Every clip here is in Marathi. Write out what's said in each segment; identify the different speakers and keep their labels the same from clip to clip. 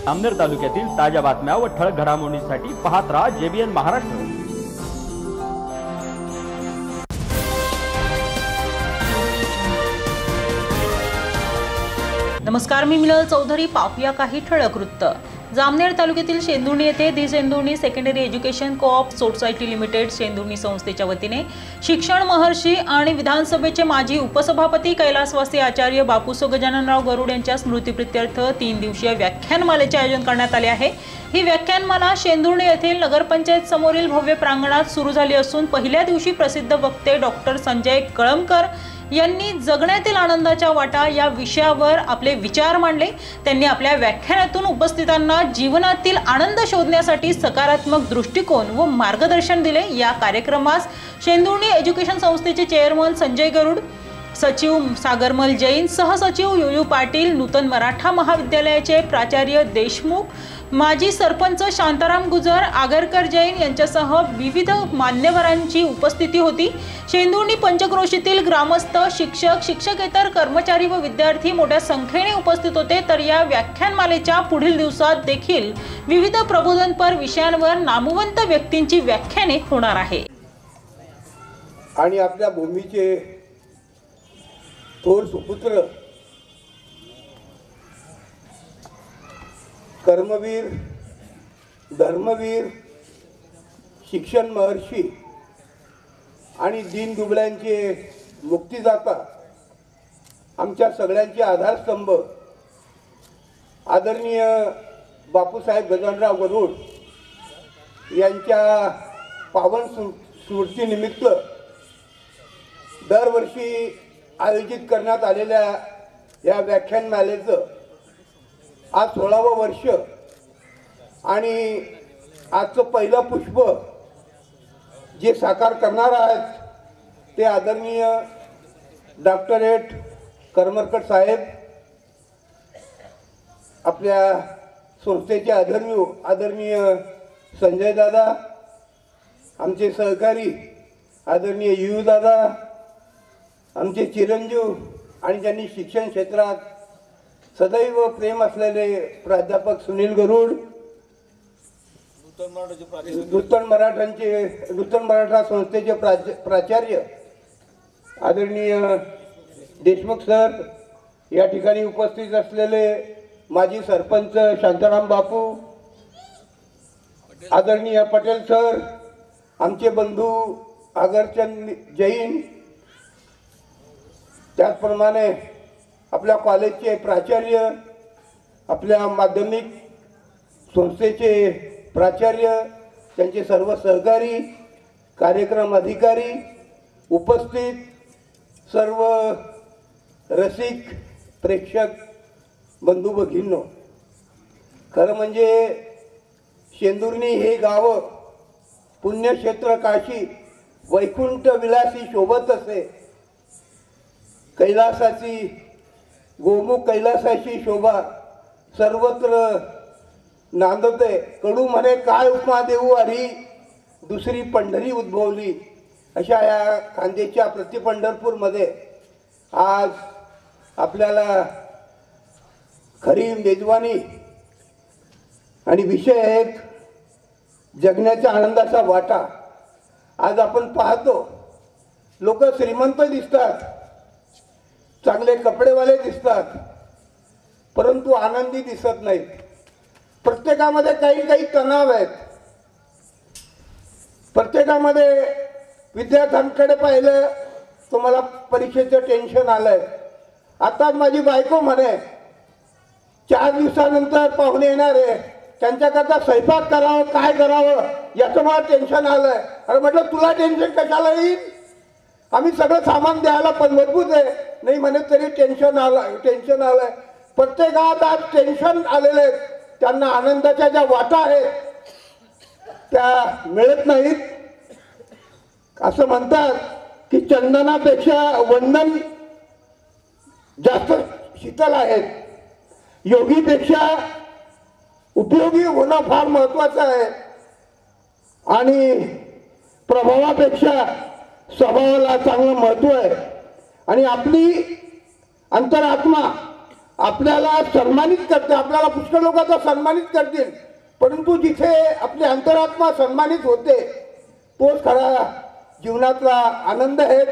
Speaker 1: जामनेर तालुक्यातील ताज्या बातम्या व ठळक घडामोडींसाठी पाहत राहा JBN महाराष्ट्र।
Speaker 2: नमस्कार, मी मिनल चौधरी। पाहूया काही ठळक वृत्त। जामनेर तालुक्यातील शेंदुर्णी येथे the Shendurni secondary education co-op society limited Shendurni संस्थेच्या वतीने शिक्षण महर्षी आणि विधानसभेचे माजी उपसभापती कैलासवासी आचार्य बापूसो गजाननराव गरुड यांच्या स्मृतिप्रित्यर्थ 3 दिवसीय व्याख्यानमालेचे आयोजन करण्यात आले आहे। ही व्याख्यानमाला शेंदुर्णी येथील नगरपंचायत समोरील भव्य प्रांगणात सुरू झाली असून पहिल्या दिवशी प्रसिद्ध वक्ते डॉक्टर संजय कळमकर यांनी जगण्यातील आनंदाच्या वाटा या विषयावर आपले विचार मांडले। त्यांनी आपल्या व्याख्यानातून उपस्थितांना जीवनातील आनंद शोधण्यासाठी सकारात्मक दृष्टिकोन व मार्गदर्शन दिले। या कार्यक्रमास शेंदुर्णी एज्युकेशन संस्थेचे चेअरमन संजय गरुड, सचिव सागरमल जैन, सहसचिव युयू पाटील, नूतन मराठा महाविद्यालयाचे प्राचार्य देशमुख, माजी सरपंच शांताराम गुजर, आगरकर जैन यांच्यासह विविध मान्यवरांची उपस्थिती होती। शेंदुर्णी पंचक्रोशीतील ग्रामस्थ, शिक्षक, शिक्षकेतर कर्मचारी व विद्यार्थी मोठ्या संख्येने उपस्थित होते। तर या व्याख्यानमालेच्या पुढील दिवसात देखील विविध प्रबोधनपर विषयांवर नामवंत व्यक्तींची व्याख्याने होणार आहे।
Speaker 3: आणि आपल्या भूमीचे थोर सुपुत्र, कर्मवीर, धर्मवीर, शिक्षण महर्षी आणि दीन दुबळ्यांचे मुक्तिदाता, आमच्या सगळ्यांचे आधारस्तंभ आदरणीय बापूसाहेब गजाननराव गरुड यांच्या पावन स्मृतीनिमित्त दरवर्षी आयोजित करण्यात आलेल्या या व्याख्यानमालेचं आज 16वं वर्ष आणि आजचं पहिलं पुष्प जे साकार करणार आहेत ते आदरणीय डॉक्टरेट करमरकर साहेब, आपल्या संस्थेचे आदरणीय संजय दादा, आमचे सहकारी आदरणीय युयू दादा, आमचे चिरंजीव आणि ज्यांनी शिक्षण क्षेत्रात सदैव प्रेम असलेले प्राध्यापक सुनील गरुड, नूतन मराठा संस्थेचे प्राचार्य आदरणीय देशमुख सर, या ठिकाणी उपस्थित असलेले माजी सरपंच शांताराम बापू, आदरणीय पटेल सर, आमचे बंधू आगरचंद जैन, त्याचप्रमाणे आपल्या कॉलेजचे प्राचार्य, आपल्या माध्यमिक संस्थेचे प्राचार्य, त्यांचे सर्व सहकारी, कार्यक्रम अधिकारी, उपस्थित सर्व रसिक प्रेक्षक बंधू भगिनींनो, खरं म्हणजे शेंदुर्णी हे गाव पुण्यक्षेत्र काशी वैकुंठ विलासी शोभत असे, कैलासाची गोमुख कैलासाची शोभा सर्वत्र नांदते। कडू म्हणे काय उपमा देऊ हरी, दुसरी पंढरी उद्भवली। अशा या खांदेच्या प्रतिपंढरपूरमध्ये आज आपल्याला खरी मेजवानी आणि विषय आहेत जगण्याच्या आनंदाचा वाटा। आज आपण पाहतो लोक श्रीमंत दिसतात, चांगले कपडेवाले दिसतात, परंतु आनंदी दिसत नाहीत। प्रत्येकामध्ये काही तणाव आहेत। प्रत्येकामध्ये विद्यार्थ्यांकडे पाहिलं तुम्हाला परीक्षेचं टेन्शन आलंय। आताच माझी बायको म्हणे 4 दिवसानंतर पाहुणे येणार आहे, त्यांच्याकरता स्वयंपाक करावं, काय करावं याचं मला टेन्शन आलंय। अरे म्हटलं तुला टेन्शन कशाला येईल, आम्ही सगळं सामान द्यायला पण मजबूत आहे। नाही म्हणे तरी टेन्शन आलंय। प्रत्येकात आज टेन्शन आलेले आहेत, त्यांना आनंदाच्या ज्या वाटा आहेत त्या मिळत नाहीत। असं म्हणतात की चंदनापेक्षा वंदन जास्त शीतल आहेत, योगीपेक्षा उपयोगी होणं फार महत्वाचं आहे आणि प्रभावापेक्षा स्वभावाला चांगलं महत्व आहे। आणि आपली अंतरात्मा आपल्याला सन्मानित करते, आपल्याला पुष्कळ लोक आता सन्मानित करतील, परंतु जिथे आपली अंतरात्मा सन्मानित होते तोच खरा जीवनातला आनंद आहे.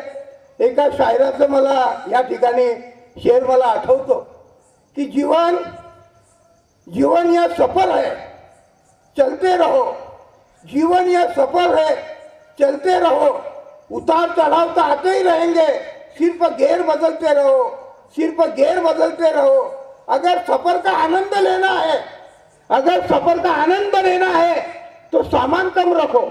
Speaker 3: एका शायराचं मला या ठिकाणी शेर मला आठवतो की जीवन जीवन यह सफर है चलते रहो, जीवन यह सफर है चलते रहो, उतार चढ़ाव तो आते ही रहेंगे, सिर्फ गेर बदलते रहो, सिर्फ गेर बदलते रहो. अगर सफर का आनंद लेना है, अगर सफर का आनंद लेना है तो सामान कम रखो,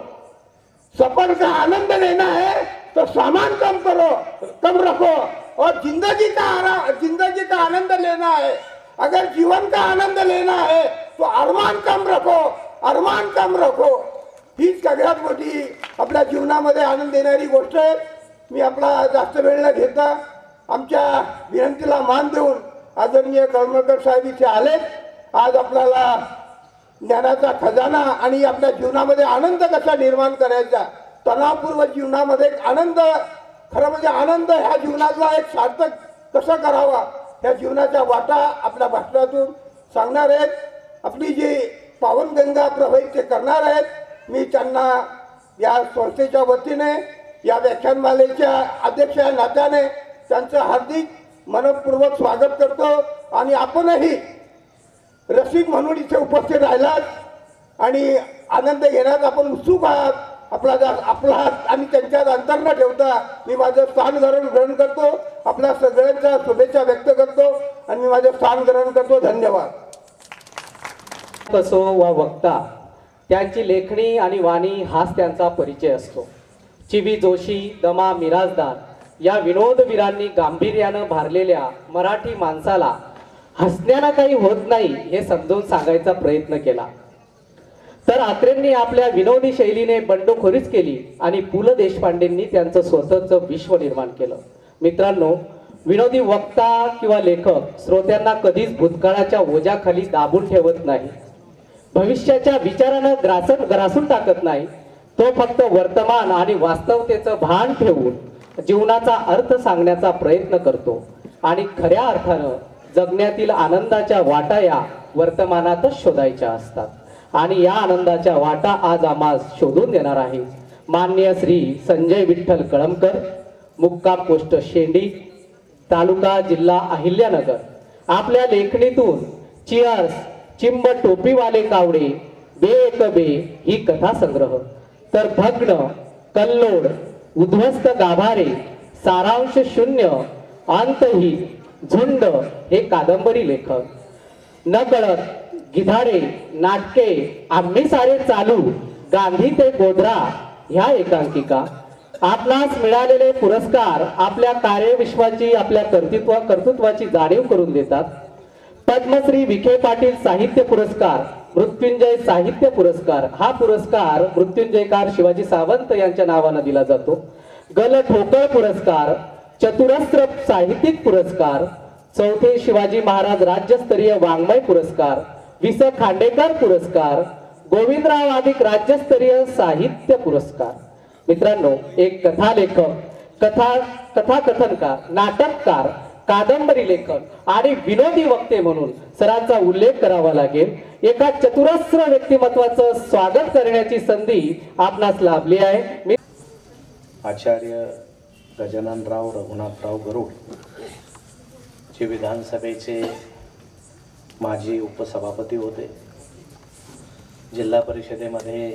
Speaker 3: सफर का आनंद लेना है तो सामान कम रखो. और जिंदगी का आनंद लेना है, अगर जीवन का आनंद लेना है तो अरमान कम रखो, अरमान कम रखो. हीच सगळ्यात मोठी आपल्या जीवनामध्ये आनंद देणारी गोष्ट आहे. मी आपला जास्त वेळ न घेता आमच्या विनंतीला मान देऊन आदरणीय कळमकर साहेब इथे आलेत. आज आपल्याला ज्ञानाचा खजाना आणि आपल्या जीवनामध्ये आनंद कसा निर्माण करायचा, तणावपूर्व जीवनामध्ये एक आनंद, खरं म्हणजे आनंद ह्या जीवनातला एक सार्थक कसा करावा ह्या जीवनाच्या वाटा आपल्या भाषणातून सांगणार आहेत. आपली जी पावनगंगा प्रवाहित ते करणार आहेत. मी त्यांना या संस्थेच्या वतीने या व्याख्यानमालेच्या अध्यक्ष या नात्याने त्यांचं हार्दिक मनपूर्वक स्वागत करतो. आणि आपणही रसिक म्हणून इथे उपस्थित राहिलात आणि आनंद घेण्यात आपण उत्सुक आहात. आपला आणि त्यांच्यात अंतर न ठेवता मी माझं स्थान ग्रहण करतो. आपल्या सगळ्यांच्या शुभेच्छा व्यक्त करतो आणि मी माझं स्थान ग्रहण करतो. धन्यवाद.
Speaker 4: असो वा वक्ता, त्यांची लेखणी आणि वाणी हाच त्यांचा परिचय असतो. चिवी जोशी, दमा मिराजदार या विनोदवीरांनी गांभीर्यानं भारलेल्या मराठी माणसाला हसण्यानं काही होत नाही हे समजून सांगायचा प्रयत्न केला. तर आत्रेंनी आपल्या विनोदी शैलीने बंडखोरीच केली आणि पु ल देशपांडेंनी त्यांचं स्वतःचं विश्व निर्माण केलं. मित्रांनो, विनोदी वक्ता किंवा लेखक श्रोत्यांना कधीच भूतकाळाच्या ओझ्याखाली दाबून ठेवत नाही, भविष्याच्या विचारानं ग्रासून टाकत नाही. तो फक्त वर्तमान आणि वास्तवतेचं भान ठेवून जीवनाचा अर्थ सांगण्याचा प्रयत्न करतो आणि खऱ्या अर्थानं जगण्यातील आनंदाच्या वाटा या वर्तमानातच शोधायच्या असतात. आणि या आनंदाच्या वाटा आज आम्हाला शोधून देणार आहे माननीय श्री संजय विठ्ठल कळमकर, मुक्काम पोस्ट शेंडी, तालुका जिल्हा अहिल्यानगर. आपल्या लेखणीतून चिअर्स, चिंब टोपीवाले कावडे, बे एक बे ही कथा संग्रह, तर भग्न, कल्लोड, उद्ध्वस्त गाभारे, सारांश शून्य, अंतहीन, झुंड हे कादंबरी लेखक, नकळत, गिधाडे, नाटके, आम्ही सारे चालू, गांधी ते गोधरा ह्या एकांकिका. आपणास मिळालेले पुरस्कार आपल्या कार्यविश्वाची, आपल्या कर्तृत्वाची जाणीव करून देतात. पद्मश्री विखे पाटील साहित्य पुरस्कार, मृत्युंजय साहित्य पुरस्कार हा पुरस्कार मृत्युंजयकार शिवाजी सावंत यांच्या नावाने दिला जातो. गल ठोकळ पुरस्कार, चतुरस्र साहित्यिक पुरस्कार, चौथे शिवाजी महाराज राज्यस्तरीय वाङ्मय पुरस्कार, वि स खांडेकर पुरस्कार, गोविंदराव आदिक राज्यस्तरीय साहित्य पुरस्कार. मित्रांनो, एक कथालेखक, कथाकथनकार, नाटककार, कादंबरी लेखक आणि विनोदी वक्ते म्हणून सरांचा उल्लेख करावा लागेल. एका चतुरस्र व्यक्तिमत्वाचं स्वागत करण्याची संधी आपणास लाभली आहे.
Speaker 5: आचार्य गजाननराव रघुनाथराव गरुड जे विधानसभेचे माजी उपसभापती होते, जिल्हा परिषदेमध्ये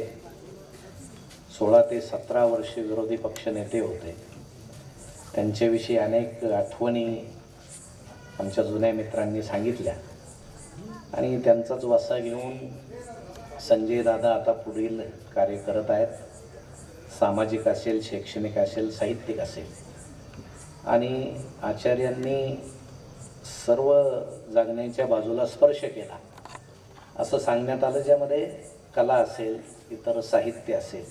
Speaker 5: 16 ते 17 वर्षे विरोधी पक्ष नेते होते. त्यांच्याविषयी अनेक आठवणी आमच्या जुन्या मित्रांनी सांगितल्या आणि त्यांचाच वासा घेऊन संजय दादा आता पुढील कार्य करत आहेत. सामाजिक असेल, शैक्षणिक असेल, साहित्यिक असेल. आणि आचार्यांनी सर्व जगण्याच्या बाजूला स्पर्श केला असं सांगण्यात आलं, ज्यामध्ये कला असेल, इतर साहित्य असेल.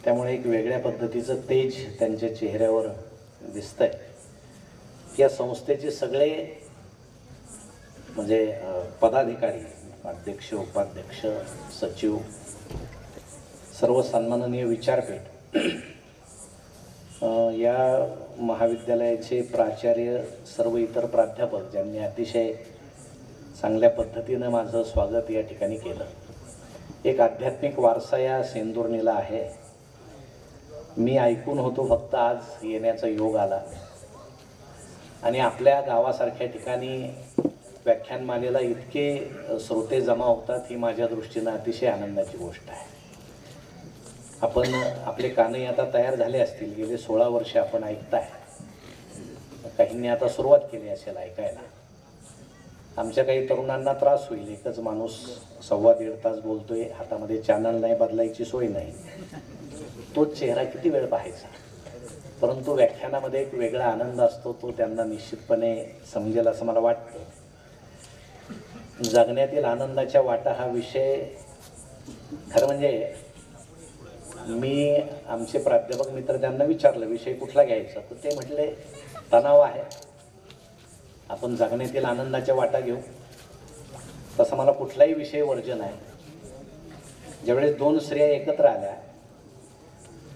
Speaker 5: त्यामुळे एक वेगळ्या पद्धतीचं तेज त्यांच्या चेहऱ्यावर दिसतंय. या संस्थेचे सगळे म्हणजे पदाधिकारी, अध्यक्ष, उपाध्यक्ष, सचिव, सर्व सन्माननीय विचारपीठ या महाविद्यालयाचे प्राचार्य, सर्व इतर प्राध्यापक ज्यांनी अतिशय चांगल्या पद्धतीनं माझं स्वागत या ठिकाणी केलं. एक आध्यात्मिक वारसा या सेंदुर्णीला आहे. मी ऐकून होतो, फक्त आज येण्याचा योग आला आणि आपल्या गावासारख्या ठिकाणी व्याख्यानमालेला इतके श्रोते जमा होतात ही माझ्या दृष्टीनं अतिशय आनंदाची गोष्ट आहे. आपण आपले कानही आता तयार झाले असतील. गेले 16 वर्ष आपण ऐकताय. काहींनी आता सुरुवात केली असेल ऐकायला. आमच्या काही तरुणांना त्रास होईल. एकच माणूस 1.25 तास बोलतोय, हातामध्ये चॅनल नाही, बदलायची सोय नाही. तोच चेहरा किती वेळ पाहायचा. परंतु व्याख्यानामध्ये एक वेगळा आनंद असतो, तो त्यांना निश्चितपणे समजेल असं मला वाटतं. जगण्यातील आनंदाच्या वाटा हा विषय खरं म्हणजे मी आमचे प्राध्यापक मित्र त्यांना विचारलं विषय कुठला घ्यायचा, तर ते म्हटले तणाव आहे, आपण जगण्यातील आनंदाच्या वाटा घेऊ. तसा मला कुठलाही विषय वर्जन आहे. ज्यावेळेस 2 स्त्रिया एकत्र आल्या,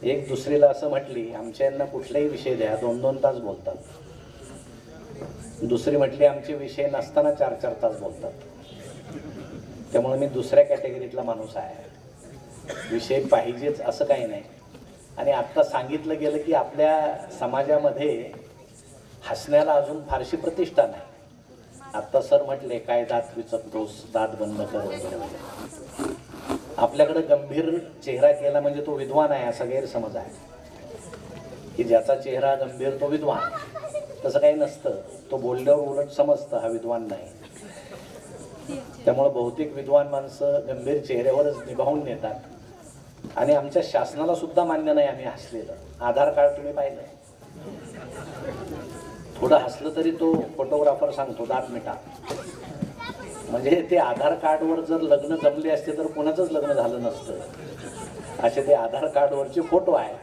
Speaker 5: एक दुसरीला असं म्हटली आमच्या यांना कुठलाही विषय द्या, 2-2 तास बोलतात. दुसरी म्हटली आमचे विषय नसताना 4-4 तास बोलतात. त्यामुळे मी दुसऱ्या कॅटेगरीतला माणूस आहे. विषय पाहिजेच असं काही नाही. आणि आत्ता सांगितलं गेलं की आपल्या समाजामध्ये हसण्याला अजून फारशी प्रतिष्ठा नाही. आत्ता सर म्हटले काय दात विचकतोस, दात बंद कर वगैरे. आपल्याकडे गंभीर चेहरा केला म्हणजे तो विद्वान आहे असा गैरसमज आहे की ज्याचा चेहरा गंभीर तो विद्वान. तसं काही नसतं. तो बोलल्यावर उलट समजतं हा विद्वान नाही. त्यामुळे बहुतेक विद्वान माणसं गंभीर चेहऱ्यावरच निभावून नेतात. आणि आमच्या शासनाला सुद्धा मान्य नाही आम्ही हसलेलं. आधार कार्ड तुम्ही पाहिलं, थोडं हसलं तरी तो फोटोग्राफर सांगतो दात मिटा. म्हणजे ते आधार कार्डवर जर लग्न जमले असते तर कोणाचंच लग्न झालं नसतं. असे ते आधार कार्डवरचे फोटो आहेत.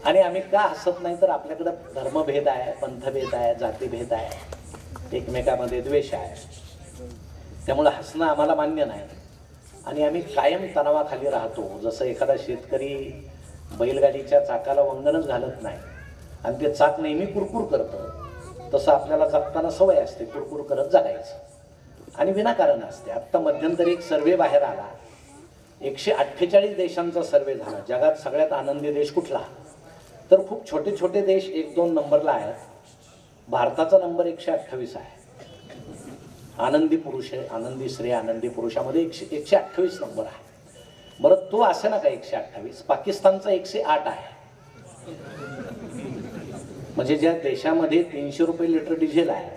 Speaker 5: आणि आम्ही का हसत नाही तर आपल्याकडं धर्मभेद आहे, पंथभेद आहे, जातीभेद आहे, एकमेकामध्ये द्वेष आहे. त्यामुळे हसणं आम्हाला मान्य नाही. आणि आम्ही कायम तणावाखाली राहतो. जसं एखादा शेतकरी बैलगाडीच्या चाकाला वंगणच घालत नाही आणि ते चाक नेहमी कुरकुर करतं, तसं आपल्याला जगताना सवय असते कुरकुर करत जगायचं आणि विनाकारण असते. आत्ता मध्यंतरी एक सर्वे बाहेर आला. 148 देशांचा सर्वे झाला. जगात सगळ्यात आनंदी देश कुठला, तर खूप छोटे छोटे देश 1-2 नंबरला आहेत. भारताचा नंबर 128 आहे. आनंदी पुरुष आहे, आनंदी स्त्री, आनंदी पुरुषामध्ये 128 नंबर आहे. बरं तो असे ना का 128, पाकिस्तानचा 108 आहे. म्हणजे ज्या देशामध्ये 300 रुपये लिटर डिझेल आहे,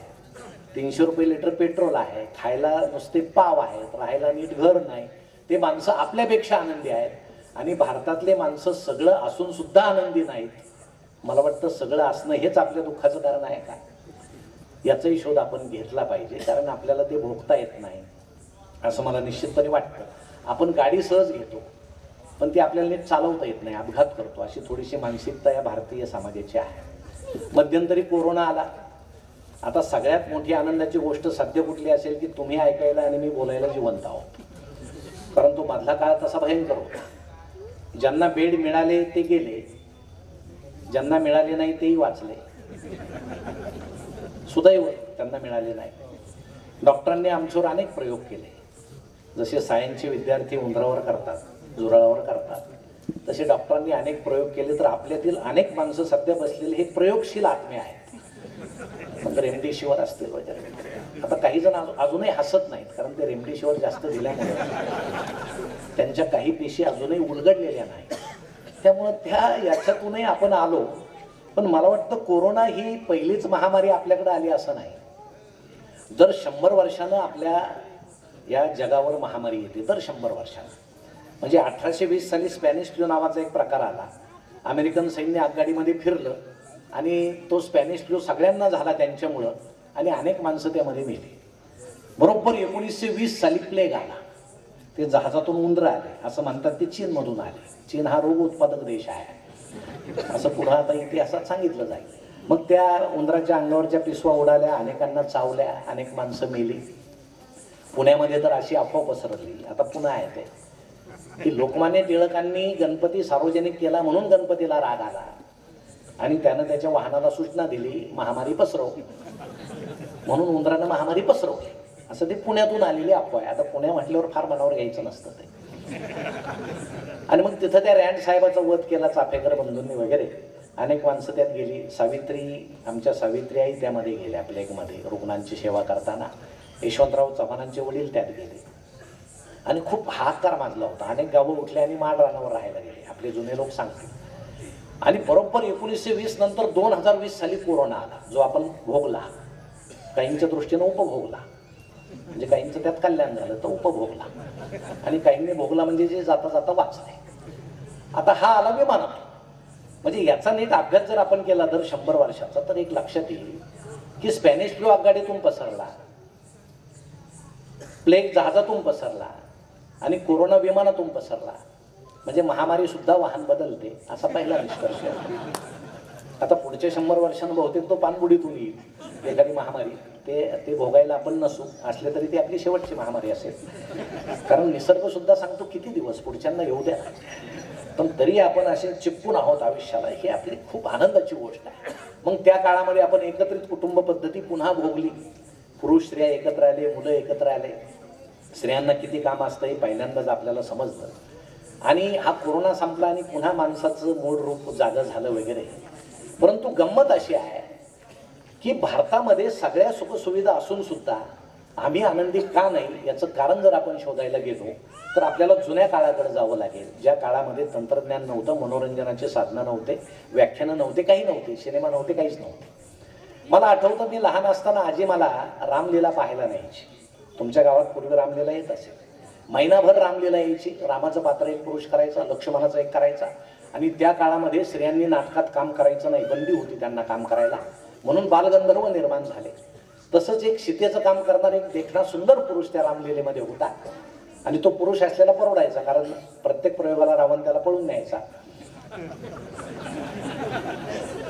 Speaker 5: 300 रुपये लिटर पेट्रोल आहे, खायला नुसते पाव आहेत, राहायला नीट घर नाही, ते माणसं आपल्यापेक्षा आनंदी आहेत. आणि भारतातले माणसं सगळं असून सुद्धा आनंदी नाहीत. मला वाटतं सगळं असणं हेच आपल्या दुःखाचं कारण आहे का, याचाही शोध आपण घेतला पाहिजे. कारण आपल्याला ते भोगता येत नाही असं मला निश्चितपणे वाटतं. आपण गाडी सहज घेतो पण ती आपल्याला नीट चालवता येत नाही, अपघात करतो. अशी थोडीशी मानसिकता या भारतीय समाजाची आहे. मध्यंतरी कोरोना आला. आता सगळ्यात मोठी आनंदाची गोष्ट सध्या कुठली असेल की तुम्ही ऐकायला आणि मी बोलायला जिवंत आहोत. परंतु मधला काळ तसा भयंकर होता. ज्यांना बेड मिळाले ते गेले, ज्यांना मिळाले नाही तेही वाचले. सुदैव त्यांना मिळाले नाही. डॉक्टरांनी आमच्यावर अनेक प्रयोग केले. जसे सायन्सचे विद्यार्थी उंदरावर करतात, झुरळावर करतात, तसे डॉक्टरांनी अनेक प्रयोग केले. तर आपल्यातील अनेक माणसं सध्या बसलेले हे प्रयोगशील आत्मे आहेत. मग रेमडेसिवीर असतील वगैरे. आता काही जण अजूनही हसत नाहीत कारण ते रेमडेसिवीर जास्त दिल्यामुळे त्यांच्या काही पेशी अजूनही उलगडलेल्या नाहीत. त्यामुळं याच्यातूनही आपण आलो. पण मला वाटतं कोरोना ही पहिलीच महामारी आपल्याकडे आली असं नाही. दर 100 वर्षानं आपल्या या जगावर महामारी येते, दर 100 वर्षानं. म्हणजे 1820 साली स्पॅनिश फ्लू नावाचा एक प्रकार आला. अमेरिकन सैन्य आगगाडीमध्ये फिरलं आणि तो स्पॅनिश फ्लू सगळ्यांना झाला त्यांच्यामुळं आणि अनेक माणसं त्यामध्ये मेली. बरोबर 1920 साली प्लेग आला. ते जहाजातून उंदरं आले असं म्हणतात, ते चीनमधून आले. चीन हा रोग उत्पादक देश आहे असं पुढं आता इतिहासात सांगितलं जाईल. मग त्या उंदराच्या अंगावरच्या पिसवा उडाल्या, अनेकांना चावल्या, अनेक माणसं मेली. पुण्यामध्ये तर अशी अफवा पसरली. आता पुन्हा आहे ते की लोकमान्य टिळकांनी गणपती सार्वजनिक केला म्हणून गणपतीला राग आला आणि त्यानं त्याच्या वाहनाला सूचना दिली महामारी पसरव, म्हणून उंदरानं महामारी पसरवली. असं ते पुण्यातून आलेली अफवा आहे. आता पुण्या म्हटल्यावर फार मनावर घ्यायचं नसतं ते. आणि मग तिथं त्या रँड साहेबाचा वध केला चाफेकर बंधूंनी वगैरे. अनेक माणसं त्यात गेली. आमच्या सावित्री आई त्यामध्ये गेल्या प्लेगमध्ये रुग्णांची सेवा करताना. यशवंतराव चव्हाणांचे वडील त्यात गेले आणि खूप हाहाकार माजला होता. अनेक गावं उठले आणि माळ रानावर राहायला गेले, आपले जुने लोक सांगतील. आणि बरोबर 1920 नंतर 2020 साली कोरोना आला, जो आपण भोगला, काहींच्या दृष्टीनं उपभोगला, म्हणजे काहींचं त्यात कल्याण झालं तर उपभोगला, आणि काहींनी भोगला म्हणजे जे जाता जाता वाचले. आता हा आला विमानात. म्हणजे याचा नीट अभ्यास जर आपण केला दर 100 वर्षाचा तर एक लक्षात येईल की स्पॅनिश फ्लू आगगाडीतून पसरला, प्लेग जहाजातून पसरला आणि कोरोना विमानातून पसरला. म्हणजे महामारी सुद्धा वाहन बदलते असा पहिला निष्कर्ष आहे. आता पुढच्या 100 वर्षांनी बहुतेक तो पाणबुडीतून येईल एखादी महामारी. ते भोगायला आपण नसू, असले तरी ती आपली शेवटची महामारी असेल. कारण निसर्ग सुद्धा सांगतो किती दिवस, पुढच्यांना येऊ द्या. पण तरी आपण असे चिपकून आहोत आयुष्याला, ही आपली खूप आनंदाची गोष्ट आहे. मग त्या काळामध्ये आपण एकत्रित कुटुंब पद्धती पुन्हा भोगली. पुरुष स्त्रिया एकत्र आले, मुलं एकत्र आले. स्त्रियांना किती काम असतं हे पहिल्यांदाच आपल्याला समजलं. आणि हा कोरोना संपला आणि पुन्हा माणसाचं मूळ रूप जागं झालं वगैरे. परंतु गंमत अशी आहे की भारतामध्ये सगळ्या सुखसुविधा असून सुद्धा आम्ही आनंदी का नाही याचं कारण जर आपण शोधायला गेलो तर आपल्याला जुन्या काळाकडे जावं लागेल, ज्या काळामध्ये तंत्रज्ञान नव्हतं, मनोरंजनाचे साधनं नव्हते, व्याख्यानं नव्हते, काही नव्हते, सिनेमा नव्हते, काहीच नव्हते. मला आठवतं मी लहान असताना आजी मला रामलीला पाहायला न्यायची. तुमच्या गावात पूर्वी रामलीला येत असेल. महिनाभर रामलीला यायची. रामाचं पात्र एक पुरुष करायचा, लक्ष्मणाचा एक करायचा. आणि त्या काळामध्ये स्त्रियांनी नाटकात काम करायचं नाही, बंदी होती त्यांना काम करायला, म्हणून बालगंधर्व निर्माण झाले. तसंच एक सीतेचं काम करणारा एक देखणा सुंदर पुरुष त्या रामलीलेमध्ये होता. आणि तो पुरुष असलेला परवडायचा, कारण प्रत्येक प्रयोगाला रावण त्याला पळून न्यायचा.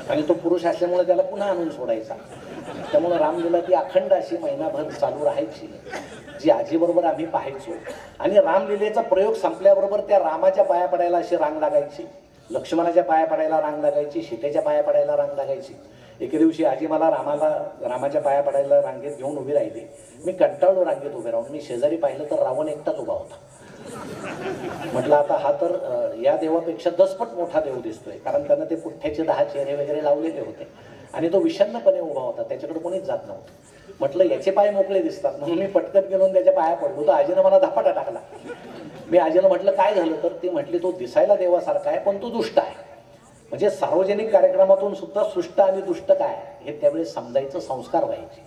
Speaker 5: आणि तो पुरुष असल्यामुळे त्याला पुन्हा आणून सोडायचा. त्यामुळे रामलीला ती अखंड अशी महिनाभर चालू राहायची, जी आजीबरोबर आम्ही पाहायचो. आणि रामलीलेचा प्रयोग संपल्याबरोबर त्या रामाच्या पाया पडायला अशी रांग लागायची, लक्ष्मणाच्या पाया पडायला रांग लागायची, सीतेच्या पाया पडायला रांग लागायची. एके दिवशी आजी मला रामाच्या पाया पडायला रांगेत घेऊन उभी राहिली. मी कंटाळलो रांगेत उभे राहून. मी शेजारी पाहिलं तर रावण एकटाच उभा होता. म्हटलं आता हा तर या देवापेक्षा 10 पट मोठा देव दिसतोय, कारण त्यानं ते पुठ्ठ्याचे 10 चेहरे वगैरे लावलेले होते आणि तो विषण्णपणे उभा होता, त्याच्याकडे कोणीच जात नव्हतं. म्हटलं याचे पाय मोकळे दिसतात, म्हणून मी पटकन गेलो त्याच्या पाया पडलो. तर आजीनं मला धपाटा टाकला. मी आजीला म्हटलं काय झालं, तर ती म्हटली तो दिसायला देवासारखा आहे पण तो दुष्ट आहे. म्हणजे सार्वजनिक कार्यक्रमातून सुद्धा सृष्ट आणि दुष्ट काय हे त्यावेळेस समजायचं, संस्कार व्हायचे.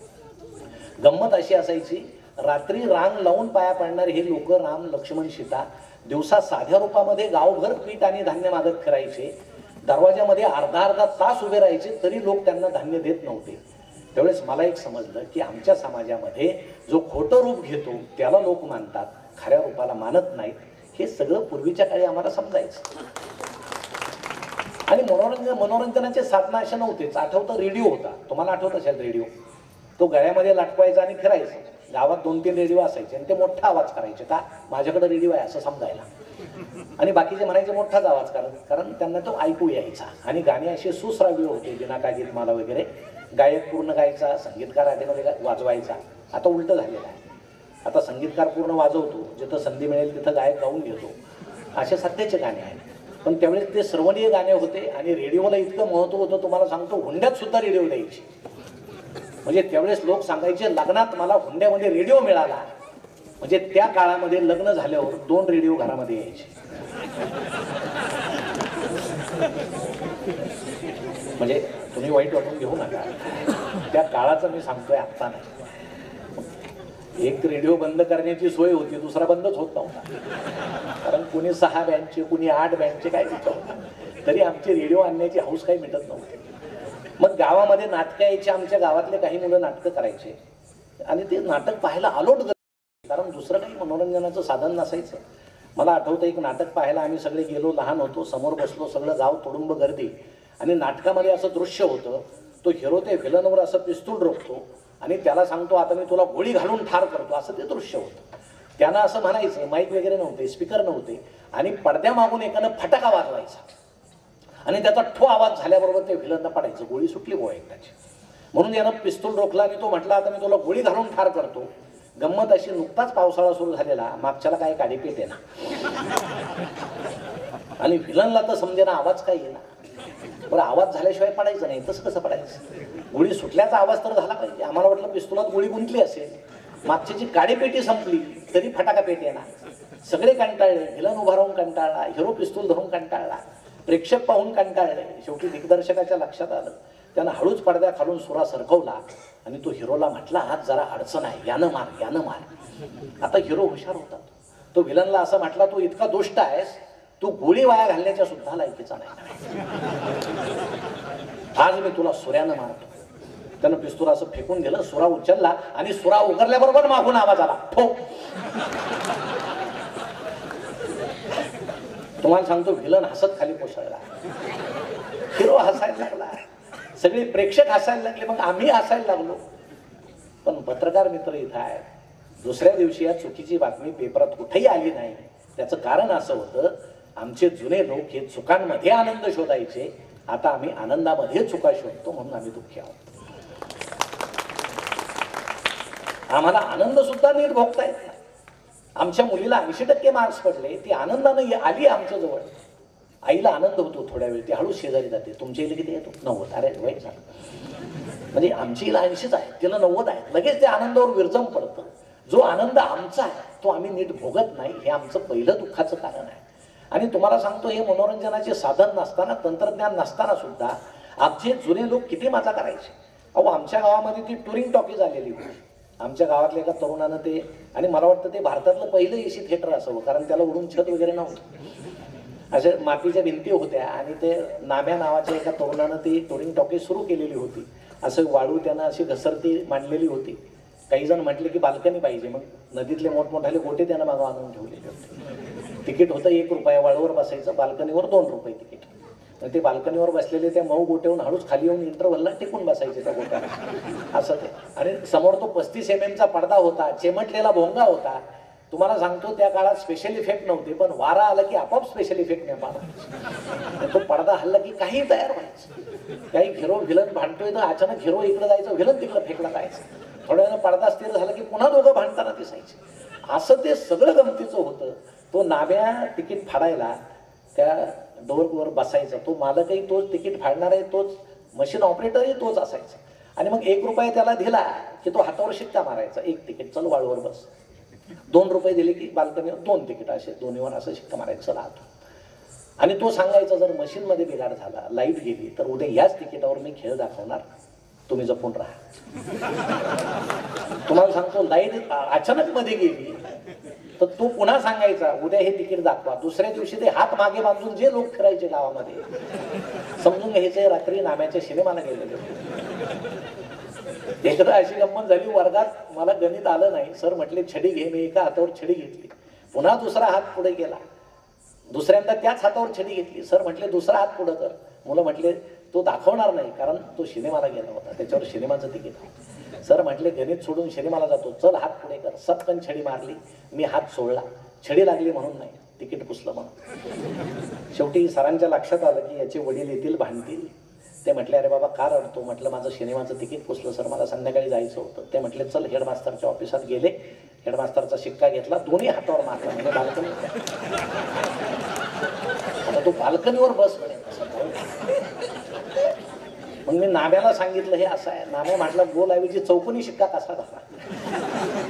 Speaker 5: गंमत अशी असायची, रात्री रांग लावून पाया पडणारे हे लोक राम, लक्ष्मण, सीता दिवसा साध्या रूपामध्ये गावभर पीठ आणि धान्य मागत फिरायचे. दरवाजामध्ये अर्धा तास उभे राहायचे तरी लोक त्यांना धान्य देत नव्हते. त्यावेळेस मला एक समजलं की आमच्या समाजामध्ये जो खोटं रूप घेतो त्याला लोक मानतात, खऱ्या रूपाला मानत नाहीत. हे सगळं पूर्वीच्या काळी आम्हाला समजायचं. आणि मनोरंजनाचे साधनं असे नव्हतेच. आठवतं रेडिओ होता, तुम्हाला आठवत असेल रेडिओ. तो गळ्यामध्ये लटकवायचा आणि फिरायचं. गावात 2-3 रेडिओ असायचे आणि ते मोठा आवाज करायचे. का माझ्याकडे रेडिओ आहे असं समजायला. आणि बाकीचे म्हणायचे मोठाच आवाज कारण त्यांना तो ऐकू यायचा. आणि गाणी असे सुश्राव्य होते, दिनाका गीतमाला वगैरे. गायक पूर्ण गायचा, संगीतकार आधीमध्ये वाजवायचा. आता उलटं झालेलं आहे. आता संगीतकार पूर्ण वाजवतो, जिथं संधी मिळेल तिथं गायक गाऊन घेतो. असे सध्याचे गाणे आहेत. पण त्यावेळेस ते सर्वणीय गाणे होते आणि रेडिओला इतकं महत्त्व होतं, तुम्हाला सांगतो हुंड्यात सुद्धा रेडिओ द्यायची. म्हणजे त्यावेळेस लोक सांगायचे लग्नात मला हुंड्यामध्ये रेडिओ मिळाला. म्हणजे त्या काळामध्ये लग्न झाल्यावर 2 रेडिओ घरामध्ये यायचे. म्हणजे तुम्ही वाईट वाटून घेऊ नका, त्या काळाचं मी सांगतोय, आत्ता नाही. एक रेडिओ बंद करण्याची सोय होती, दुसरा बंदच होत नव्हता. कारण कुणी 6 बँडचे, कुणी 8 बँडचे काय तिथं होता. तरी आमची रेडिओ आणण्याची हौस काही मिटत नव्हती. मग गावामध्ये नाटकं यायची. आमच्या गावातले काही मुलं नाटकं करायचे आणि ते नाटक पाहायला आलोट, कारण दुसरं काही मनोरंजनाचं साधन नसायचं. मला आठवतं एक नाटक पाहायला आम्ही सगळे गेलो, लहान होतो, समोर बसलो, सगळं गाव तुडुंब गर्दी. आणि नाटकामध्ये असं दृश्य होतं, तो हिरो ते व्हिलनवर असं पिस्तूल रोखतो आणि त्याला सांगतो आता मी तुला गोळी घालून ठार करतो, असं ते दृश्य होतं. त्यांना असं म्हणायचं, माईक वगैरे नव्हते, स्पीकर नव्हते, आणि पडद्यामागून एकानं फटाका वाजवायचा आणि त्याचा ठो आवाज झाल्याबरोबर ते व्हिलनला पडायचं, गोळी सुटली बुवा एकदाची. म्हणून यानं पिस्तूल रोखला आणि तो म्हटला, आता मी तुला गोळी घालून ठार करतो. गंमत अशी, नुकताच पावसाळा सुरू झालेला, मागच्याला काय काडीपेट आहे ना, आणि व्हिलनला तर समजे ना आवाज काय येईना. बरं, आवाज झाल्याशिवाय पडायचं नाही, तसं कसं पडायचं? गोळी सुटल्याचा आवाज तर झाला पाहिजे. आम्हाला वाटलं पिस्तुलात गोळी गुंतली असेल. मागच्याची काडीपेटी संपली तरी फटाका पेट येणार. सगळे कंटाळले, व्हिलन उभा राहून कंटाळला, हिरो पिस्तूल धरून कंटाळला, प्रेक्षक पाहून कंटाळले. शेवटी दिग्दर्शकाच्या लक्षात आलं. त्यानं हळूच पडद्या खालून सुरा सरकवला आणि तो हिरोला म्हटला, आज जरा अडचण आहे, यानं मार, यानं मार. आता हिरो हुशार होता. तो व्हिलनला असं म्हटला, तू इतका दुष्ट आहेस, तू गोळी वाया घालण्याच्या सुद्धा लायकीचा नाही, आज मी तुला सुऱ्यानं मारतो. त्यानं पिस्तूल असं फेकून दिलं, सुरा उचलला आणि सुरा उघडल्याबरोबर मागून आवाज आला, ठोक. तुम्हाला सांगतो, व्हिलन हसत खाली कोसळला, हिरो हसायला लागला, सगळे प्रेक्षक हसायला लागले, मग आम्ही हसायला लागलो. पण पत्रकार मित्र इथं आहे. दुसऱ्या दिवशी या चुकीची बातमी पेपरात कुठेही आली नाही. त्याचं कारण असं होतं, आमचे जुने लोक हे चुकांमध्ये आनंद शोधायचे, आता आम्ही आनंदामध्ये चुका शोधतो, म्हणून आम्ही दुःखी आहोत. आम्हाला आनंद सुद्धा नीट भोगता येत नाही. आमच्या मुलीला 80% मार्क्स पडले, ती आनंदाने आली आमच्या जवळ. आईला आनंद होतो थोड्या वेळ, ती हळूच शेजारी जाते, तुमच्या इला किती येतो? 90. अरे वाईट झालं, म्हणजे आमची इला 80च आहे, तिला 90 आहे. लगेच त्या आनंदावर विरजम पडतं. जो आनंद आमचा आहे तो आम्ही नीट भोगत नाही, हे आमचं पहिलं दुःखाचं कारण आहे. आणि तुम्हाला सांगतो, हे मनोरंजनाचे साधन नसताना, तंत्रज्ञान नसताना सुद्धा आमचे जुने लोक किती मजा करायचे. अहो, आमच्या गावामध्ये ती टुरिंग टॉकीज आलेली होती. आमच्या गावातल्या एका तरुणानं ते, आणि मला वाटतं ते भारतातलं पहिलं एसी थिएटर असावं, कारण त्याला उडून छत वगैरे नव्हतं, अशा मातीच्या भिंती होत्या, आणि ते नाम्या नावाच्या एका तरुणानं ती टुरिंग टॉकीज सुरू केलेली होती. असं वाळू त्यानं अशी घसरती मांडलेली होती. काही जण म्हटले की बाल्कनी पाहिजे, मग नदीतले मोठमोठाले गोटे त्यानं मागं आणून ठेवलेले होते. तिकीट होतं 1 रुपया, वाळूवर बसायचं, बाल्कनीवर 2 रुपये तिकीट. ते बाल्कनीवर बसलेले त्या मऊ गोट्याहून हळूच खाली येऊन इंटरव्हलला टिकून बसायचे त्या गोट्याला, असं ते. आणि समोर तो 35 mm पडदा होता, चेमटलेला भोंगा होता. तुम्हाला सांगतो, त्या काळात स्पेशल इफेक्ट नव्हते, पण वारा आला की आपोआप स्पेशल इफेक्ट निर्माण. तो पडदा हल्ला की काही तयार व्हायचं. काही हिरो व्हिलन भांडतोय तर अचानक हिरो इकडे जायचं, व्हिलन तिकडे फेकला जायचं. थोड्या वेळा पडदा स्थिर झाला की पुन्हा दोघं भांडताना दिसायचे. असं ते सगळं गमतीचं होतं. तो नाम्या तिकीट फाडायला त्या डोअरवर बसायचा. तो मालकही तोच, तिकीट फाडणार आहे तोच, मशीन ऑपरेटरही तोच असायचा. आणि मग 1 रुपया त्याला दिला की तो हातावर शिक्का मारायचा, 1 तिकीट, चल वाळूवर बस. 2 रुपये दिले की बाल्कनीवर 2 तिकीट, असे दोन्हीवर असं शिक्का मारायचं, चला आतो. आणि तो सांगायचा, जर मशीनमध्ये बिघाड झाला, लाईट गेली, तर उद्या याच तिकीटावर मी खेळ दाखवणार, तुम्ही जपून राहा. तुम्हाला सांगतो, लाईट अचानक मध्ये गेली तर तो पुन्हा सांगायचा, उद्या हे तिकीट दाखवा. दुसऱ्या दिवशी ते हात मागे बांधून जे लोक फिरायचे गावामध्ये, समजून घ्यायचे रात्री नाम्याच्या सिनेमाला गेलेले. एकदा अशी गंमत झाली, वर्गात मला गणित आलं नाही, सर म्हटले छडी घे. मी एका हातावर छडी घेतली, पुन्हा दुसरा हात पुढे गेला, दुसऱ्यांदा त्याच हातावर छडी घेतली. सर म्हटले दुसरा हात पुढे कर. मुलं म्हटले तो दाखवणार नाही, कारण तो सिनेमाला गेला होता, त्याच्यावर सिनेमाचं तिकीट आहे. सर म्हटले गणित सोडून सिनेमाला जातो, चल हात पुढे कर. सपकन छडी मारली, मी हात सोडला. छडी लागली म्हणून नाही, तिकीट पुसलं म्हणून. शेवटी सरांच्या लक्षात आलं की याचे वडील येतील, भांडतील. ते म्हटले, अरे बाबा का रडतो? म्हटलं माझं सिनेमाचं तिकीट पुसलं सर, मला संध्याकाळी जायचं होतं. ते म्हटले चल, हेडमास्टरच्या ऑफिसात गेले, हेडमास्टरचा शिक्का घेतला, दोन्ही हातावर मारला, म्हणजे बाल्कनी. आता तो बाल्कनीवर बस म्हणे. मग मी नाम्याला सांगितलं हे असं आहे. नाम्या म्हटलं गोल ऐवजी चौकोनी शिक्का कसा झाला?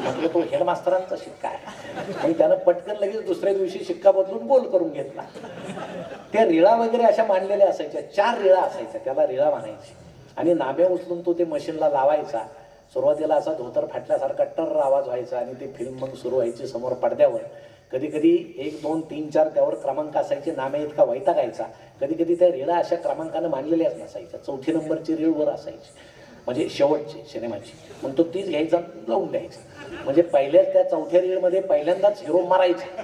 Speaker 5: म्हटलं तो हेडमास्टरांचा शिक्का आहे. मग त्यानं पटकन लगेच दुसऱ्या दिवशी शिक्का बदलून गोल करून घेतला. त्या रिळा वगैरे अशा मांडलेल्या असायच्या, 4 रिळा असायच्या, त्याला रिळा म्हणायची. आणि नाम्या उचलून तो ते मशीनला लावायचा. सुरुवातीला असा धोतर फाटल्यासारखा टर आवाज व्हायचा आणि ती फिल्म मग सुरू व्हायची समोर पडद्यावर. कधी कधी 1, 2, 3, 4 त्यावर क्रमांक असायचे. नाम्या इतका वैतागायचा. कधी कधी त्या रिळा अशा क्रमांकानं मांडलेल्याच नसायच्या, 4थी नंबरची रीळवर असायची, म्हणजे शेवटची सिनेमाची. मग तो तीच घ्यायचा, लावून द्यायचा. म्हणजे पहिल्याच त्या 4थ्या रीळमध्ये पहिल्यांदाच हिरो मारायचा.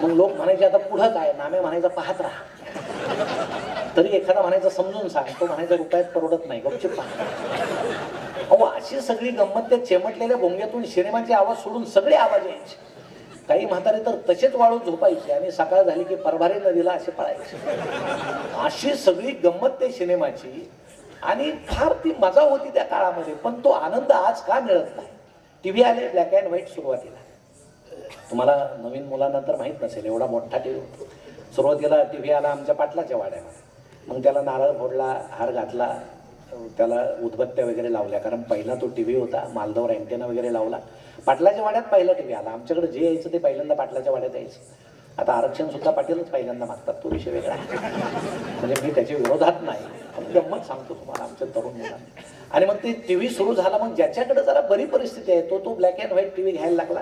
Speaker 5: मग लोक म्हणायचे आता पुढं काय? नाम्या म्हणायचा पाहत राहा. तरी एखादा म्हणायचा समजून सांग, तो म्हणायचा रुपयात परवडत नाही, गपचूप पाहा. अहो अशी सगळी गंमत त्या चेमटलेल्या भोंग्यातून सिनेमाचे आवाज सोडून सगळे आवाज यायचे. काही म्हातारे तर तसेच वाळून झोपायचे आणि सकाळ झाली की परभारे नदीला असे पळायचे. अशी सगळी गंमत त्या सिनेमाची आणि फार ती मजा होती त्या काळामध्ये. पण तो आनंद आज का मिळत नाही? टीव्ही आले ब्लॅक अँड व्हाईट सुरुवातीला. तुम्हाला नवीन मुलांना तर माहीत नसेल, एवढा मोठा टीव्ही होता. सुरुवातीला टीव्ही आला आमच्या पाटलाच्या वाड्यामध्ये. मग त्याला नारळ फोडला, हार घातला, त्याला उदबत्त्या वगैरे लावल्या, कारण पहिला तो टीव्ही होता. मालदवर अँटेना वगैरे लावला. पाटलाच्या वाड्यात पहिला टीव्ही आला. आमच्याकडे जे यायचं ते पहिल्यांदा पाटलाच्या वाड्यात यायचं. आता आरक्षण सुद्धा पाटीलच पहिल्यांदा मागतात, तो विषय वेगळा. म्हणजे मी त्याच्या विरोधात नाही, पण गंमत सांगतो तुम्हाला आमच्या तरुण मुलांना. आणि मग ते टीव्ही सुरू झाला. मग ज्याच्याकडे जरा बरी परिस्थिती आहे तो ब्लॅक अँड व्हाईट टीव्ही घ्यायला लागला.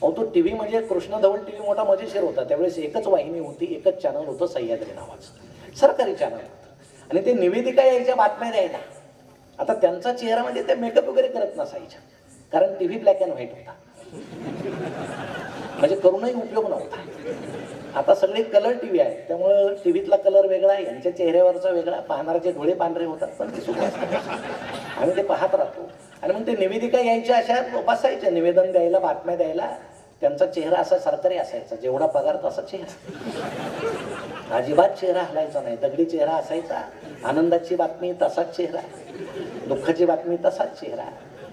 Speaker 5: अहो तो टीव्ही म्हणजे कृष्ण धवल टीव्ही मोठा मजेशीर होता. त्यावेळेस एकच वाहिनी होती, एकच चॅनल होतं, सह्याद्री नावाचं सरकारी चॅनल होतं. आणि ते निवेदिका यायच्या बातम्या द्यायला. आता त्यांचा चेहरा म्हणजे ते मेकअप वगैरे करत नसायच्या, कारण टीव्ही ब्लॅक अँड व्हाईट होता, म्हणजे करूनही उपयोग नव्हता. आता सगळे कलर टीव्ही आहेत, त्यामुळं टीव्हीतला कलर वेगळा, यांच्या चेहऱ्यावरचा वेगळा. पाहणाऱ्याचे डोळे पांढरे होतात, पण ते सुरू असतात आम्ही ते पाहत राहतो. आणि मग ते निवेदिका यायच्या अशा बसायच्या निवेदन द्यायला, बातम्या द्यायला. त्यांचा चेहरा असा सरकारी असायचा, जेवढा पगार तसा चेहरा, अजिबात चेहरा हलायचा नाही, दगडी चेहरा असायचा. आनंदाची बातमी तसाच चेहरा, दुःखाची बातमी तसाच चेहरा.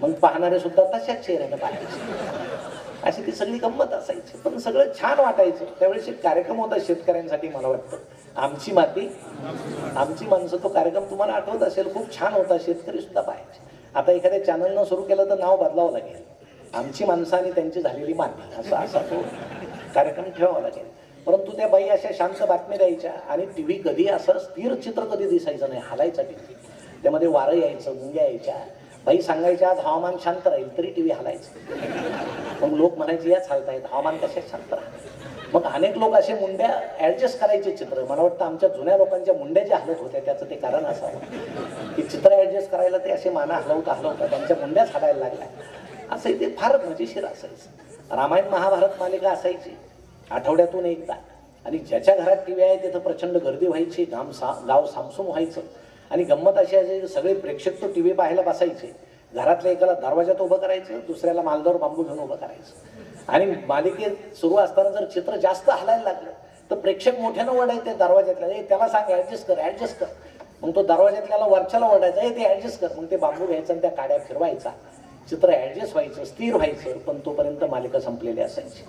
Speaker 5: मग पाहणारे सुद्धा तशाच चेहऱ्याने पाहायचे. अशी ती सगळी गंमत असायची, पण सगळं छान वाटायचं. त्यावेळेस एक कार्यक्रम होता शेतकऱ्यांसाठी, मला वाटतं आमची माती आमची माणसं. तो कार्यक्रम तुम्हाला आठवत असेल, खूप छान होता, शेतकरी सुद्धा पाहायचे. आता एखाद्या चॅनलनं सुरू केलं तर नाव बदलावं लागेल, आमची माणसं आणि त्यांची झालेली माती, असा तो कार्यक्रम ठेवावा लागेल. परंतु त्या बाई अशा शांत बातम्या द्यायच्या. आणि टीव्ही कधी असं स्थिर चित्र कधी दिसायचं नाही, हालायचा टीव्ही. त्यामध्ये वारं यायचं, मुंग्या यायच्या. बाई सांगायच्या आज हवामान शांत राहील, तरी टीव्ही हालायचं. मग लोक म्हणायचे याच हालतायत, हवामान कशात शांत राहत. मग अनेक लोक असे मुंड्या ऍडजस्ट करायचे चित्र. मला वाटतं आमच्या जुन्या लोकांच्या मुंड्या ज्या हलत होत्या त्याचं ते कारण असावं की चित्र ऍडजस्ट करायला ते असे माना हलवता त्यांच्या मुंड्याच हलायला लागल्या. असं ते फार मजेशीर असायचं. रामायण महाभारत मालिका असायची आठवड्यातून एकदा. आणि ज्याच्या घरात टीव्ही आहे तिथं प्रचंड गर्दी व्हायची, गाव सामसूम व्हायचं. आणि गंमत अशी असायची, सगळे प्रेक्षक तो टीव्ही पाहायला बसायचे. घरातल्या एकाला दरवाजात उभं करायचं, दुसऱ्याला मालदावर बांबू घेऊन उभं करायचं. आणि मालिकेत सुरू असताना जर चित्र जास्त हलायला लागलं तर प्रेक्षक मोठ्यानं ओरडायचे दरवाजातल्या, त्याला सांग ऍडजस्ट कर. मग तो दरवाजातल्याला वरच्याला ओरडायचा, ते ऍडजस्ट कर. मग ते बांबू घ्यायचं आणि त्या काड्या फिरवायचा. चित्र ऍडजस्ट व्हायचं, स्थिर व्हायचं. पण तोपर्यंत मालिका संपलेली असायची.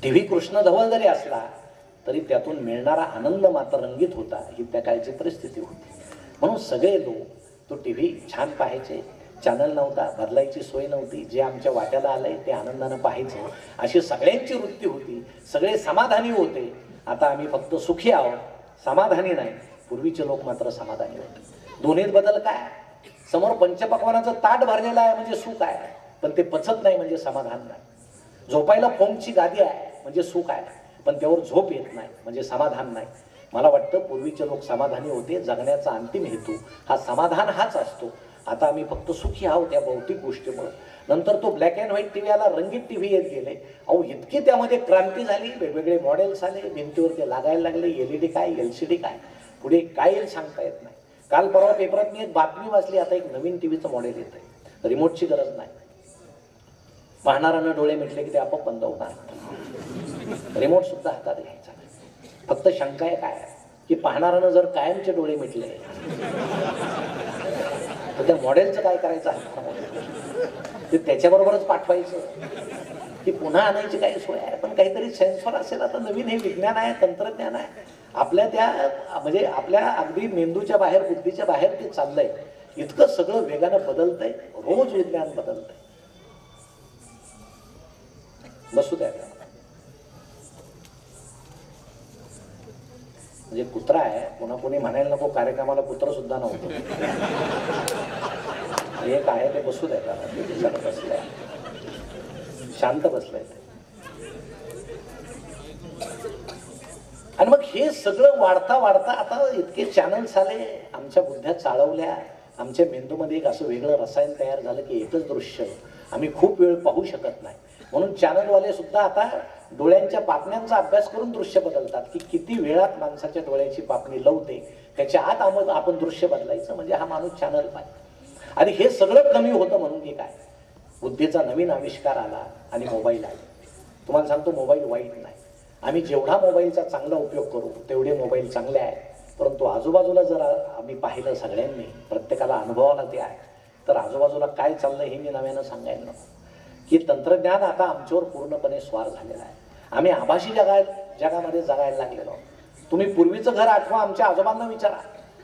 Speaker 5: टीव्ही कृष्ण धवल जरी असला तरी त्यातून मिळणारा आनंद मात्र रंगीत होता, ही त्या काळची परिस्थिती होती. म्हणून सगळे लोक तो टीव्ही छान पाहायचे. चॅनल नव्हता, बदलायची सोय नव्हती. जे आमच्या वाट्याला आलंय ते आनंदानं पाहायचं, अशी सगळ्यांची वृत्ती होती. सगळे समाधानी होते. आता आम्ही फक्त सुखी आहोत, समाधानी नाही. पूर्वीचे लोक मात्र समाधानी होते. दोन्हीत बदल काय? समोर पंचपक्वानाचं ताट भरलेलं आहे म्हणजे सुख आहे, पण ते पचत नाही म्हणजे समाधान नाही. झोपायला फोमची गादी आहे म्हणजे सुख आहे, पण त्यावर झोप येत नाही म्हणजे समाधान नाही. मला वाटतं पूर्वीचे लोक समाधानी होते. जगण्याचा अंतिम हेतू हा समाधान हाच असतो. आता आम्ही फक्त सुखी आहोत या भौतिक गोष्टीमुळे. नंतर तो ब्लॅक अँड व्हाईट टीव्ही आला, रंगीत टीव्ही येत गेले. अहो इतकी त्यामध्ये क्रांती झाली, वेगवेगळे मॉडेल्स आले, भिंतीवर ते लागायला लागले. एलईडी काय, एलसीडी काय, पुढे काय येईल सांगता येत नाही. काल परवा पेपरात मी एक बातमी वाचली, आता एक नवीन टीव्हीचं मॉडेल येत आहे, रिमोटची गरज नाही. पाहणाऱ्यानं डोळे मिटले की ते आपोआप बंद होणार. रिमोट सुद्धा हातात घ्यायचा नाही. फक्त शंका आहे काय की पाहणाऱ्यानं जर कायमचे डोळे मिटले तर त्या मॉडेलचं काय करायचं, ते त्याच्याबरोबरच पाठवायचं की पुन्हा आणायची काही सोय आहे. पण काहीतरी सेन्सॉर असेल. आता नवीन हे विज्ञान आहे, तंत्रज्ञान आहे. आपल्या त्या म्हणजे आपल्या अगदी मेंदूच्या बाहेर, बुद्धीच्या बाहेर ते चाललंय. इतकं सगळं वेगानं बदलतंय, रोज विज्ञान बदलतंय. बसू द्या. म्हणजे कुत्रा आहे, पुन्हा कोणी म्हणायला नको कार्यक्रमाला कुत्र सुद्धा नव्हतं. एक आहे ते बसू द्या, बसलंय शांत बसलंय. आणि मग हे सगळं वाढता वाढता आता इतके चॅनल्स आले, आमच्या बुद्ध्या चाळवल्या, आमच्या मेंदूमध्ये एक असं वेगळं रसायन तयार झालं की एकच दृश्य आम्ही खूप वेळ पाहू शकत नाही. म्हणून चॅनलवाले सुद्धा आता डोळ्यांच्या पापण्यांचा अभ्यास करून दृश्य बदलतात की किती वेळात माणसाच्या डोळ्याची पापणी लवते, त्याच्या आत आपण दृश्य बदलायचं म्हणजे हा माणूस चॅनल पाहिजे. आणि हे सगळं कमी होतं म्हणून की काय, बुद्धीचा नवीन आविष्कार आला आणि मोबाईल आले. तुम्हाला सांगतो मोबाईल वाईट नाही. आम्ही जेवढा मोबाईलचा चांगला उपयोग करू तेवढे मोबाईल चांगले आहेत. परंतु आजूबाजूला जर आम्ही पाहिलं सगळ्यांनी, प्रत्येकाला अनुभवाला ते आहे, तर आजूबाजूला काय चाललंय हे मी नव्यानं सांगायला नको की तंत्रज्ञान आता आमच्यावर पूर्णपणे स्वार झालेला आहे. आम्ही आभासी जगामध्ये जगायला लागलेलो. तुम्ही पूर्वीचं घर आठवा, आमच्या आजोबांना विचारा,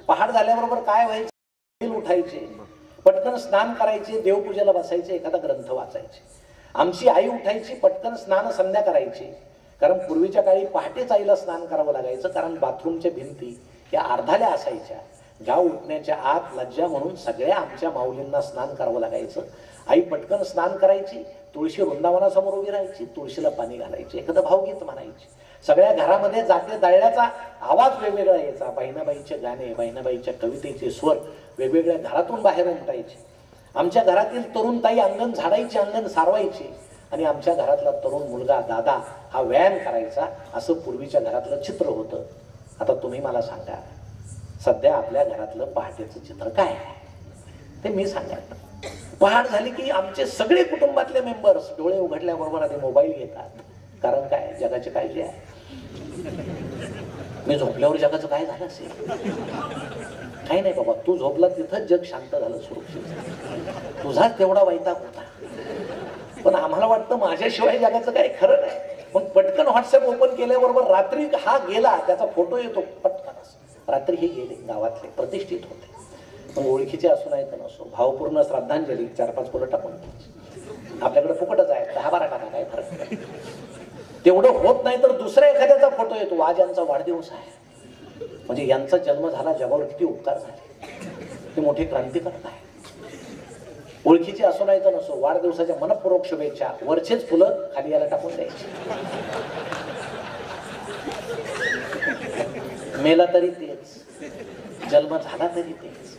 Speaker 5: पहाट झाल्याबरोबर काय व्हायचं, उठायचे, पटकन स्नान करायचे, देवपूजेला बसायचे, एखादा ग्रंथ वाचायचे. आमची आई उठायची, पटकन स्नान संध्या करायची, कारण पूर्वीच्या काळी पहाटेच आईला स्नान करावं लागायचं, कारण बाथरूमच्या भिंती या अर्धाल्या असायच्या. गाव उठण्याच्या आत लज्जा म्हणून सगळ्या आमच्या माऊलींना स्नान करावं लागायचं. आई पटकन स्नान करायची, तुळशी वृंदावनासमोर उभी राहायची, तुळशीला पाणी घालायची, एखादं भावगीत म्हणायची. सगळ्या घरामध्ये जाते दळल्याचा आवाज वेगवेगळा यायचा. बहिणाबाईचे गाणे, बहिणाबाईच्या कवितेचे स्वर वेगवेगळ्या घरातून बाहेर उमटायचे. आमच्या घरातील तरुण ताई अंगण झाडायची, अंगण सारवायची, आणि आमच्या घरातला तरुण मुलगा दादा हा व्यायाम करायचा. असं पूर्वीच्या घरातलं चित्र होतं. आता तुम्ही मला सांगा, सध्या आपल्या घरातलं पहाटेचं चित्र काय आहे ते मी सांगायचं. पहाट झाली की आमचे सगळे कुटुंबातले मेंबर्स डोळे उघडल्याबरोबर आधी मोबाईल घेतात. कारण काय, जगाची काळजी आहे. मी झोपल्यावर जगाचं काय झालं असेल, काही नाही बाबा, तू झोपला तिथंच जग शांत झालं, सुरक्षित. तुझाच तेवढा वैताग होता. पण आम्हाला वाटतं माझ्याशिवाय जगाचं काही खरं नाही. मग पटकन व्हॉट्सअप ओपन केल्याबरोबर रात्री हा गेला त्याचा फोटो येतो पटकन. रात्री हे गेले, गावातले प्रतिष्ठित होते, मग ओळखीचे असू नाही तर नसो, भावपूर्ण श्रद्धांजली 4-5 फुलं टाकून आपल्याकडे फुकटच आहे, 10-12 टाका, काय फरक नाही. तेवढं होत नाही तर दुसऱ्या एखाद्याचा फोटो येतो, आज यांचा वाढदिवस आहे, म्हणजे यांचा जन्म झाला, जगावर किती उपकार झाले, ते मोठी क्रांती करत आहे. ओळखीचे असो नाही तर नसो, वाढदिवसाच्या मनपूर्वक शुभेच्छा, वरचेच फुलं खाली याला टाकून द्यायची. मेला तरी तेच, जन्म झाला तरी तेच,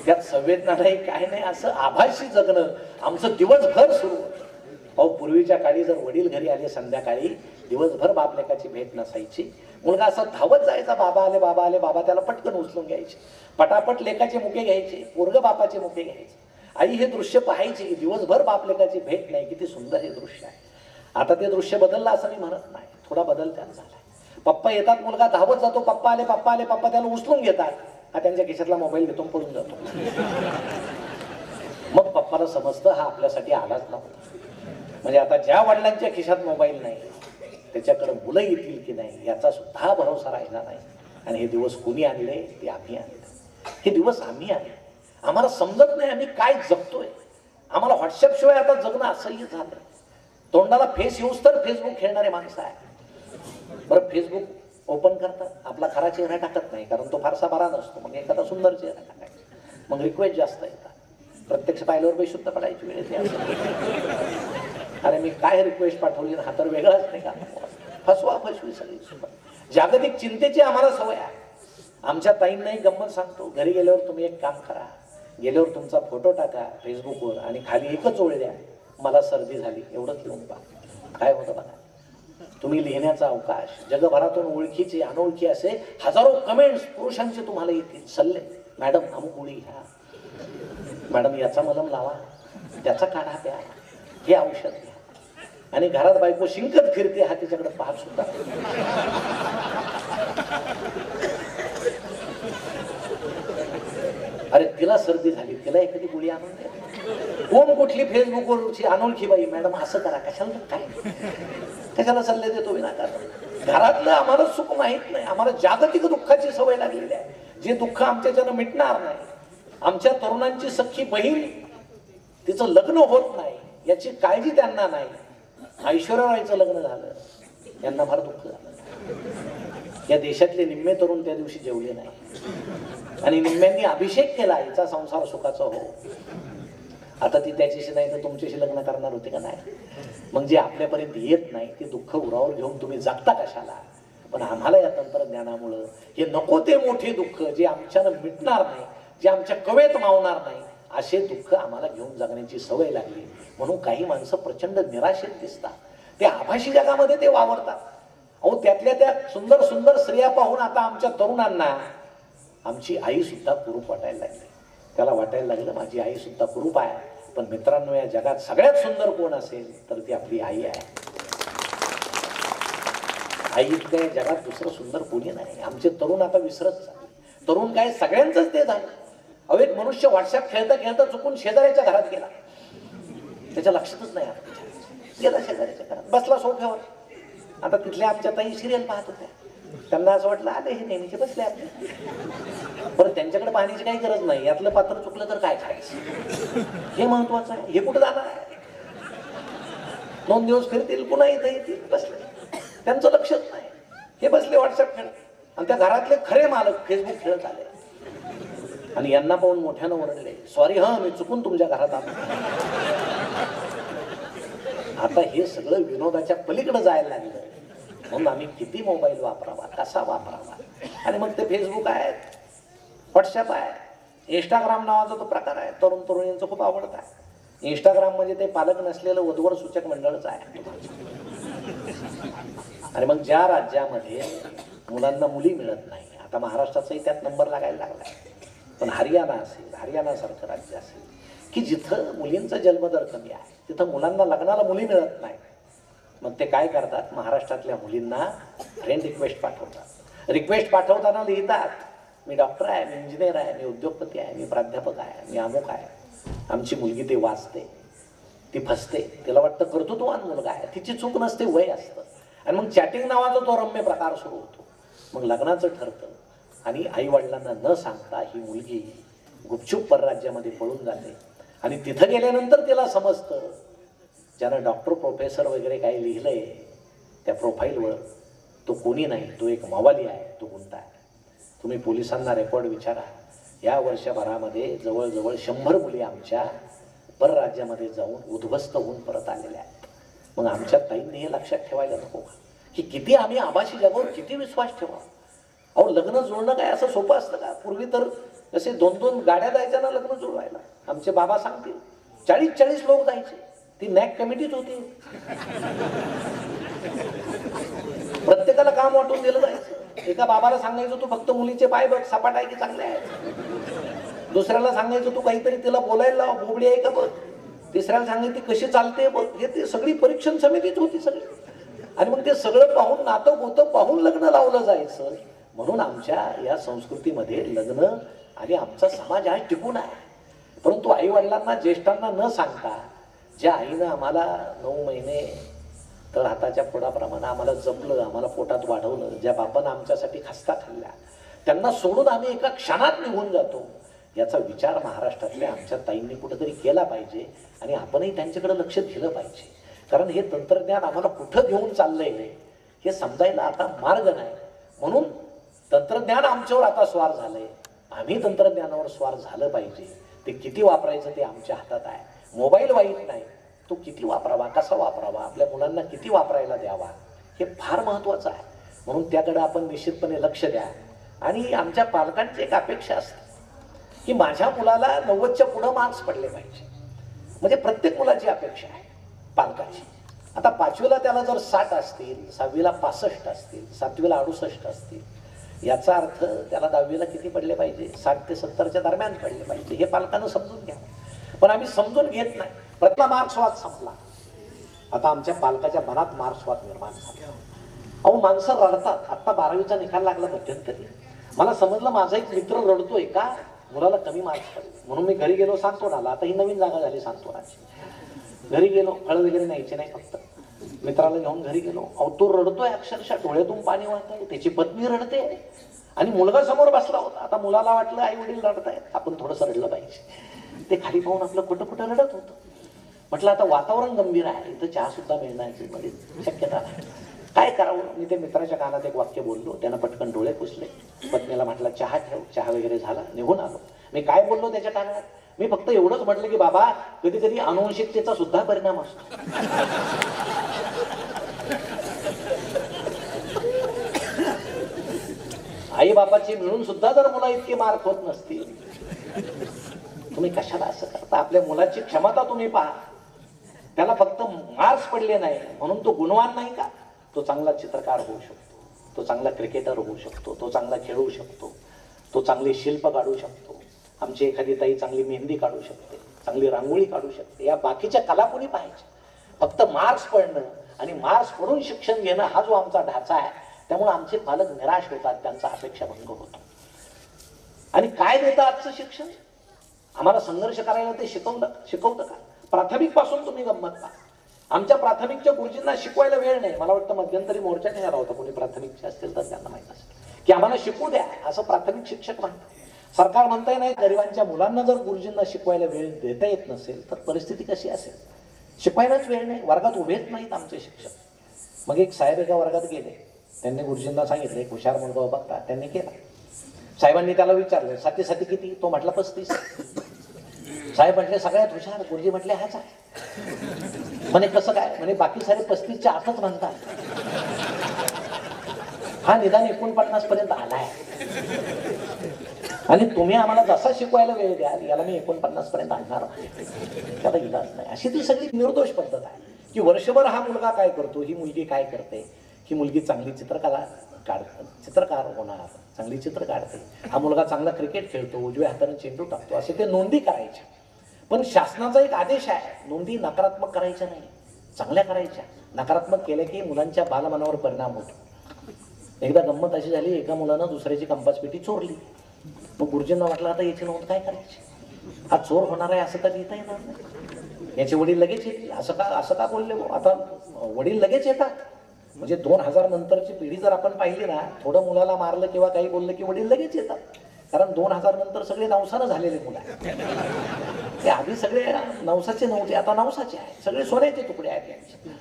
Speaker 5: त्यात संवेदना नाही, काय नाही, असं आभासी जगणं आमचं दिवसभर सुरू होतं. अहो, पूर्वीच्या काळी जर वडील घरी आले संध्याकाळी, दिवसभर बापलेकाची भेट नसायची. मुलगा असं धावत जायचा, बाबा आले, बाबा आले, बाबा त्याला पटकन उचलून घ्यायचे, पटापट लेकाचे मुके घ्यायचे, पोरग बापाचे मुके घ्यायचे. आई हे दृश्य पाहायचे की दिवसभर बापलेकाची भेट नाही, किती सुंदर हे दृश्य आहे. आता ते दृश्य बदललं असं मी म्हणत नाही, थोडा बदल त्यात झालाय. पप्पा येतात, मुलगा धावत जातो, पप्पा आले, पप्पा आले, पप्पा त्याला उचलून घेतात, हा त्यांच्या खिशातला मोबाईल घेतो, पळून जातो. मग पप्पाला समजतं हा आपल्यासाठी आलाच नव्हता. म्हणजे आता ज्या वडिलांच्या खिशात मोबाईल नाही त्याच्याकडे मुलं येतील की नाही याचा सुद्धा भरोसा राहिला नाही. आणि हे दिवस कोणी आणले, ते आम्ही आणले. हे दिवस आम्ही आणले. आम्हाला समजत नाही आम्ही काय जगतोय. आम्हाला व्हॉट्सअप शिवाय आता जगणं असह्य झालं. तोंडाला फेस येऊस तर फेसबुक खेळणारे माणसं आहे. बरं, फेसबुक ओपन करतात, आपला खरा चेहरा टाकत नाही, कारण तो फारसा बरा नसतो, मग एखादा सुंदर चेहरा टाकायचा, मग रिक्वेस्ट जास्त येतात. प्रत्यक्ष पाहिल्यावर बेशुद्ध पडायची वेळ येते. अरे मी काय रिक्वेस्ट पाठवली, हा तर वेगळाच नाही का, फसवा फसवी सगळी. जागतिक चिंतेची आम्हाला सवय आहे. आमच्या ताईंनाही गंमत सांगतो, घरी गेल्यावर तुम्ही एक काम करा, गेल्यावर तुमचा फोटो टाका फेसबुकवर आणि खाली एकच ओळ द्या, मला सर्दी झाली, एवढंच लिहून पहा. काय होतं बघा, तुम्ही लिहिण्याचा अवकाश. जगभरातून ओळखीचे अनोळखी असे हजारो कमेंट्स पुरुषांचे तुम्हाला येतील. सल्ले, मॅडम अमुक गोळी घ्या, मॅडम याचा मलम लावा, त्याचा काढा प्या, हे औषध घ्या. आणि घरात बायको शिंकत फिरते, हा तिच्याकडे पाहत सुद्धा. अरे तिला सर्दी झाली, तिला एखादी गोळी आणून द्या. कोण कुठली फेसबुकवरची अनोळखी बाई, मॅडम असं करा, कशाला काय, कशाला सल्ले देतो विनाकारण. घरातलं आम्हाला सुख माहित नाही. आम्हाला जागतिक दुःखाची सवय लागलेली आहे, जे दुःख आमच्याच्यानं मिटणार नाही. आमच्या तरुणांची सख्खी बहीण, तिचं लग्न होत नाही याची काळजी त्यांना नाही. ऐश्वर्या रायचं लग्न झालं, यांना फार दुःख झालं. या देशातले निम्मे तरुण त्या दिवशी जेवले नाही आणि निम्म्यांनी अभिषेक केला, हिचा संसार सुखाचा हो. आता ती त्याच्याशी नाही तर तुमच्याशी लग्न करणार होते का नाही. मग जे आपल्यापर्यंत येत नाही ते दुःख उरावर घेऊन तुम्ही जगता कशाला. पण आम्हाला या तंत्रज्ञानामुळं हे नको ते मोठे दुःख, जे आमच्यानं मिटणार नाही, जे आमच्या कवेत मावणार नाही, असे दुःख आम्हाला घेऊन जगण्याची सवय लागली. म्हणून काही माणसं प्रचंड निराशेत दिसतात. ते आभासी जगामध्ये ते वावरतात. अहो, त्यातल्या त्या सुंदर सुंदर स्त्रिया पाहून आता आमच्या तरुणांना आमची आई सुद्धा कुरूप वाटायला लागली. त्याला वाटायला लागलं माझी आई सुद्धा कुरूप आहे, पण मित्रांनो या जगात सगळ्यात सुंदर कोण असेल तर ती आपली आई आहे. आई इतकं या जगात दुसरं सुंदर कोणी नाही. आमचे तरुण आता विसरत चालले. तरुण काय सगळ्यांचंच ते झालं. अहो एक मनुष्य व्हॉट्सअप खेळता खेळता चुकून शेजाऱ्याच्या घरात गेला, त्याच्या लक्षातच नाही आलं, गेला शेजाऱ्याच्या घरात, बसला सोफ्यावर. आता तिथल्या आमच्या ताई सिरियल पाहत होत्या, त्यांना असं वाटलं आले हे नेहमीचे बसले आपले. बरं त्यांच्याकडे पाहण्याची काही गरज नाही, यातलं पात्र चुकलं तर काय करायचं हे महत्वाचं आहे. हे कुठं जाणार आहे, 2 दिवस फिरतील पुन्हा इथं येतील, बसले, त्यांचं लक्षच नाही. हे बसले व्हॉट्सअप खेळत, आणि त्या घरातले खरे मालक फेसबुक खेळत आले आणि यांना पाहून मोठ्यानं ओरडले, सॉरी हा मी चुकून तुमच्या घरात आलो. आता हे सगळं विनोदाच्या पलीकडे जायला लागलं. म्हणून आम्ही किती मोबाईल वापरावा, कसा वापरावा. आणि मग ते फेसबुक आहे, व्हॉट्सअप आहे, इंस्टाग्राम नावाचा तो प्रकार आहे, तरुण तरुणींचं खूप आवडत आहे. इंस्टाग्राम म्हणजे ते पालक नसलेलं वधूवर सूचक मंडळच आहे. आणि मग ज्या राज्यामध्ये मुलांना मुली मिळत नाही, आता महाराष्ट्राचाही त्यात नंबर लागायला लागलाय, पण हरियाणा असेल, हरियाणासारखं राज्य असेल की जिथं मुलींचा जन्मदर कमी आहे, तिथं मुलांना लग्नाला मुली मिळत नाही, मग ते काय करतात, महाराष्ट्रातल्या मुलींना फ्रेंड रिक्वेस्ट पाठवतात. रिक्वेस्ट पाठवताना लिहितात, मी डॉक्टर आहे, मी इंजिनियर आहे, मी उद्योगपती आहे, मी प्राध्यापक आहे, मी अमुक आहे. आमची मुलगी ते वाचते, ती फसते, तिला वाटतं कर्तृत्ववान मुलगा आहे, तिची चूक नसते, वय असतं. आणि मग चॅटिंग नावाचा तो रम्य प्रकार सुरू होतो. मग लग्नाचं ठरतं आणि आई वडिलांना न सांगता ही मुलगी गुपचूप परराज्यामध्ये पळून जाते. आणि तिथं गेल्यानंतर तिला समजतं, ज्यानं डॉक्टर प्रोफेसर वगैरे काही लिहिलंय त्या प्रोफाईलवर, तो कोणी नाही, तो एक मावाली आहे, तो गुंडा आहे. तुम्ही पोलिसांना रेकॉर्ड विचारा, या वर्षभरामध्ये जवळजवळ 100 मुली आमच्या परराज्यामध्ये जाऊन उद्ध्वस्त होऊन परत आलेल्या आहेत. मग आमच्या ताईंनी हे लक्षात ठेवायला नको का की किती आम्ही आभासी जगावर किती विश्वास ठेवा. अहो लग्न जुळणं काय असं सोपं असतं का? पूर्वी तर असे 2-2 गाड्या जायच्या ना लग्न जुळवायला. आमचे बाबा सांगतील 40-40 लोक जायचे. ती नॅक कमिटीच होती, प्रत्येकाला काम वाटून दिलं जायचं. एका बाबाला सांगायचं तू फक्त मुलीचे पाय बघ सपाट आहे की चांगले आहे, दुसऱ्याला सांगायचं तू काहीतरी तिला बोलायला लाव, बोबडी आहे का बघ, तिसऱ्याला सांगायचं ती कशी चालते बघ. हे ते सगळी परीक्षण समितीच होती सगळी. आणि मग ते सगळं पाहून, नातं होतं पाहून लग्न लावलं जायचं. म्हणून आमच्या या संस्कृतीमध्ये लग्न आणि आमचा समाज हा टिकून आहे. परंतु आई वडिलांना, ज्येष्ठांना न सांगता, ज्या आईनं आम्हाला 9 महिने तर हाताच्या पोटाप्रमाणे आम्हाला जपलं, आम्हाला पोटात वाढवलं, ज्या बापानं आमच्यासाठी खस्ता खाल्ल्या, त्यांना सोडून आम्ही एका क्षणात निघून जातो, याचा विचार महाराष्ट्रातल्या आमच्या ताईंनी कुठेतरी केला पाहिजे. आणि आपणही त्यांच्याकडे लक्ष दिलं पाहिजे. कारण हे तंत्रज्ञान आम्हाला कुठं घेऊन चाललंय हे समजायला आता मार्ग नाही. म्हणून तंत्रज्ञान आमच्यावर आता स्वार झालंय, आम्ही तंत्रज्ञानावर स्वार झालं पाहिजे. ते किती वापरायचं ते आमच्या हातात आहे. मोबाईल वाईट नाही, तो किती वापरावा, कसा वापरावा, आपल्या मुलांना किती वापरायला द्यावा, हे फार महत्त्वाचं आहे. म्हणून त्याकडे आपण निश्चितपणे लक्ष द्या. आणि आमच्या पालकांची एक अपेक्षा असते की माझ्या मुलाला 90च्या पुढं मार्क्स पडले पाहिजे. म्हणजे प्रत्येक मुलाची अपेक्षा आहे पालकाची. आता 5वीला त्याला जर 60 असतील, 6वीला 65 असतील, 7वीला 68 असतील, याचा अर्थ त्याला 10वीला किती पडले पाहिजे, 60 ते 70च्या दरम्यान पडले पाहिजे. हे पालकांना समजून घ्या. पण आम्ही समजून घेत नाही. प्रथम मार्क्सवाद संपला, आता आमच्या पालकाच्या मनात मार्क्सवाद निर्माण झाला. अहो माणसं रडतात. आता 12वीचा निकाल लागला मध्यंतरी, मला समजलं माझा एक मित्र रडतोय का मुलाला कमी मार्क्स पडले. म्हणून मी घरी गेलो सांत्वनाला. आता ही नवीन जागा झाली सांत्वनाची. घरी गेलो, फळं वगैरे न्यायचे नाही, फक्त मित्राला घेऊन घरी गेलो. अहो तो रडतोय, अक्षरशः डोळ्यातून पाणी वाहत आहे, त्याची पत्नी रडते आणि मुलगा समोर बसला होता. आता मुलाला वाटलं आई वडील रडतायत, आपण थोडंसं रडलं पाहिजे. ते खाली पाहून आपलं कुठं कुठं रडत होतं. म्हटलं आता वातावरण गंभीर आहे, इथं चहा सुद्धा मिळण्याची मध्ये शक्यता नाही, काय करावं. मी ते मित्राच्या कानात एक वाक्य बोललो, त्यानं पटकन डोळे पुसले. पत्नीला म्हटलं चहा ठेव. चहा वगैरे झाला, निघून आलो. मी काय बोललो त्याच्या कानात, मी फक्त एवढंच म्हटलं की बाबा कधी कधी अनुवंशिकतेचा सुद्धा परिणाम असतो. आई बापाची मिळून सुद्धा जर मुला इतके मार्क होत नसतील, तुम्ही कशाला असं करता. आपल्या मुलाची क्षमता तुम्ही पहा. त्याला फक्त मार्क्स पडले नाही म्हणून तो गुणवान नाही का. तो चांगला चित्रकार होऊ शकतो, तो चांगला क्रिकेटर होऊ शकतो, तो चांगला खेळू शकतो, तो चांगले शिल्प काढू शकतो. आमची एखादी ताई चांगली मेहंदी काढू शकते, चांगली रांगोळी काढू शकते, या बाकीच्या कला कोणी पाहायच्या? फक्त मार्क्स पडणं आणि मार्क्स पडून शिक्षण घेणं हा जो आमचा ढाचा आहे, त्यामुळे आमचे पालक निराश होतात, त्यांचा अपेक्षा भंग होतो. आणि काय देतं आजचं शिक्षण? आम्हाला संघर्ष करायला ते शिकवतं का? प्राथमिक पासून तुम्ही गंमत पहा. आमच्या प्राथमिकच्या गुरुजींना शिकवायला वेळ नाही. मला वाटतं मध्यंतरी मोर्चा नेला होता, कोणी प्राथमिकचे असतील तर त्यांना माहित असेल की आम्हाला शिकू द्या असं प्राथमिक शिक्षक म्हणतात. सरकार म्हणताय नाही, गरिबांच्या मुलांना जर गुरुजींना शिकवायला वेळ देता येत नसेल तर परिस्थिती कशी असेल? शिकवायलाच वेळ नाही, वर्गात उभेच नाहीत आमचे शिक्षक. मग एक साहेब एका वर्गात गेले, त्यांनी गुरुजींना सांगितलं एक हुशार मुलगा बघता, त्यांनी केला. साहेबांनी त्याला विचारलं साती साती किती? तो म्हटला 35. साहेब म्हटले सगळ्यात हुशार. गुरुजी म्हटले हाच आहे. म्हणे कसं काय? म्हणे बाकी सारे 35च्या आतच म्हणतात, हा निदान 49 पर्यंत आलाय. आणि तुम्ही आम्हाला जसा शिकवायला वेळ द्याल याला मी 49 पर्यंत आणणार आहे, त्याला इलाज नाही. अशी ती सगळी निर्दोष पद्धत आहे की वर्षभर हा मुलगा काय करतो, ही मुलगी काय करते, ही मुलगी चांगली चित्रकार होणार, चांगली चित्र काढते, हा मुलगा चांगला क्रिकेट खेळतो, उजव्या हाताने चेंडू टाकतो, असे ते नोंदी करायच्या. पण शासनाचा एक आदेश आहे, नोंदी नकारात्मक करायच्या नाही, चांगल्या करायच्या. नकारात्मक केल्या की मुलांच्या बालमनावर परिणाम होतो. एकदा गंमत अशी झाली, एका मुलानं दुसऱ्याची कंपास पेटी चोरली. मग गुरुजींना वाटलं आता याची नोंद काय करायची, हा चोर होणार आहे असं तर लिहिता येणार नाही. याचे वडील लगेच येतील, असं का बोलले? आता वडील लगेच येतात. म्हणजे 2000 नंतरची पिढी जर आपण पाहिली ना, थोडं मुलाला मारलं किंवा काही बोललं की वडील लगेच येतात. कारण 2000 नंतर सगळे नवसानं झालेले मुलं आहेत. ते आधी सगळे नवसाचे नव्हते, आता नवसाचे आहेत, सगळे सोन्याचे तुकडे आहेत यांचे.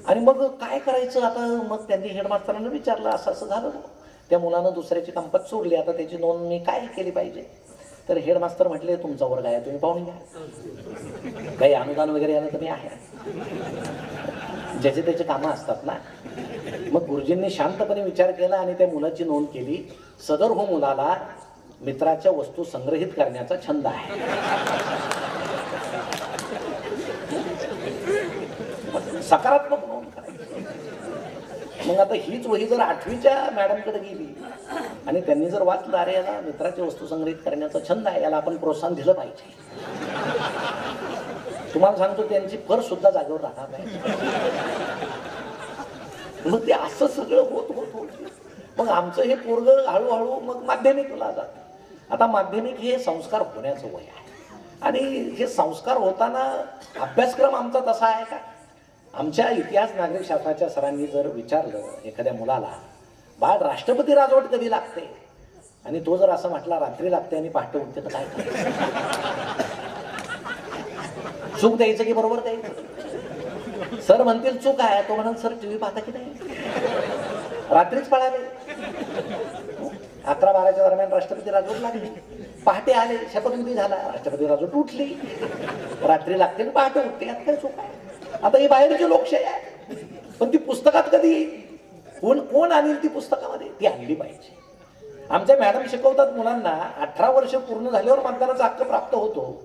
Speaker 5: आणि मग काय करायचं आता? मग त्यांनी हेडमास्टरांना विचारलं, असं झालं. त्या मुलानं दुसऱ्याची कंपास चोरली, आता त्याची नोंद मी काय केली पाहिजे? तर हेडमास्तर म्हटले तुमचा वर्ग आहे, तुम्ही पाहून घ्या, काही अनुदान वगैरे आलं तर मी आहे. ज्याचे त्याचे कामं असतात ना. मग गुरुजींनी शांतपणे विचार केला आणि त्या मुलाची नोंद केली. सदर हो मुलाला मित्राच्या वस्तू संग्रहित करण्याचा छंद आहे. सकारात्मक नोंद करायची. मग आता हीच वही जर 8वीच्या मॅडमकडे गेली आणि त्यांनी जर वाचलं, अरे याला मित्राची वस्तू संग्रहित करण्याचा छंद आहे, याला आपण प्रोत्साहन दिलं पाहिजे, तुम्हाला सांगतो त्यांची फर सुद्धा जागेवर राहणार नाही. मग ते असं सगळं होत. मग आमचं हे पोरगं हळूहळू मग माध्यमिकला जातं. आता माध्यमिक हे संस्कार होण्याचं वय आहे आणि हे संस्कार होताना अभ्यासक्रम आमचा तसा आहे का? आमच्या इतिहास नागरिक शास्त्राच्या सरांनी जर विचारलं एखाद्या मुलाला, बाळ राष्ट्रपती राजवट कधी लागते, आणि तो जर असं म्हटला रात्री लागते आणि पहाटे उठते, तर काय करायचं? चूक द्यायचं की बरोबर द्यायचं? सर म्हणतील चूक आहे, तो म्हणाल सर टीव्ही पाहता की नाही, रात्रीच पळाले. 11-12च्या दरम्यान राष्ट्रपती राजवट लागली, पहाटे आले, शपथविधी झाला, राष्ट्रपती राजवट उठली, रात्री लागते आणि पहाटे उठते, यात काय चूक आहे? आता ही बाहेरची लोकशाही आहे, पण ती पुस्तकात कधी येईल? कोण आणील ती पुस्तकामध्ये? ती आणली पाहिजे. आमच्या मॅडम शिकवतात मुलांना 18 वर्ष पूर्ण झाल्यावर मतदानाचा हक्क प्राप्त होतो,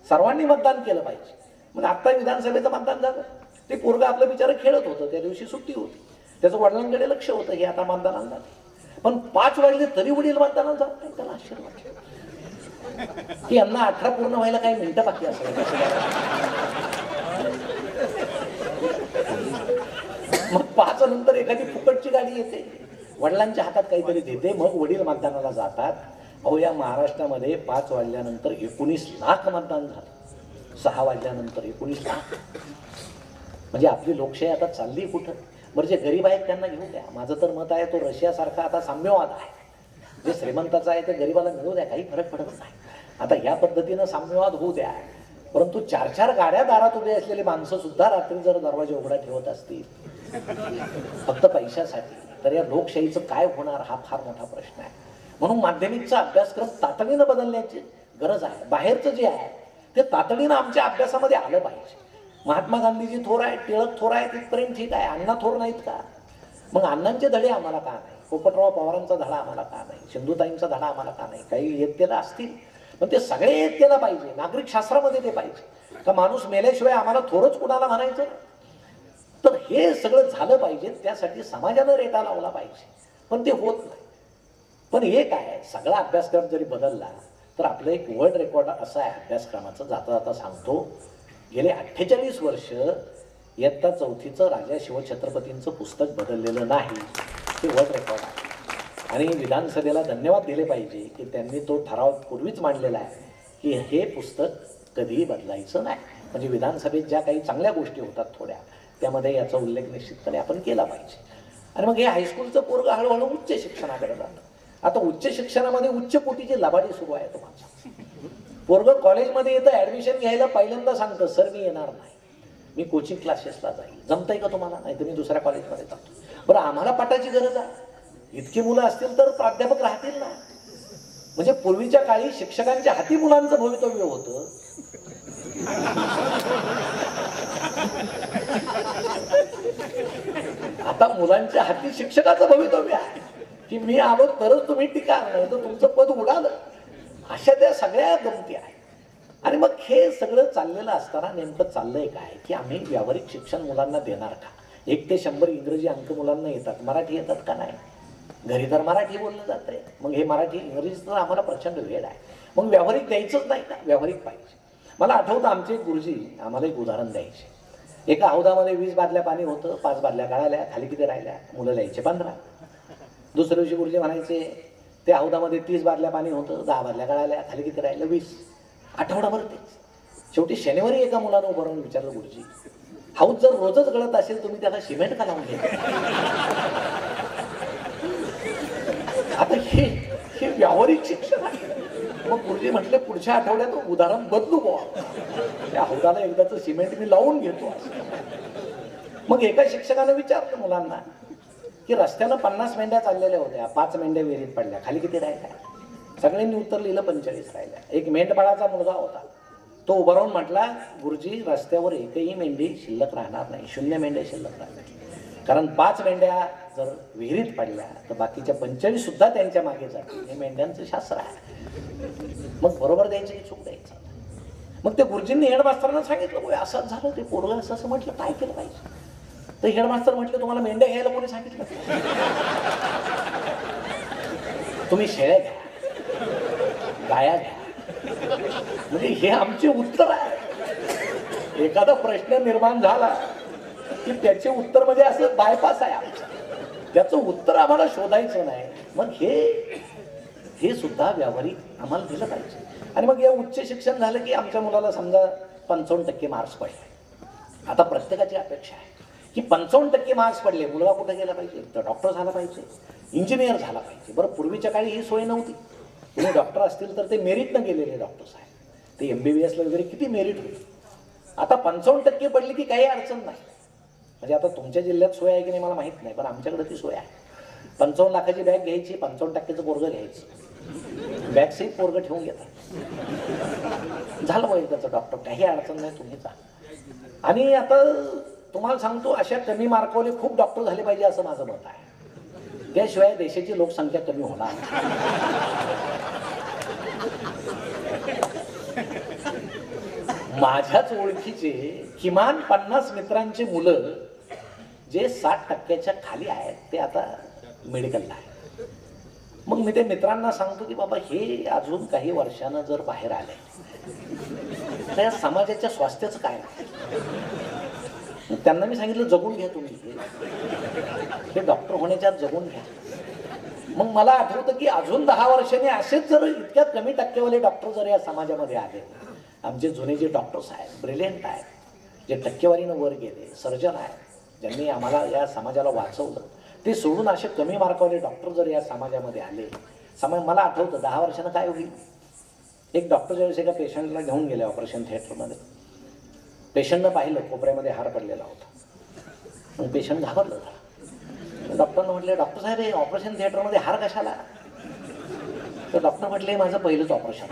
Speaker 5: सर्वांनी मतदान केलं पाहिजे. मग आता विधानसभेचं मतदान झालं, ते पोरगं आपलं बिचारं खेळत होतं, त्या दिवशी सुट्टी होती, त्याचं वडिलांकडे लक्ष होतं, हे आता मतदानाला झालं. पण 5 वाजले तरी वडील मतदानाला जात नाही. त्याला आश्चर्य वाटलं की यांना 18 पूर्ण व्हायला काही मिनिटं बाकी असेल. मग 5 नंतर एखादी फुकटची गाडी येते, वडिलांच्या हातात काहीतरी देते, मग वडील मतदानाला जातात. अहो या महाराष्ट्रामध्ये 5 वाजल्यानंतर 19 लाख मतदान झालं, 6 वाजल्यानंतर 19 लाख. म्हणजे आपली लोकशाही आता चालली कुठं? बरं, जे गरीब आहेत त्यांना घेऊन द्या. माझं तर मत आहे तो रशियासारखा आता साम्यवाद आहे, जे श्रीमंताचा आहे ते गरीबाला मिळू द्या, काही फरक पडत नाही. आता या पद्धतीनं साम्यवाद होऊ द्या. परंतु 4-4 गाड्या दारात उभे असलेली माणसं सुद्धा रात्री जर दरवाजे उघडा ठेवत असतील फक्त पैशासाठी, तर या लोकशाहीचं काय होणार हा फार मोठा प्रश्न आहे. म्हणून माध्यमिकचा अभ्यासक्रम तातडीनं बदलण्याची गरज आहे. बाहेरचं जे आहे ते तातडीनं आमच्या अभ्यासामध्ये आलं पाहिजे. महात्मा गांधीजी थोर आहेत, टिळक थोर आहेत, इथपर्यंत ठीक आहे. अण्णा थोर नाहीत का? मग अण्णांचे धडे आम्हाला का नाही? पोपटराव पवारांचा धडा आम्हाला का नाही? सिंधुताईंचा धडा आम्हाला का नाही? काही येतेला असतील, पण ते सगळे येतेला पाहिजे. नागरिक शास्त्रामध्ये ते पाहिजे का माणूस मेल्याशिवाय आम्हाला थोरच कुणाला म्हणायचं? तर हे सगळं झालं पाहिजे. त्यासाठी समाजानं रेटा लावला पाहिजे, पण ते होत नाही. पण हे काय, सगळा अभ्यासक्रम जरी बदलला तर आपलं एक वर्ल्ड रेकॉर्ड असं आहे अभ्यासक्रमाचं, जाता जाता सांगतो. गेले 48 वर्ष इयत्ता 4थीचं राजा शिवछत्रपतींचं पुस्तक बदललेलं नाही. ते वर्ल्ड रेकॉर्ड आहे. आणि विधानसभेला धन्यवाद दिले पाहिजे की त्यांनी तो ठराव पूर्वीच मांडलेला आहे की हे पुस्तक कधीही बदलायचं नाही. म्हणजे विधानसभेत ज्या काही चांगल्या गोष्टी होतात थोड्या, त्यामध्ये याचा उल्लेख निश्चितपणे आपण केला पाहिजे. आणि मग हे हायस्कूलचं पोरग हळूहळू उच्च शिक्षणाकडे जातं. आता उच्च शिक्षणामध्ये उच्च कोटीची लबाडी सुरू आहे. तुम्हाला पोरग कॉलेजमध्ये येतं, ॲडमिशन घ्यायला पहिल्यांदा सांगतं सर मी येणार नाही, मी कोचिंग क्लासेसला जाईल. जमतंय का तुम्हाला? नाही तर मी दुसऱ्या कॉलेजमध्ये जातो. बरं आम्हाला पाठाची गरज आहे, इतकी मुलं असतील तर प्राध्यापक राहतील ना. म्हणजे पूर्वीच्या काळी शिक्षकांच्या हाती मुलांचं भवितव्य होतं. आता मुलांच्या हाती शिक्षकाचं भवितव्य आहे की मी आलो तरच तुम्ही टीका, नाही तर तुमचं पद उडालं. अशा त्या सगळ्या गमती आहेत. आणि मग हे सगळं चाललेलं असताना नेमकं चाललंय काय की आम्ही व्यावहारिक शिक्षण मुलांना देणार का? 1 ते 100 इंग्रजी अंक मुलांना येतात, मराठी येतात का नाही? घरी तर मराठी बोललं जातंय. मग हे मराठी इंग्रजी तर आम्हाला प्रचंड वेळ आहे. मग व्यावहारिक द्यायचंच नाही का? व्यावहारिक पाहिजे. मला आठवतं आमचे गुरुजी आम्हाला एक उदाहरण द्यायचे. एका हौदामध्ये 20 बादल्या पाणी होतं, 5 बादल्या गळाल्या, खाली किती राहिल्या? मुलं लिहायचे 15. दुसऱ्या दिवशी गुरुजी म्हणायचे त्या हौदामध्ये 30 बादल्या पाणी होतं, 10 बादल्या गळाल्या, खाली किती राहिलं? 20. आठवडाभर तेच. शेवटी शनिवारी एका मुलानं उभं राहून विचारलं, गुरुजी हौद जर रोजच गळत असेल तुम्ही त्याला सिमेंट का लावून घेता? आता हे व्यावहारिक शिक्षण आहे. मग गुरुजी म्हटले पुढच्या आठवड्यात उदाहरण बदलू बुवा, त्या हौदाला एकदाच सिमेंट मी लावून घेतो. मग एका शिक्षकानं विचारलं मुलांना की रस्त्यानं 50 मेंढ्या चाललेल्या होत्या, 5 मेंढ्या विहिरीत पडल्या, खाली किती राहिल्या? सगळ्यांनी उत्तर लिहिलं 45 राहिल्या. एक मेंढपाळाचा मुलगा होता, तो उभा राहून म्हटला गुरुजी रस्त्यावर एकही मेंढी शिल्लक राहणार नाही, 0 मेंढ्या शिल्लक राहणार. कारण 5 मेंढ्या जर विहिरीत पडल्या तर बाकीच्या 45 सुद्धा त्यांच्या मागे जातील. हे मेंढ्यांचं शास्त्र आहे. मग बरोबर द्यायचं की चूक द्यायचं? मग ते गुरुजींनी हेडमास्तरांना सांगितलं असंच झालं, ते पोरगं असं असं म्हटलं, काय केलं पाहिजे? तर हेडमास्तर म्हटलं तुम्हाला मेंढ्या घ्यायला कोणी सांगितलं? तुम्ही शेळ्या घ्या, गाया घ्या. म्हणजे हे आमचे उत्तर आहे. एखादा प्रश्न निर्माण झाला की त्याचे उत्तर म्हणजे असं बायपास आहे आमचं, त्याचं उत्तर आम्हाला शोधायचं नाही. मग हे सुद्धा व्यावहारिक आम्हाला दिलं पाहिजे. आणि मग या उच्च शिक्षण झालं की आमच्या मुलाला समजा 55% मार्क्स पडले. आता प्रत्येकाची अपेक्षा आहे की 55% मार्क्स पडले, मुलगा कुठे गेला पाहिजे? तर डॉक्टर झाला पाहिजे, इंजिनियर झाला पाहिजे. बरं पूर्वीच्या काळी ही सोय नव्हती. तुम्ही डॉक्टर असतील तर ते मेरिटनं गेलेले डॉक्टर्स आहेत, ते MBBSला वगैरे किती मेरिट होईल. आता 55% पडली की काही अडचण नाही. म्हणजे आता तुमच्या जिल्ह्यात सोय आहे की नाही मला माहित नाही, पण आमच्याकडे ती सोय आहे. 55 लाखाची बॅग घ्यायची, 55% पोरगं घ्यायचं, बॅग सहित पोरगं ठेवून घेतात, झालं पाहिजे त्याचं डॉक्टर, काही अडचण नाही, तुम्ही जा. आणि आता तुम्हाला सांगतो अशा कमी मार्कावले खूप डॉक्टर झाले पाहिजे असं माझं मत आहे. त्याशिवाय देशाची लोकसंख्या कमी होणार. माझ्याच ओळखीचे किमान 50 मित्रांची मुलं जे 60% खाली आहेत ते आता मेडिकलला आहेत. मग मी ते मित्रांना सांगतो की बाबा हे अजून काही वर्षानं जर बाहेर आले तर या समाजाच्या स्वास्थ्याचं काय? त्यांना मी सांगितलं जगून घ्या तुम्ही, हे डॉक्टर होण्याच्या जगून घ्या. मग मला आठवतं की अजून 10 वर्षांनी असेच जर इतक्या कमी टक्केवाले डॉक्टर जर या समाजामध्ये आले, आमचे जुने जे डॉक्टर्स आहेत, ब्रिलियंट आहेत, जे टक्केवारीनं वर गेले, सर्जन आहेत, ज्यांनी आम्हाला या समाजाला वाचवलं, ते सोडून असे कमी मार्कावाले डॉक्टर जर या समाजामध्ये आले, मला आठवतं 10 वर्षानं काय होईल. एक डॉक्टर ज्यावेळेस एका पेशंटला घेऊन गेले ऑपरेशन थिएटरमध्ये, पेशंटनं पाहिलं कोपऱ्यामध्ये हार पडलेला होता. मग पेशंट घाबरलं झाला. डॉक्टरनं म्हटलं डॉक्टर साहेब हे ऑपरेशन थिएटरमध्ये हार कशाला? तर डॉक्टर म्हटले माझं पहिलंच ऑपरेशन.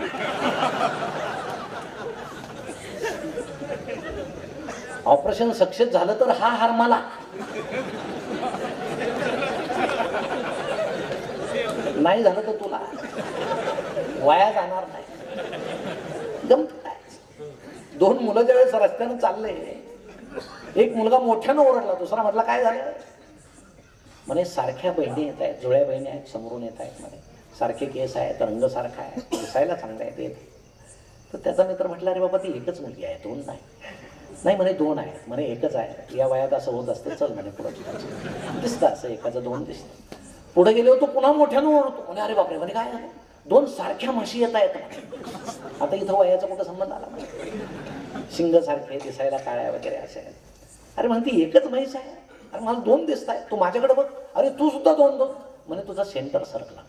Speaker 5: ऑपरेशन सक्सेस झालं तर हा हार मला, नाही झालं तर तुला, वाया जाणार नाही. गमत काय? 2 मुलं ज्यावेळेस रस्त्यानं चालले, एक मुलगा मोठ्यानं ओरडला, दुसरा म्हटला काय झालं? म्हणे सारख्या बहिणी येत आहेत, जुळ्या बहिणी आहेत, समोरून येत आहेत म्हणे, सारखे केस आहेत, रंग सारखा आहे, दिसायला चांगले आहे ते. तर त्याचा मित्र म्हटला, अरे बाबा ती एकच मुलगी आहे, 2 नाही. नाही म्हणे 2 आहेत, म्हणे एकच आहे. या वयात असं होत असतं, चल म्हणे पुढं दिसतं असं, एकाचं 2 दिसतं. पुढे गेले होतो, पुन्हा मोठ्यानं ओरडतो, म्हणे अरे बापरे, म्हणे काय झालं, 2 सारख्या म्हशी येत आहेत. आता इथं वयाचा कुठं संबंध आला, शिंग सारखे दिसायला, काळ्या वगैरे असे आहेत. अरे म्हणते एकच म्हैस आहे, अरे मला 2 दिसत आहे, तू माझ्याकडे बघ, अरे तू सुद्धा 2 म्हणे तुझा सेंटर सरकला,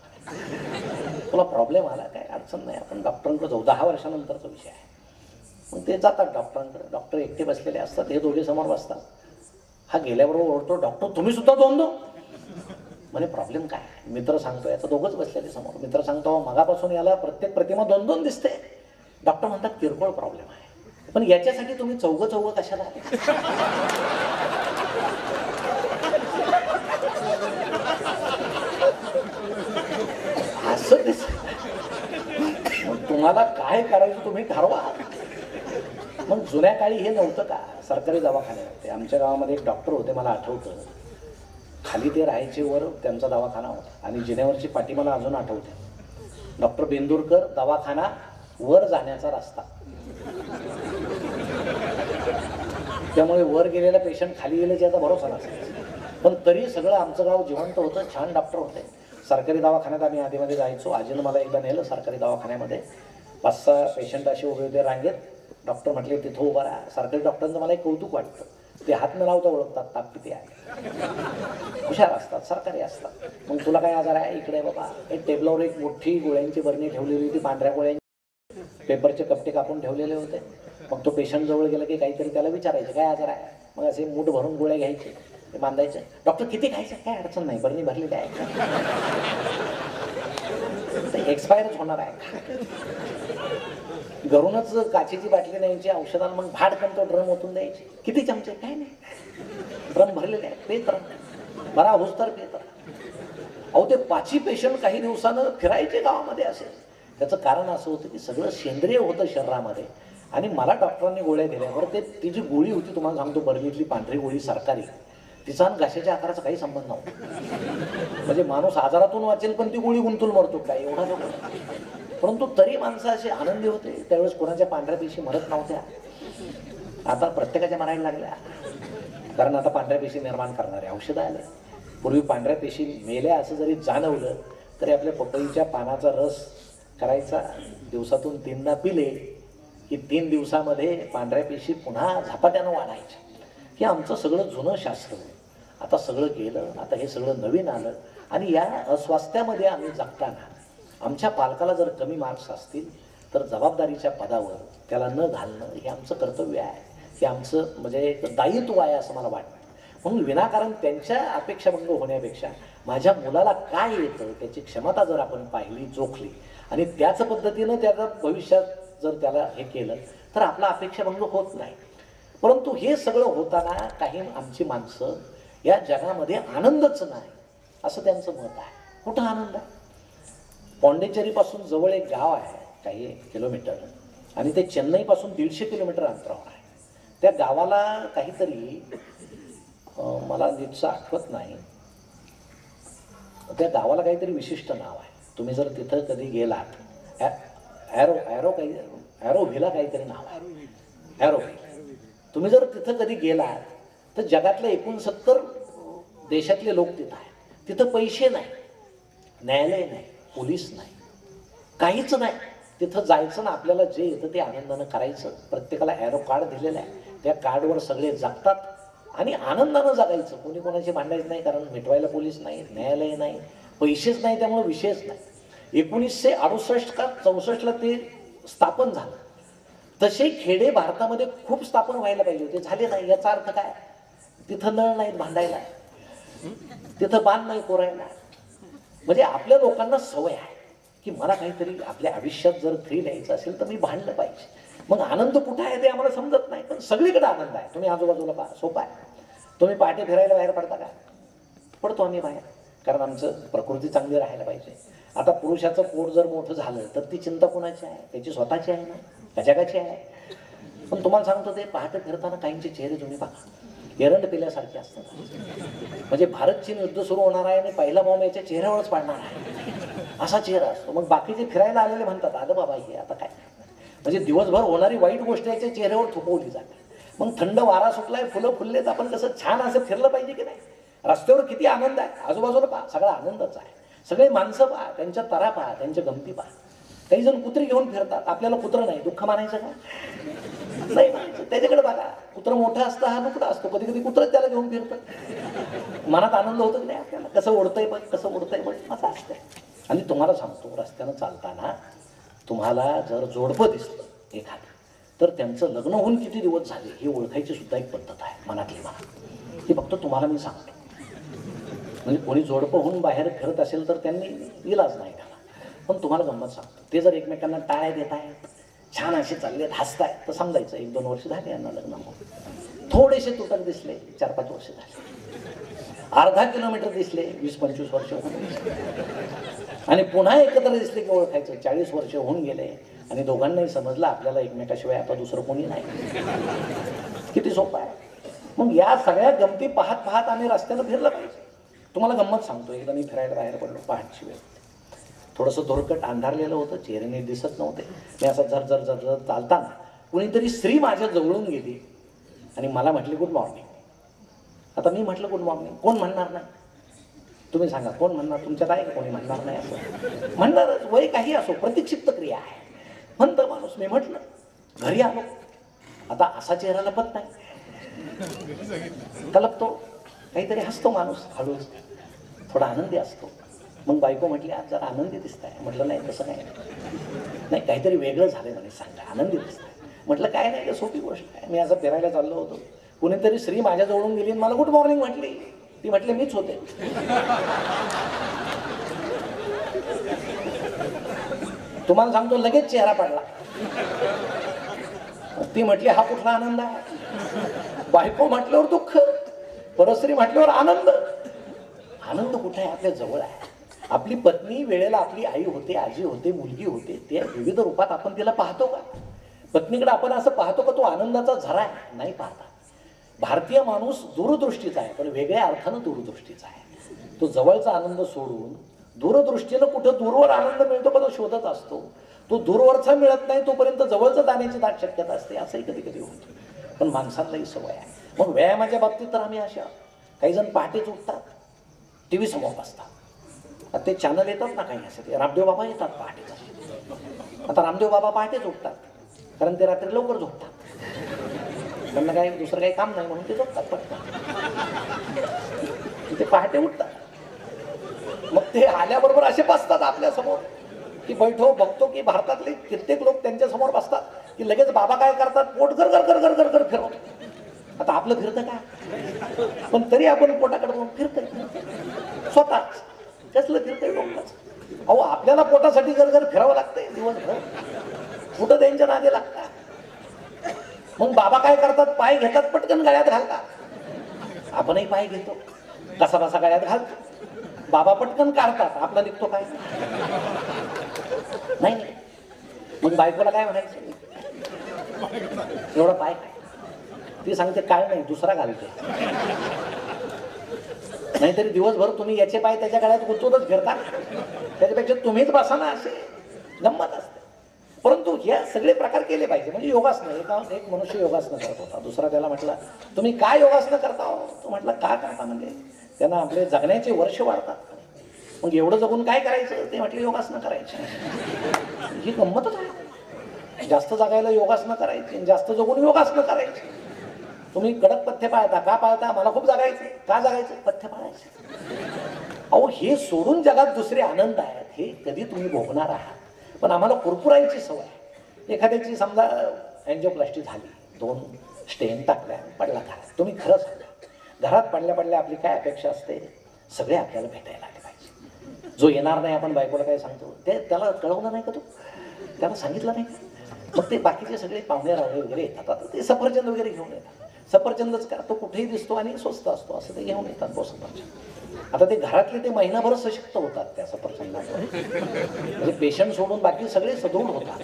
Speaker 5: तुला प्रॉब्लेम आला, काय अडचण नाही, आपण डॉक्टरांकडे जाऊ, 10 वर्षानंतरचा विषय आहे. मग ते जातात डॉक्टरांकडे, डॉक्टर एकटे बसलेले असतात, हे दोघे समोर बसतात. हा गेल्याबरोबर ओळखतो, डॉक्टर तुम्ही सुद्धा 2 म्हणे प्रॉब्लेम काय. मित्र सांगतो, याचा दोघंच बसलेले समोर. मित्र सांगतो, मगापासून याला प्रत्येक प्रतिमा 2 दिसते. डॉक्टर म्हणतात किरकोळ प्रॉब्लेम आहे, पण याच्यासाठी तुम्ही चौघं कशाला आले. असं दिस, तुम्हाला काय करायचं तुम्ही ठरवा. मग जुन्या काळी हे नव्हतं का, सरकारी दवाखाने होते. आमच्या गावामध्ये एक डॉक्टर होते, मला आठवतं, खाली ते राहायचे, वर त्यांचा दवाखाना होता, आणि जिन्यावरची पाटी मला अजून आठवते. डॉक्टर बेंदूरकर, दवाखाना वर जाण्याचा रस्ता. त्यामुळे वर गेलेला पेशंट खाली गेल्याचा याचा भरोसा नसायचा. पण तरी सगळं आमचं गाव जिवंत होतं, छान डॉक्टर होते. सरकारी दवाखान्यात आम्ही आधीमध्ये जायचो. आजीनं मला एकदा नेलं सरकारी दवाखान्यामध्ये. 5-6 पेशंट असे उभे होते रांगेत. डॉक्टर म्हटले तिथं उभा राहा. सरकारी डॉक्टरांचं मला एक कौतुक वाटतं, ते हात न लावता ओळखतात ताप किती आहे. हुशार असतात, सरकारी असतात. मग तुला काय आजार आहे, इकडे बाबा. एक टेबलावर एक मोठी गोळ्यांची बरणी ठेवलेली होती, पांढऱ्या गोळ्यांची, पेपरचे कपटे कापून ठेवलेले होते. मग तो पेशंट जवळ गेला की काहीतरी त्याला विचारायचे काय आजार आहे. मग असे मूठ भरून गोळ्या घ्यायचे, ते बांधायचे. डॉक्टर किती खायचे, काय अडचण नाही, बरणी भरलेली आहे, एक्सपायरच होणार आहे. घरूनच काचेची बाटली न्यायची औषधाला, मग भाडकन तो ड्रम ओतून द्यायचे. किती चमचे, काय नाही, ड्रम भरलेले आहे, पेत राहा, बरा होस तर पेत राहा. अहो ते 5 पेशंट काही दिवसानं फिरायचे गावामध्ये असे. त्याचं कारण असं होतं की सगळं सेंद्रिय होतं शरीरामध्ये. आणि मला डॉक्टरांनी गोळ्या दिल्यावर ती जी गोळी होती, तुम्हाला सांगतो, बर्लीतली पांढरी गोळी सरकारी, तिचा आणि घशाच्या आकाराचा काही संबंध नव्हता. म्हणजे माणूस आजारातून वाचेल पण ती गोळी गुंतून मरतो काय, एवढा नको. परंतु तरी माणसं असे आनंदी होते. त्यावेळेस कोणाच्या पांढऱ्या पेशी मरत नव्हत्या. आता प्रत्येकाच्या मरायला लागल्या, कारण आता पांढऱ्या पेशी निर्माण करणारे औषधं आले. पूर्वी पांढऱ्या पेशी मेल्या असं जरी जाणवलं तरी आपल्या पपईच्या पानाचा रस करायचा, दिवसातून 3दा पिले की 3 दिवसामध्ये पांढऱ्या पेशी पुन्हा झपाट्यानं वाढायच्या. हे आमचं सगळं जुनं शास्त्र. आता सगळं गेलं, आता हे सगळं नवीन आलं. आणि या अस्वास्थ्यामध्ये आम्ही जगताना आमच्या पालकाला जर कमी मार्क्स असतील तर जबाबदारीच्या पदावर त्याला न घालणं हे आमचं कर्तव्य आहे, हे आमचं म्हणजे एक दायित्व आहे असं मला वाटतं. म्हणून विनाकारण त्यांच्या अपेक्षाभंग होण्यापेक्षा माझ्या मुलाला काय येतं त्याची क्षमता जर आपण पाहिली, जोखली, आणि त्याच पद्धतीनं त्याचं भविष्यात जर त्याला हे केलं तर आपला अपेक्षाभंग होत नाही. परंतु हे सगळं होताना काही आमची माणसं या जगामध्ये आनंदच नाही असं त्यांचं मत आहे. कुठं आनंद आहे? पॉंडिचेरीपासून जवळ एक गाव आहे काही किलोमीटर, आणि ते चेन्नईपासून 150 किलोमीटर अंतरावर आहे. त्या गावाला काहीतरी मला नीटचं आठवत नाही, त्या गावाला काहीतरी विशिष्ट नाव आहे. तुम्ही जर तिथं कधी गेलात, ॲरोव्हिला काहीतरी नाव आहे, ॲरोव्हिल. तुम्ही जर तिथं कधी गेलात तर जगातल्या 69 देशातले लोक तिथं आहेत. तिथं पैसे नाही, न्यायालय नाही, पोलीस नाही, काहीच नाही. तिथं जायचं ना आपल्याला जे येतं ते आनंदानं करायचं. प्रत्येकाला ॲरो कार्ड दिलेलं आहे, त्या कार्डवर सगळे जगतात आणि आनंदानं जगायचं. कोणी कोणाशी भांडायचं नाही, कारण मिटवायला पोलीस नाही, न्यायालय नाही, पैसेच नाही, त्यामुळे विषयच नाही. 1968 का 64ला ते स्थापन झालं. तसे खेडे भारतामध्ये खूप स्थापन व्हायला पाहिजे होते, झाले नाही. याचा अर्थ काय? तिथं नळ नाहीत भांडायला, तिथं बांध नाही कोरायला. म्हणजे आपल्या लोकांना सवय आहे की मला काहीतरी आपल्या आयुष्यात जर थ्रिल यायचं असेल तर मी भांडलं पाहिजे. मग आनंद कुठं आहे ते आम्हाला समजत नाही, पण सगळीकडे आनंद आहे. तुम्ही आजूबाजूला पहा, सोपा आहे. तुम्ही पहाटे फिरायला बाहेर पडता का? पडतो आम्ही बाहेर, कारण आमचं प्रकृती चांगली राहायला पाहिजे. आता पुरुषाचं पोट जर मोठं झालं तर ती चिंता कोणाची आहे? त्याची स्वतःची आहे ना, त्या जगाची आहे. पण तुम्हाला सांगतो ते पहाटे फिरताना काहींचे चेहरे तुम्ही पहा, एरंड पेल्यासारखे असतात. म्हणजे भारत चीन युद्ध सुरू होणार आहे आणि पहिला बॉम्ब याच्या चेहऱ्यावरच पाडणार आहे. असा चेहरा असतो. मग बाकीचे फिरायला आलेले म्हणतात आलं बाबा हे आता काय, म्हणजे दिवसभर होणारी वाईट गोष्ट याच्या चेहऱ्यावर थोपवली जाते. मग थंड वारा सुटलाय, फुलं फुललेत, आपण कसं छान असं फिरलं पाहिजे की नाही. रस्त्यावर किती आनंद आहे, आजूबाजूला पहा सगळा आनंदच आहे. सगळे माणसं पहा, त्यांच्या तरा पहा, त्यांच्या गमती पहा. काही जण कुत्री घेऊन फिरतात, आपल्याला कुत्रं नाही, दुःख मानायचं का नाही मानायचं. त्याच्याकडे बघा, कुत्रं मोठं असतं, हा नुकडा असतो, कधी कधी कुत्रंच त्याला घेऊन फिरतं. मनात आनंद होतो की नाही आपल्याला, कसं ओढतंय बघ, कसं ओढतंय बघ, असं असतंय. आणि तुम्हाला सांगतो, रस्त्यानं चालताना तुम्हाला जर जोडपं दिसलं एखादं, तर त्यांचं लग्न होऊन किती दिवस झाले हे ओळखायची सुद्धा एक पद्धत आहे मनातली मनात. ती फक्त तुम्हाला मी सांगतो. म्हणजे कोणी जोडपं होऊन बाहेर फिरत असेल तर त्यांनी इलाज नाही त्याला. पण तुम्हाला गंमत सांगतो, ते जर एकमेकांना टाळ्या देत आहेत, छान असे चाललेत, हसतायत, तर समजायचं 1-2 वर्ष झाले यांना लग्न होऊन. थोडेसे तुटक दिसले 4-5 वर्ष झाले. अर्धा किलोमीटर दिसले 20-25 वर्ष होऊन. आणि पुन्हा एकत्र दिसले की ओळखायचं 40 वर्ष होऊन गेले आणि दोघांनाही समजलं आपल्याला एकमेकाशिवाय आता दुसरं कोणी नाही. किती सोपं आहे. मग या सगळ्या गमती पाहत पाहत आम्ही रस्त्यानं फिरलं पाहिजे. तुम्हाला गंमत सांगतो, एकदा मी फिरायला बाहेर पडलो पहाटची वेळ. थोडंसं धोरकट अंधारलेलं होतं, चेहरे दिसत नव्हते. मी असं झरझर झरझर चालताना कुणीतरी स्त्री माझ्या जवळून गेली आणि मला म्हटली गुड मॉर्निंग. आता मी म्हटलं गुड मॉर्निंग, कोण म्हणणार नाही? तुम्ही सांगा कोण म्हणणार? तुमच्यात आहे का कोणी म्हणणार नाही? असं म्हणणारच, वय काही असो, प्रतिक्षिप्त क्रिया आहे म्हणतं माणूस. मी म्हटलं, घरी आलो, आता असा चेहरा लपत नाही, कलपतो, काहीतरी हसतो माणूस, हळूच थोडा आनंदी असतो. मग बायको म्हटली आज जरा आनंदी दिसताय. म्हटलं नाही तसं नाही, काहीतरी वेगळं झालंय म्हणे, सांगा आनंदी दिसताय. म्हटलं काय नाही, सोपी गोष्ट आहे. मी असं फिरायला चाललो होतो, कुणीतरी स्त्री माझ्या जवळून गेली आणि मला गुड मॉर्निंग म्हटली. ती म्हटली मीच होते. तुम्हाला सांगतो लगेच चेहरा पडला. ती म्हटली हा कुठला आनंद आहे? बायको म्हटल्यावर दुःख, परस्त्री म्हटल्यावर आनंद. आनंद कुठे आहे? आपल्या जवळ आहे. आपली पत्नी वेळेला आपली आई होते, आजी होते, मुलगी होते, त्या विविध रूपात आपण तिला पाहतो का? पत्नीकडे आपण असं पाहतो का तो आनंदाचा झरा आहे? नाही पाहता. भारतीय माणूस दूरदृष्टीचा आहे, पण वेगळ्या अर्थानं दूरदृष्टीचा आहे. तो जवळचा आनंद सोडून दूरदृष्टीनं कुठं दूरवर आनंद मिळतो का तो शोधत असतो. तो दूरवरचा मिळत नाही तोपर्यंत जवळचं जाण्याची दाट शक्यता असते. असंही कधी कधी होतं. पण माणसांनाही सवय आहे. मग व्यायामाच्या बाबतीत तर आम्ही अशा, काही जण पहाटेच उठतात, TV समोर बसतात. आता ते चॅनल येतात ना काही असं, ते रामदेव बाबा येतात पहाटेच. आता रामदेव बाबा पहाटेच उठतात कारण ते रात्री लवकर झोपतात. त्यांना काही दुसरं काही काम नाही म्हणून ते झोपतात पटकन. ते पहाटे उठतात. मग ते आल्याबरोबर असे बसतात आपल्या समोर की बैठो बघतो की भारतातले कित्येक लोक त्यांच्या समोर बसतात की लगेच बाबा काय करतात, पोट घर घर घर घर घर घर फिरवतो. आता आपलं फिरतं का? पण तरी आपण पोटाकडे बघून फिरतोय स्वतःच. कसलं फिरतंय डोक्याच? अहो आपल्याला पोटासाठी घर घर फिरावं लागतंय दिवसभर, कुठं त्यांच्या नादी लागतात. मग बाबा काय करतात, पाय घेतात पटकन गळ्यात घालतात. आपणही पाय घेतो, कसा बसा गळ्यात घालतो. बाबा पटकन काढतात, आपला निघतो काय नाही. मग बायकोला काय म्हणायचं, एवढा पाय काय? ती सांगते काय नाही दुसरा घालते. नाहीतरी दिवसभर तुम्ही याचे पाय त्याच्या गळ्यात गुंतवूनच फिरता, त्याच्यापेक्षा तुम्हीच बसा ना. असे गंमत असते. परंतु हे सगळे प्रकार केले पाहिजे. म्हणजे योगासनं, एक मनुष्य योगासनं करत होता, दुसरा त्याला म्हटलं तुम्ही काय योगासनं करता हो? तो म्हटलं का करता म्हणजे त्यांना आपले जगण्याचे वर्ष वाढतात. मग एवढं जगून काय करायचं? ते म्हटलं योगासनं करायची. ही गंमतच आहे. जास्त जगायला योगासनं करायची, जास्त जगून योगासनं करायची. तुम्ही कडक पथ्य पाळता का पाळता? मला खूप जगायचं. का जगायचं? पथ्य पाळायचं. अहो हे सोडून जगात दुसरे आनंद आहेत, हे कधी तुम्ही भोगणार आहात. पण आम्हाला कुरकुरायची सवय आहे. एखाद्याची समजा अँजिओप्लास्टी झाली, 2 स्टेन टाकल्या, पडला घरात. तुम्ही खरं सांगा, घरात पडल्या पडल्या आपली काय अपेक्षा असते? सगळे आपल्याला भेटायला आले पाहिजे. जो येणार नाही आपण बायकोला काय सांगतो, ते त्याला कळवलं नाही का? तू त्याला सांगितलं नाही का? मग ते बाकीचे सगळे पाहुणे रावळे वगैरे येतात. आता ते सफरचंद वगैरे घेऊन येतात. सफरचंदच का, तो कुठेही दिसतो आणि स्वस्त असतो असं ते घेऊन येतात बो सफरचंद. आता ते घरातले ते महिनाभर सशक्त होतात त्या सफरचंदावर. म्हणजे पेशंट सोडून बाकी सगळे सदृढ होतात.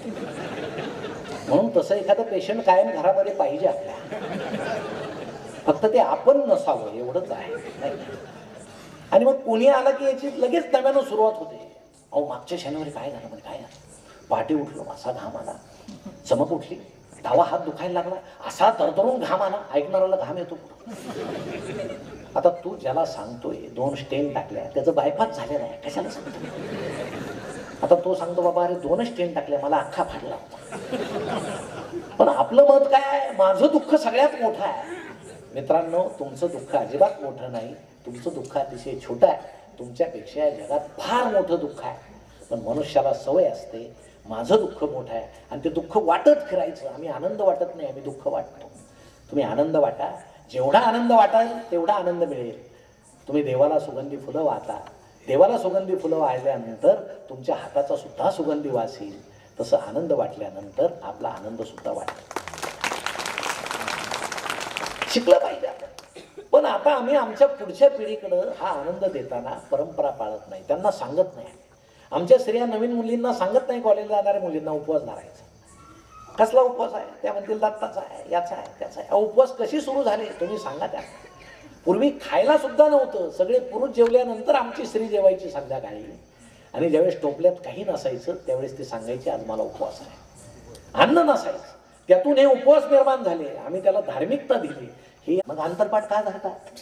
Speaker 5: म्हणून तसं एखादं पेशंट कायम घरामध्ये पाहिजे आपल्या. फक्त ते आपण नसावं एवढंच आहे. आणि मग कोणी आला की याची लगेच नव्यानं सुरुवात होते. अहो मागच्या शनिवारी काय झालं म्हणजे काय झालं, पहाटे उठलो असा घाम आला, चमक उठली, डावा हात दुखायला लागला, असा तरतरून घाम आला, ऐकणाऱ्याला घाम येतो. आता तू ज्याला सांगतोय 2 स्टेन टाकल्या त्याचं बायपास झालेलं आहे, कशाला सांगतो? आता तो सांगतो बाबा अरे 2 स्टेन टाकल्या मला अख्खा फाडला होता. पण आपलं मत काय आहे, माझं दुःख सगळ्यात मोठं आहे. मित्रांनो, तुमचं दुःख अजिबात मोठं नाही, तुमचं दुःख अतिशय छोटं आहे. तुमच्यापेक्षा या जगात फार मोठं दुःख आहे. पण मनुष्याला सवय असते माझं दुःख मोठं आहे आणि ते दुःख वाटत फिरायचं. आम्ही आनंद वाटत नाही, आम्ही दुःख वाटतो. तुम्ही आनंद वाटा, जेवढा आनंद वाटाल तेवढा आनंद मिळेल. तुम्ही देवाला सुगंधी फुलं वाहता, देवाला सुगंधी फुलं वाहिल्यानंतर तुमच्या हाताचा सुद्धा सुगंधी वास येईल. तसं आनंद वाटल्यानंतर आपला आनंद सुद्धा वाटेल. शिकलं पाहिजे. पण आता आम्ही आमच्या पुढच्या पिढीकडं हा आनंद देताना परंपरा पाळत नाही, त्यांना सांगत नाही. आमच्या स्त्रिया नवीन मुलींना सांगत नाही, कॉलेजला जाणाऱ्या मुलींना उपवास धरायचा. कसला उपवास आहे, त्या म्हणतील दत्ताचा आहे, याचा आहे, त्याचा आहे. उपवास कशी सुरू झाले तुम्ही सांगा. त्या पूर्वी खायला सुद्धा नव्हतं, सगळे पुरुष जेवल्यानंतर आमची स्त्री जेवायची संध्याकाळी, आणि ज्यावेळेस टोपल्यात काही नसायचं त्यावेळेस ते सांगायचे आज मला उपवास आहे. अन्न नसायचं, त्यातून हे उपवास निर्माण झाले, आम्ही त्याला धार्मिकता दिली. हे मग अंतरपाठ का धरतात?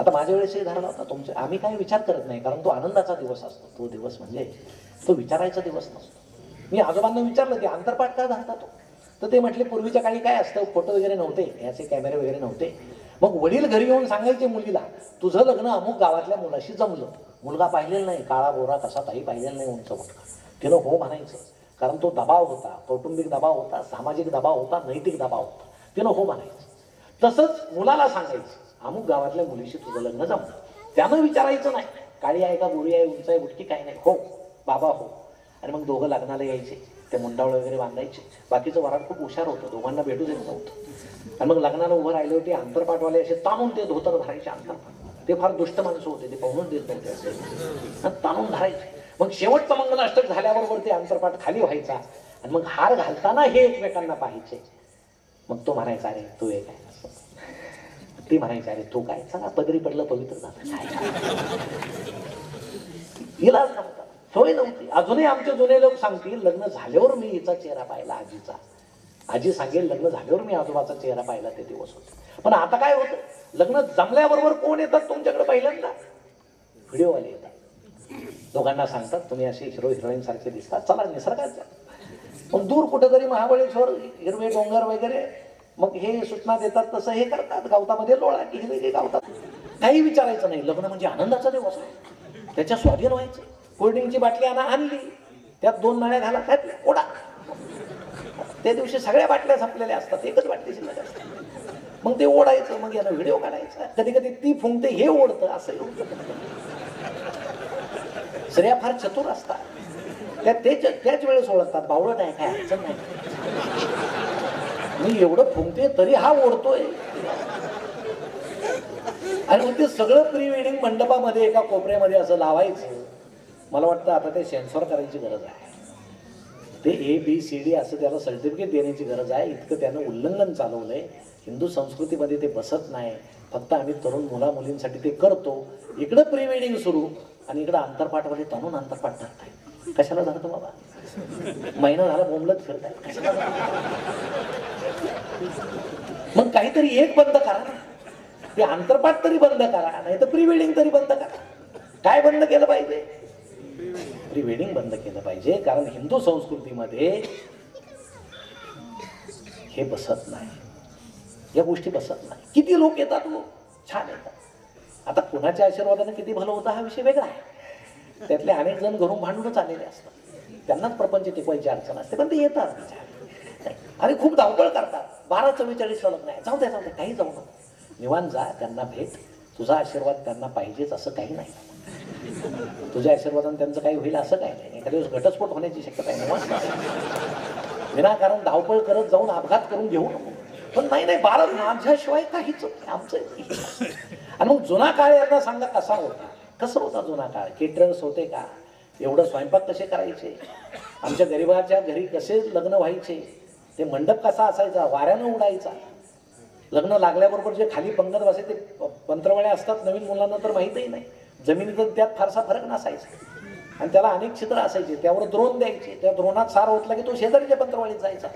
Speaker 5: आता माझ्या वेळेसही धरला होता तुमच्या, आम्ही काही विचार करत नाही, कारण तो आनंदाचा दिवस असतो. तो दिवस म्हणजे तो विचारायचा दिवस नसतो. मी आजोबांना विचारलं की अंतरपाठ का धरता तो, तर ते म्हटले पूर्वीच्या काळी काय असतं, फोटो वगैरे नव्हते, याचे कॅमेरे वगैरे नव्हते. मग वडील घरी येऊन सांगायचे मुलीला, तुझं लग्न अमुक गावातल्या मुलाशी जमलं. मुलगा पाहिलेला नाही, काळा गोरा कसा काही पाहिलेला नाही, उंच मोठा. तिनं हो म्हणायचं, कारण तो दबाव होता, कौटुंबिक दबाव होता, सामाजिक दबाव होता, नैतिक दबाव होता. तिनं हो म्हणायचं. तसंच मुलाला सांगायचं, अमुक गावातल्या मुलीशी तुझं लग्न जमलं. त्यानं विचारायचं नाही काळी आहे का गोरी आहे, उंच आहे बुटकी काय नाही, हो बाबा हो. आणि मग दोघं लग्नाला यायचे, ते मुंडावळ वगैरे बांधायचे. बाकीचं वराड खूप हुशार होतं, दोघांना भेटू देत नव्हतं. आणि मग लग्नाला उभं राहिले होते अंतरपाठवाले, असे ताणून ते धोतर धरायचे अंतरपाठ. ते फार दुष्ट माणसं होते, ते पाहूनच देत नव्हते, असे ताणून धरायचे. मग शेवटचं मंगलाष्टक झाल्याबरोबर ते अंतरपाठ खाली व्हायचा, आणि मग हार घालताना हे एकमेकांना पाहायचे. मग तो म्हणायचा अरे तू एक आहे, ती म्हणायची अरे तू काय, चला पदरी पडलं पवित्र झालं. इलाज नव्हता, सोय नव्हती. अजूनही आमचे जुने लोक सांगतील लग्न झाल्यावर मी हिचा चेहरा पाहिला, आजीचा. आजी सांगेल लग्न झाल्यावर मी आजोबाचा चेहरा पाहिला, ते दिवस होते. पण आता काय होतं, लग्न जमल्याबरोबर कोण येतात तुमच्याकडे पहिल्यांदा? व्हिडिओवाले येतात. दोघांना सांगतात तुम्ही असे हिरो हिरोईन सारखे दिसतात, चला निसर्गात जा. मग दूर कुठेतरी महाबळेश्वर, हिरवे डोंगर वगैरे, मग हे सूचना देतात तसं हे करतात. गावतामध्ये लोळा की हिरवे गावतात, काही विचारायचं नाही. लग्न म्हणजे आनंदाचा दिवस आहे, त्याच्या स्वाधीन व्हायचं. कोल्ड्रिंकची बाटली आणली, त्यात 2 नळ्या घाला, ओढा. त्या दिवशी सगळ्या बाटल्या संपलेल्या असतात, एकच बाटली शिल्लक असते. मग ते ओढायचं, मग याला व्हिडिओ काढायचा. कधी कधी ती फुंकते, हे ओढतं, असं होतं. स्त्रिया फार चतुर असतात, त्याच वेळेस ओळखतात बावळट आहे काय, अडचण नाही. मी एवढं फुंकते तरी हा ओढतोय. आणि मग ते सगळं प्री वेडिंग मंडपामध्ये एका कोपऱ्यामध्ये असं लावायचं. मला वाटतं आता ते सेन्सॉर करायची गरज आहे. ते ABCD असं त्याला सर्टिफिकेट देण्याची गरज आहे. इतकं त्यानं उल्लंघन चालवलंय. हिंदू संस्कृतीमध्ये ते बसत नाही. फक्त आम्ही तरुण मुला मुलींसाठी ते करतो. इकडं प्री वेडिंग सुरू आणि इकडं अंतरपाठवाले तरुण अंतरपाठ धरताय. कशाला धरतो बाबा? महिना झाला बोंबलत फिरताय, कशाला? मग काहीतरी एक बंद करा ना. ते अंतरपाठ तरी बंद करा, नाही तर प्री वेडिंग तरी बंद करा. काय बंद केलं पाहिजे? प्री वेडिंग बंद केलं पाहिजे. कारण हिंदू संस्कृतीमध्ये हे बसत नाही, या गोष्टी बसत नाही. किती लोक येतात, छान येतात. आता कुणाच्या आशीर्वादाने किती भलं होतं हा विषय वेगळा आहे. त्यातले अनेक जण घरून भांडूनच आलेले असतात, त्यांनाच प्रपंच टिकवायची अडचण असते, पण ते येतात. आणि खूप धावपळ करतात. 12-44 लग्न आहे, जाऊ द्या जाऊ द्या, काही जाऊ नको, निवांत जा, त्यांना भेट. तुझा आशीर्वाद त्यांना पाहिजेच असं काही नाही. तुझ्या आशीर्वादाने त्यांचं काही होईल असं काही नाही. एखाद्या दिवस घटस्फोट होण्याची शक्यता आहे. निवांत विनाकारण धावपळ करत जाऊन अपघात करून घेऊ नको. पण नाही नाही, 12 माझ्याशिवाय काहीच आमचं. आणि मग जुना काळ यांना सांगा कसा होता, कसं होता जुना काळ? केटरर्स होते का? एवढं स्वयंपाक कसे करायचे? आमच्या गरिबाच्या घरी कसे लग्न व्हायचे? ते मंडप कसा असायचा? वाऱ्यानं उडायचा. लग्न लागल्याबरोबर जे खाली पंगत बसे ते पंत्रवळ्या असतात. नवीन मुलांना तर माहीतही नाही. जमिनीत त्यात फारसा फरक नसायचा. आणि त्याला अनेक छिद्र असायचे, त्यावर द्रोण द्यायचे, त्या द्रोणात सार ओतला की तो शेजारीच्या पंत्रवाळीत जायचा,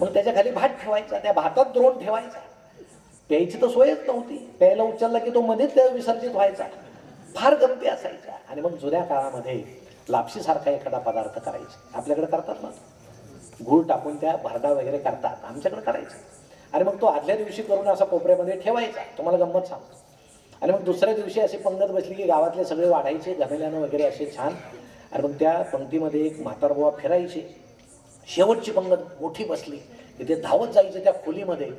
Speaker 5: मग त्याच्या खाली भात ठेवायचा, त्या भातात द्रोण ठेवायचा. प्यायची तर सोयच नव्हती, प्यायला उचलला की तो मध्येच त्या विसर्जित व्हायचा. फार गमती असायच्या. आणि मग जुन्या काळामध्ये लापशीसारखा एखादा पदार्थ करायचे, आपल्याकडे करतात ना, गूळ टाकून त्या भरडा वगैरे करतात, आमच्याकडे करायचे. आणि मग तो आदल्या दिवशी करून असा कोपऱ्यामध्ये ठेवायचा. तुम्हाला गंमत सांगतो. आणि मग दुसऱ्या दिवशी अशी पंगत बसली की गावातले सगळे वाढायचे घमेल्यानं वगैरे असे छान. आणि मग त्या पंक्तीमध्ये एक म्हातारबुवा फिरायचे. शेवटची पंगत मोठी बसली की ते धावत जायचे त्या खोलीमध्ये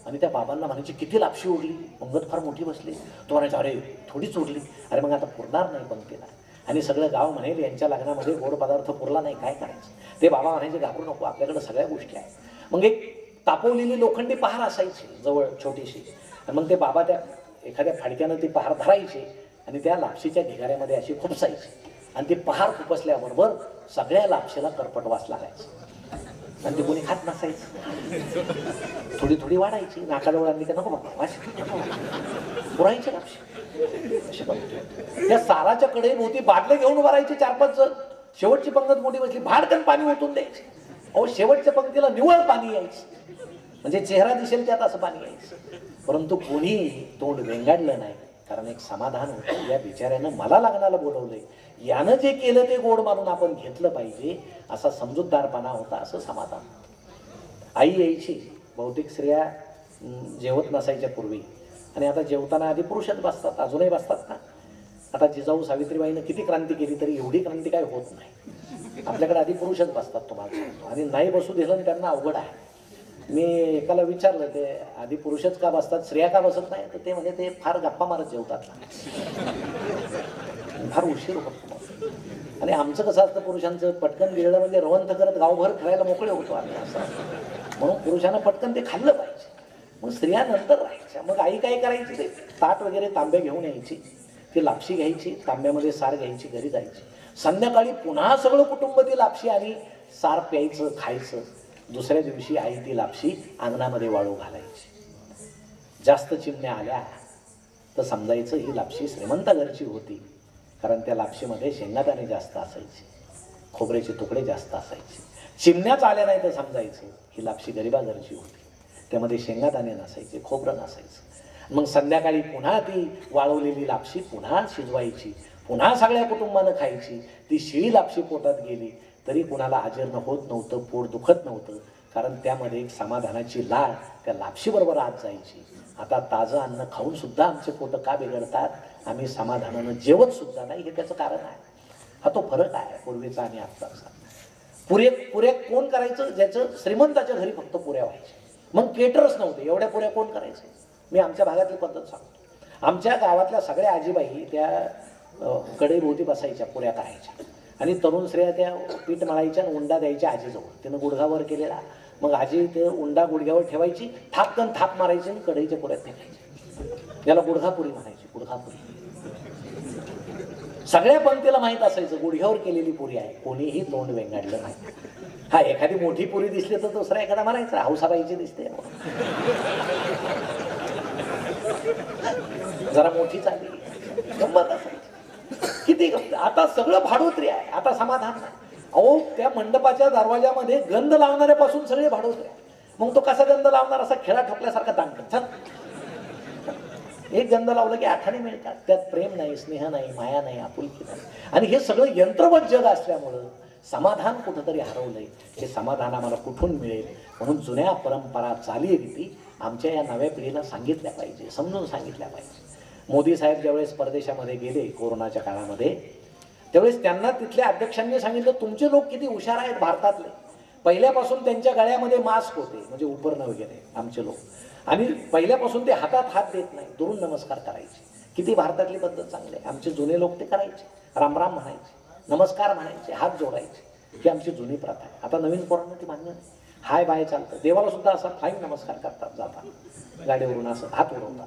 Speaker 5: आणि त्या बाबांना म्हणायचे, किती लापशी उरली? पंगत फार मोठी बसली. तो म्हणायचा, अरे थोडीच उरली. अरे मग आता पुरणार नाही पंक्तीला. आणि सगळं गाव म्हणेल यांच्या लग्नामध्ये गोड पदार्थ पुरला नाही, काय करायचं? ते बाबा म्हणायचे, घाबरू नको, आपल्याकडे सगळ्या गोष्टी आहेत. मग एक तापवलेली लोखंडी पहार असायची जवळ छोटीशी. आणि मग ते बाबा त्या एखाद्या फाडक्यानं ती पहार धरायची आणि त्या लापशीच्या ढिगाऱ्यामध्ये अशी खुपसायची. आणि ती पहार खुपसल्याबरोबर सगळ्या लापशीला करपट वास लागायचा. आणि ते कोणी खात नसायचं. थोडी थोडी वाढायची, नाकाजवळ आणली का नको बाबा वास पुरायची लापशी. त्या साराच्या कडे मोठी बाटले घेऊन भरायचे 4-5 जण. शेवटची पंगत मोठी बसली, भाडकन पाणी ओतून द्यायचे. अहो शेवटच्या पंक्तीला निवळ पाणी यायचं, म्हणजे चेहरा दिसेल त्यात असं पाणी यायचं. परंतु कोणी तोंड वेंगाडलं नाही, कारण एक समाधान होतं. या बिचाऱ्यानं मला लग्नाला बोलवलंय, यानं जे केलं ते गोड मानून आपण घेतलं पाहिजे, असा समजूतदारपणा होता, असं समाधान. आई यायची. बहुतेक स्त्रिया जेवत नसायच्या पूर्वी, आणि आता जेवताना आधी पुरुषच बसतात, अजूनही बसतात ना. आता जिजाऊ सावित्रीबाईनं किती क्रांती केली तरी एवढी क्रांती काय होत नाही. आपल्याकडे आधी पुरुषच बसतात, तुम्हाला सांगतो. आणि नाही बसू दिलं त्यांना अवघड आहे. मी एकाला विचारलं, ते आधी पुरुषच का बसतात, स्त्रिया का बसत नाही? तर ते म्हणजे ते फार गप्पा मारत जेवतात ना, फार उशीर होतो. आणि आमचं कसं असतं, पुरुषांचं पटकन गिळलं म्हणजे रवंथ करत गावभर खेळायला मोकळे होतो आम्ही असं. म्हणून पुरुषांना पटकन ते खाल्लं पाहिजे. मग स्त्रिया नंतर राहायच्या. मग आई काय करायची, ते ताट वगैरे तांबे घेऊन यायची, ती लापशी घ्यायची, तांब्यामध्ये सार घ्यायची, घरी जायची. संध्याकाळी पुन्हा सगळं कुटुंब ती लापशी आणि सार प्यायचं, खायचं. दुसऱ्या दिवशी आई ती लापशी अंगणामध्ये वाळू घालायची. जास्त चिमण्या आल्या तर समजायचं ही लापशी श्रीमंत घरची होती, कारण त्या लापशीमध्ये शेंगादाणे जास्त असायचे, खोबऱ्याचे तुकडे जास्त असायचे. चिमण्याच आल्या नाही तर समजायचं ही लापशी गरिबा घरची होती, त्यामध्ये शेंगादाणे नसायचे, खोबरं नसायचं. मग संध्याकाळी पुन्हा ती वाळवलेली लापशी पुन्हा शिजवायची, पुन्हा सगळ्या कुटुंबानं खायची. ती शिळी लापशी पोटात गेली तरी कुणाला आजीर्ण होत नव्हतं, पोट दुखत नव्हतं, कारण त्यामध्ये एक समाधानाची लाळ त्या लापशीबरोबर आत जायची. आता ताजं अन्न खाऊन सुद्धा आमचे पोटं का बिघडतात, आम्ही समाधानानं जेवत सुद्धा नाही, हे त्याचं कारण आहे. हा तो फरक आहे पूर्वीचा आणि आत्ताचा. पुऱ्या कोण करायचं, ज्याचं श्रीमंताच्या घरी फक्त पुऱ्या व्हायच्या. मग केटरच नव्हते, एवढ्या पुऱ्या कोण करायचे? मी आमच्या भागातली पद्धत सांगतो. आमच्या गावातल्या सगळ्या आजीबाई त्या कडेभोवती बसायच्या, पुऱ्या करायच्या, आणि तरुण स्त्रिया त्या पीठ मळायच्या आणि उंडा द्यायच्या आजीजवळ. तिनं गुडघावर केलेला, मग आजी ते उंडा गुडघ्यावर ठेवायची, थापकन थाप मारायची आणि कढईच्या पुऱ्यात फेकायची. त्याला गुडघापुरी म्हणायची, गुडघापुरी. सगळ्या पंक्तीला माहीत असायचं गुडघ्यावर केलेली पुरी आहे, कोणीही तोंड वेंगाडलं नाही. हा एखादी मोठी पुरी दिसली तर दुसरा एखादा म्हणायचा हौसाबाईची दिसते, जरा मोठी चालली, गंमत असायची. किती गंमत. आता सगळं भाडोत्री आहे, आता समाधान नाही. अहो त्या मंडपाच्या दरवाजामध्ये गंध लावणाऱ्यापासून सगळे भाडोत्री. मग तो कसा गंध लावणार, असा खेळा ठोकल्यासारखा दान करतात. एक गंध लावलं की आठाने मिळतात, त्यात प्रेम नाही, स्नेह नाही, माया नाही, आपुलकी नाही. आणि हे सगळं यंत्रवत जग असल्यामुळं समाधान कुठंतरी हरवलंय. हे समाधान आम्हाला कुठून मिळेल? म्हणून जुन्या परंपरा, चालीरीती आमच्या या नव्या पिढीला सांगितल्या पाहिजे, समजून सांगितल्या पाहिजे. मोदी साहेब ज्यावेळेस परदेशामध्ये गेले कोरोनाच्या काळामध्ये, त्यावेळेस त्यांना तिथल्या अध्यक्षांनी सांगितलं, तुमचे लोक किती हुशार आहेत भारतातले. पहिल्यापासून त्यांच्या गळ्यामध्ये मास्क होते, म्हणजे उपरणं वगैरे आमचे लोक, आणि पहिल्यापासून ते हातात हात देत नाही, दुरून नमस्कार करायचे. किती भारतातली पद्धत चांगली आहे. आमचे जुने लोक ते करायचे, रामराम म्हणायचे, नमस्कार म्हणायचे, हात जोडायचे. ही आमची जुनी प्रथा आहे. आता नवीन पोरांना ती मान्य नाही. हाय बाय चालतं. देवाला सुद्धा असा फ्लाईंग नमस्कार करतात, जातात गाडीवरून असं हात उडवतात,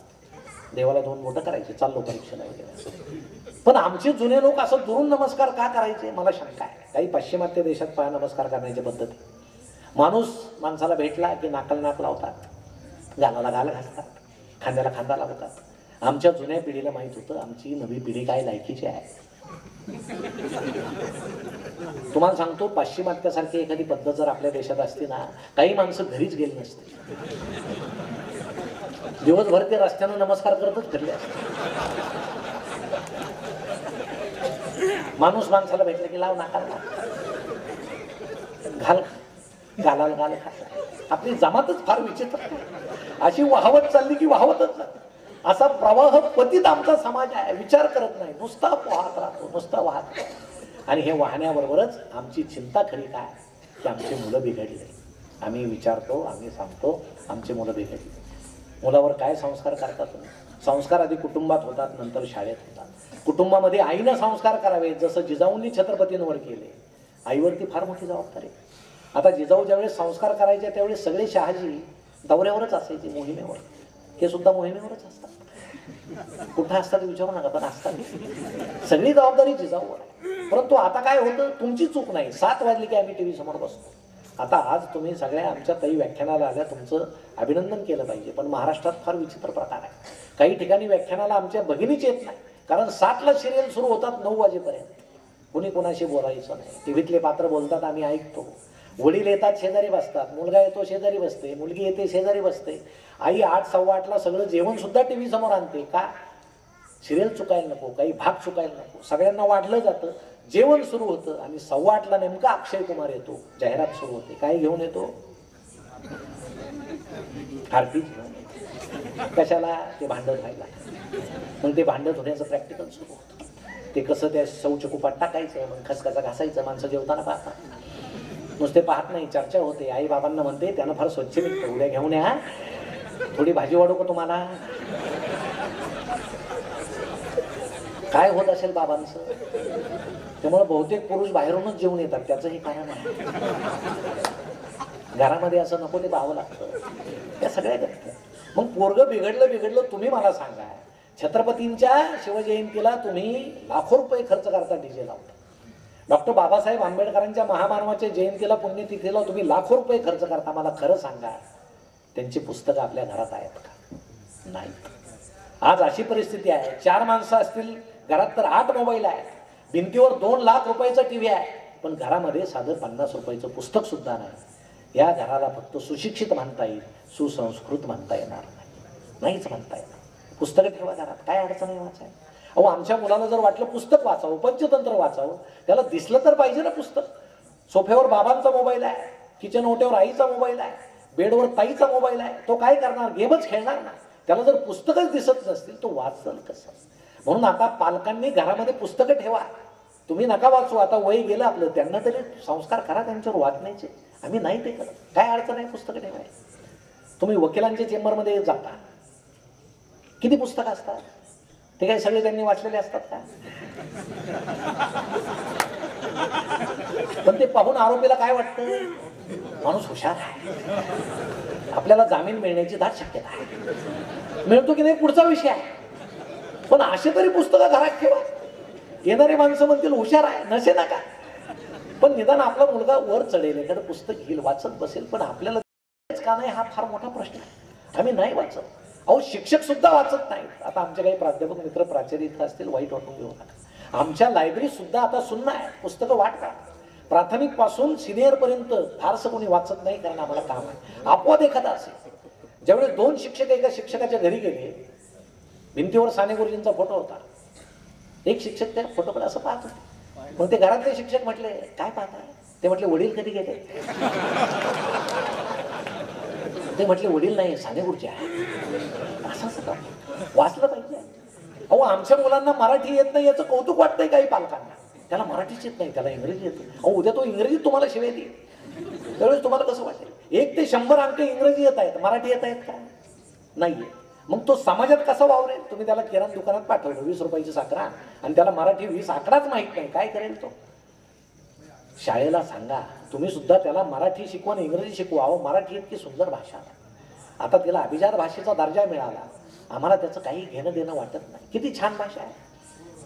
Speaker 5: देवाला 2 बोटं करायचे, चाललो परीक्षेला वगैरे. पण आमचे जुने लोक असं दुरून नमस्कार का करायचे, मला शंका आहे. काही पाश्चिमात्य देशात पाय नमस्कार करण्याची पद्धती. माणूस माणसाला भेटला की नाकाला नाक लावतात, गालाला गाल घालतात, खांद्याला खांदा लावतात. आमच्या जुन्या पिढीला माहीत होतं आमची नवी पिढी काय लायकीची आहे. तुम्हाला सांगतो, पाश्चिमात्यासारखी एखादी पद्धत जर आपल्या देशात असती ना, काही माणसं घरीच गेली नसते. दिवसभर ते रस्त्यानं नमस्कार करतच फिरले असते. माणूस माणसाला भेटलं की लाव नाकाला घाल, गालाल घाल. आपली जमातच फार विचित्र, अशी वाहवत चालली की वाहवतच जाते. असा प्रवाह पतित आमचा समाज आहे. विचार करत नाही, नुसता वाहत राहतो, नुसता वाहत राहतो. आणि हे वाहण्याबरोबरच आमची चिंता खरी काय, की आमची मुलं बिघडले. आम्ही विचारतो, आम्ही सांगतो, आमची मुलं बिघडली. मुलावर काय संस्कार करतात तुम्ही? संस्कार आधी कुटुंबात होतात, नंतर शाळेत होतात. कुटुंबामध्ये आईनं संस्कार करावे, जसं जिजाऊंनी छत्रपतींवर केले. आईवरती फार मोठी जबाबदारी. आता जिजाऊ ज्यावेळेस संस्कार करायचे त्यावेळेस सगळे शहाजी दौऱ्यावरच असायचे, मोहिमेवर. हे सुद्धा मोहिमेवरच असतात. कुठं असतात विचारू नका, पण असतात. सगळी जबाबदारी जिजाऊवर आहे. परंतु आता काय होतं, तुमची चूक नाही. 7 वाजले की आम्ही टीव्ही समोर बसतो. आता आज तुम्ही सगळ्या आमच्या ताई व्याख्यानाला आल्या, तुमचं अभिनंदन केलं पाहिजे. पण महाराष्ट्रात फार विचित्र प्रकार आहे. काही ठिकाणी व्याख्यानाला आमच्या भगिनीच येत नाही, कारण 7ला सिरियल सुरू होतात 9 वाजेपर्यंत. कुणी कुणाशी बोलायचं नाही. टीव्हीतले पात्र बोलतात, आम्ही ऐकतो. वडील येतात, शेजारी बसतात. मुलगा येतो, शेजारी बसते. मुलगी येते, शेजारी बसते. आई 8, 8:15ला सगळं जेवण सुद्धा टीव्ही समोर आणते. का? सिरियल चुकायला नको, काही भाग चुकायला नको. सगळ्यांना वाढलं जातं. जेवण सुरू होतं आणि 8:15ला नेमका अक्षय कुमार येतो. जाहिरात सुरू होते. काय घेऊन येतो? आरती घेऊन येतो. कशाला? ते भांडत व्हायला. मग ते भांडत होण्याचं प्रॅक्टिकल सुरू होतं. ते कसं त्या शौचकुपात टाकायचं, मग खसखसा घासायचं. माणसं जेवताना पाहतात, नुसते पाहत नाही, चर्चा होते. आई बाबांना म्हणते, त्यानं फार स्वच्छ निघतं, उद्या घेऊन या, थोडी भाजी वाढू का तुम्हाला? काय होत असेल बाबांचं? त्यामुळे बहुतेक पुरुष बाहेरूनच जेवून येतात. त्याचं हे कारण आहे. घरामध्ये असं नको ते पाहावं लागतं. त्या सगळ्या गोष्टी. मग पोरगं बिघडलं, तुम्ही मला सांगा, छत्रपतींच्या शिवजयंतीला तुम्ही लाखो रुपये खर्च करता, डीजे लावता. डॉक्टर बाबासाहेब आंबेडकरांच्या महामानवाच्या जयंतीला, पुण्यतिथीला तुम्ही लाखो रुपये खर्च करता. मला खरं सांगा, त्यांची पुस्तकं आपल्या घरात आहेत का? नाही. आज अशी परिस्थिती आहे, 4 माणसं असतील घरात तर 8 मोबाईल आहेत. भिंतीवर 2 लाख रुपयाचा टीव्ही आहे, पण घरामध्ये साधं 50 रुपयाचं पुस्तक सुद्धा नाही. या घराला फक्त सुशिक्षित म्हणता येईल, सुसंस्कृत म्हणता येणार नाहीच म्हणता येणार. पुस्तकं ठेवा घरात, काय अडचण आहे वाचायला. अहो, आमच्या मुलाला जर वाटलं पुस्तक वाचावं, पंचतंत्र वाचावं, त्याला दिसलं तर पाहिजे ना पुस्तक. सोफ्यावर बाबांचा मोबाईल आहे, किचन ओट्यावर आईचा मोबाईल आहे, बेडवर ताईचा मोबाईल आहे. तो काय करणार? गेमच खेळणार ना. त्याला जर पुस्तकच दिसत नसतील, तो वाचल कसं? म्हणून आता पालकांनी घरामध्ये पुस्तकं ठेवा. तुम्ही नका वाचू, आता वय गेलं आपलं. त्यांना तरी संस्कार करा त्यांच्यावर वाचण्याचे. आम्ही नाही ते करत. काय अडचण आहे पुस्तकं ठेवायला? तुम्ही वकिलांच्या चेंबरमध्ये जाता, किती पुस्तकं असतात? ते काय सगळे त्यांनी वाचलेले असतात का? पण ते पाहून आरोपीला काय वाटतं? माणूस हुशार आहे, आपल्याला जामीन मिळण्याची दाट शक्यता आहे. मिळतो की नाही पुढचा विषय आहे. पण असे तरी पुस्तकं घरात ठेवा. येणारे माणसं म्हणतील हुशार आहे, नसे नका. पण निदान आपला मुलगा वर चढेल, एखादं पुस्तक घेईल, वाचत बसेल. पण आपल्याला का नाही, हा फार मोठा प्रश्न आहे. आम्ही नाही वाचत. अहो, शिक्षक सुद्धा वाचत नाहीत. आता आमचे काही प्राध्यापक मित्र प्राचार्य इथं असतील, वाईट वाटून घेऊ नका. आमच्या लायब्ररी सुद्धा आता सुन्न आहे. पुस्तकं वाटतात. प्राथमिक पासून सिनियर पर्यंत फारसं कोणी वाचत नाही, कारण आम्हाला काम आहे. अपवाद एखादा असेल. ज्यावेळेस 2 शिक्षक एका शिक्षकाच्या घरी गेले, भिंतीवर साने गुरुजींचा फोटो होता. एक शिक्षक त्या फोटोकडे असं पाहत होते. मग ते घरातले शिक्षक म्हटले, काय पाहताय? ते म्हटले, वडील कधी गेले? ते म्हटले, वडील नाही, साने गुरुजी आहे. असं का? वाचलं पाहिजे. अहो, आमच्या मुलांना मराठी येत नाही याचं कौतुक वाटतंय काही पालकांना. त्याला मराठीच येत नाही, त्याला इंग्रजी येते. अहो, उद्या तो इंग्रजीत तुम्हाला शिवाय देईल, त्यावेळेस तुम्हाला कसं वाटेल? 1 ते 100 अंक इंग्रजी येत आहेत, मराठी येत आहेत का? नाहीये. मग तो समाजात कसा वावरेल? तुम्ही त्याला किराणा दुकानात पाठवलं, 20 रुपयाची साखर आणि त्याला मराठी 20 आकडाच माहित नाही, काय करेल तो? शाळेला सांगा, तुम्ही सुद्धा त्याला मराठी शिकवा, इंग्रजी शिकवा. अहो, मराठी इतकी सुंदर भाषा. आता तिला अभिजात भाषेचा दर्जा मिळाला. आम्हाला त्याचं काही घेणं देणं वाटत नाही. किती छान भाषा आहे.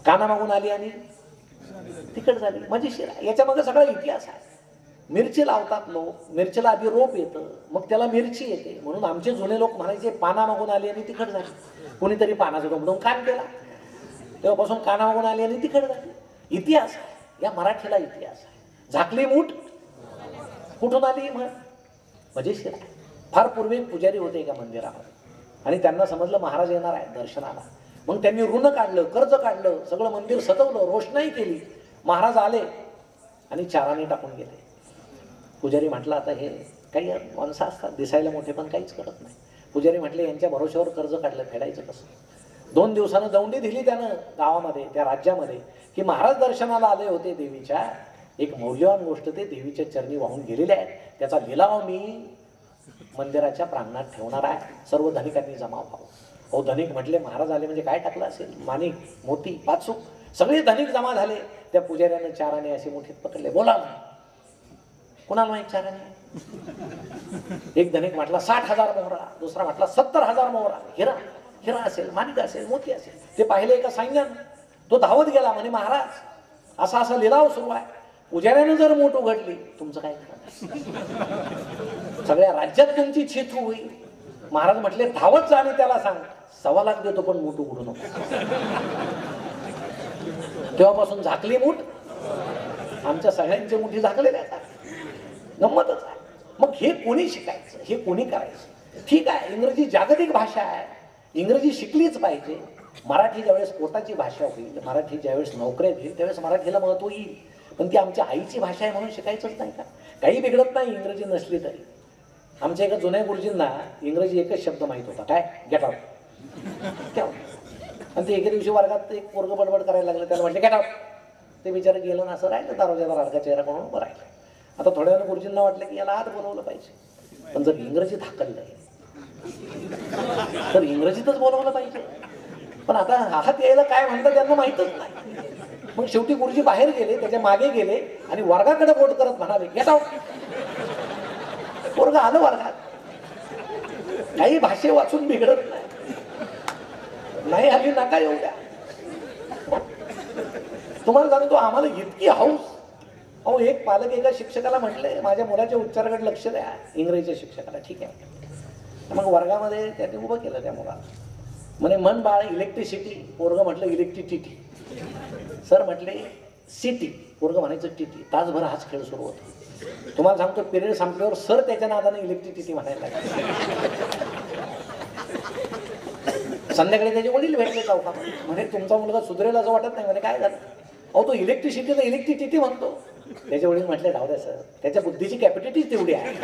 Speaker 5: काना मागून आली आणि तिकड झाली, मजेशीर आहे. याच्या मागे सगळा इतिहास आहे. मिरची लावतात लोक, मिरचीला आधी रोप येतं, मग त्याला मिरची येते. म्हणून आमचे जुने लोक म्हणायचे, पाना मागून आली आणि तिखट झाली. कोणीतरी पानाचं डोंबडून कान केला, तेव्हापासून काना मागून आली आणि तिखट झाली. इतिहास आहे, या मराठीला इतिहास आहे. झाकली मूठ कुठून आली मग मजेशीर आहे. फार पूर्वी पुजारी होते एका मंदिरामध्ये आणि त्यांना समजलं महाराज येणार आहे दर्शनाला. मग त्यांनी ऋण काढलं, कर्ज काढलं, सगळं मंदिर सजवलं, रोषणाई केली. महाराज आले आणि चाराने टाकून गेले. पुजारी म्हटलं आता हे काही माणसं असतात दिसायला मोठे पण काहीच करत नाही. पुजारी म्हटले यांच्या भरोश्यावर कर्ज काढलं, फेडायचं कसं. 2 दिवसानं दौंडी दिली त्यानं गावामध्ये, त्या राज्यामध्ये, की महाराज दर्शनाला आले होते देवीच्या. एक मौल्यवान गोष्ट ते देवीच्या चरणी वाहून गेलेले आहेत, त्याचा लिलाव मी मंदिराच्या प्रांगणात ठेवणार आहे, सर्व धनिकांनी जमा व्हावं. अहो धनिक म्हटले महाराज आले म्हणजे काय टाकलं असेल, माणिक मोती पाचूक सगळे धनिक जमा झाले. त्या पुजाऱ्यानं चाराने असे मुठीत पकडले. बोला कुणाला माहित चाराने. एक धनिक म्हटला 60,000 मोहरा, दुसरा म्हटला 70,000 मोहरा. हिरा हिरा असेल, माणिक असेल, मोती असेल. ते पाहिले एका सैन्यानं, तो धावत गेला म्हणे महाराज असा असा लिलाव सुरू आहे. पुजाऱ्यानं जर मूठ उघडली तुमचं काय खरं, सगळ्या राज्यात तुमची छिथू होईल. महाराज म्हटले धावत जा आणि त्याला सांग 1.25 लाख देतो पण मूठ उघडू नको. तेव्हापासून झाकली मूठ. आमच्या सगळ्यांच्या मुठी झाकलेल्या आहेत. गंमतच आहे. मग हे कोणी शिकायचं, हे कोणी करायचं. ठीक आहे इंग्रजी जागतिक भाषा आहे, इंग्रजी शिकलीच पाहिजे. मराठी ज्यावेळेस पोटाची भाषा होईल, मराठी ज्यावेळेस नोकऱ्या घेईल त्यावेळेस मराठीला महत्व येईल. पण ती आमच्या आईची भाषा आहे म्हणून शिकायचंच नाही का. काही बिघडत नाही इंग्रजी नसली तरी. आमच्या एका जुन्या गुरुजींना इंग्रजी एकच शब्द माहित होता, काय गेट आउट. आणि ते एके दिवशी वर्गात एक पोरग बडबड करायला लागलं, त्याला म्हटलं गेट आउट. ते बिचारं गेलं ना असं राहिलं दारोजाला राडका चेहरा म्हणून उभं राहिलं. आता थोड्या वेळानं गुरुजींना वाटलं की याला आत बोलवलं पाहिजे. पण जर इंग्रजीत हाकललं तर इंग्रजीतच बोलवलं पाहिजे. पण आता हात यायला काय म्हणतात त्यांना माहीतच नाही. मग शेवटी गुरुजी बाहेर गेले, त्याच्या मागे गेले आणि वर्गाकडे बोट करत म्हणाले गेट आउट. पोरगं आलं वर्गात. काही भाषे वाचून बिघडत नाही आली नका एवढ्या. तुम्हाला सांगतो आम्हाला इतकी हौस. अहो एक पालक एका शिक्षकाला म्हटले माझ्या मुलाच्या उच्चाराकडे लक्ष द्या, इंग्रजीच्या शिक्षकाला. ठीक आहे. मग वर्गामध्ये त्याने उभं केलं त्या मुलाला. म्हणे मन बाळ इलेक्ट्रिसिटी. पोरगं म्हटलं इलेक्ट्रिसिटी. सर म्हटले सिटी. पोरगं म्हणायचं टीटी. तासभर हाच खेळ सुरू होता. तुम्हाला सांगतो पिरियड संपल्यावर सर त्याच्या नादाने इलेक्ट्रिसिटी म्हणायला लागले. संध्याकाळी त्याचे वडील भेटले चौकामध्ये. म्हणे तुमचा मुलगा सुधरेल असं वाटत नाही. म्हणे काय झालं. अहो तो इलेक्ट्रिसिटीला इलेक्ट्रिसिटी म्हणतो. त्याचे वडील म्हटले जाऊ द्या सर, त्याच्या बुद्धीची कॅपॅसिटीच तेवढी आहे.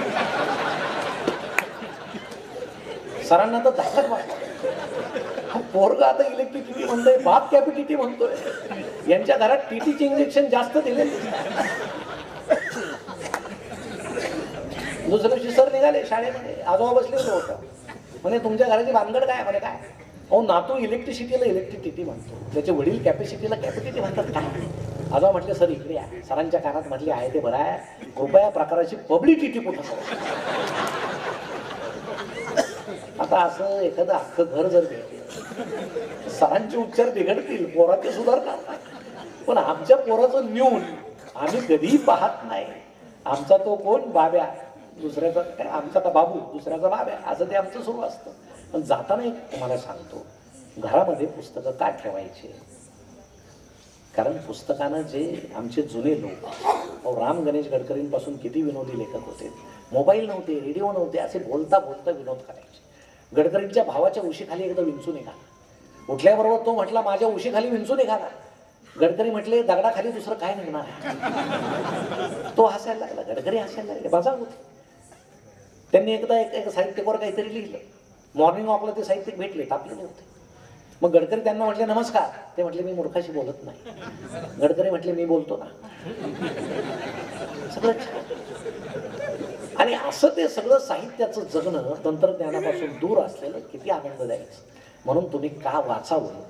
Speaker 5: सरांना तर धाकट वाटतं. पोरगा आता इलेक्ट्रिसिटी म्हणतोय, बाप कॅपॅसिटी म्हणतोय. यांच्या घरात टीटीचे इंजेक्शन जास्त दिले. दुसऱ्या दिवशी सर निघाले शाळेमध्ये. आजोबा बसलेलं होतं. म्हणे तुमच्या घराची भानगड काय. म्हणे काय. अहो नातू इलेक्ट्रिसिटीला इलेक्ट्रिसिटी म्हणतो, त्याचे वडील कॅपॅसिटीला कॅपॅसिटी म्हणतात काय. आजोबा म्हटले सर इकडे आहे. सरांच्या कानात म्हटले आहे ते बरं आहे, कृपया प्रकाराची पब्लिसिटी कुठं करा. आता असं एखादं अख्खं घर जर भेटलं, सरांचे उच्चार बिघडतील, पोराचे सुधारणार. पण आमच्या पोराचं न्यून आम्ही कधीही पाहत नाही. आमचा तो कोण बाब्या, दुसऱ्याचा काय, आमचा का बाबू, दुसऱ्याचा बाब्या, असं ते आमचं सुरू असतं. पण जाताना एक तुम्हाला सांगतो, घरामध्ये पुस्तकं का ठेवायचे. कारण पुस्तकानं जे आमचे जुने लोक, राम गणेश गडकरींपासून किती विनोदी लेखक होते. मोबाईल नव्हते, रेडिओ नव्हते, असे बोलता बोलता विनोद करायचे. गडकरींच्या भावाच्या उशीखाली एकदा विंचू निघाला. उठल्याबरोबर तो म्हटला माझ्या उशीखाली विंचू निघाला. गडकरी म्हटले दगडाखाली दुसरं काय निघणार. तो हसायला लागला, गडकरी हसायला लागले, बजा होते. त्यांनी एकदा एक साहित्यिकावर काहीतरी लिहिलं. मॉर्निंग वॉकला ते साहित्यिक भेटले, टाकलेले होते. मग गडकरी त्यांना म्हटले नमस्कार. ते म्हटले मी मूर्खाशी बोलत नाही. गडकरी म्हटले मी बोलतो ना. सगळं आणि असं ते सगळं साहित्याचं जगणं, तंत्रज्ञानापासून दूर असलेलं किती आनंद द्यायचं. म्हणून तुम्ही का वाचावं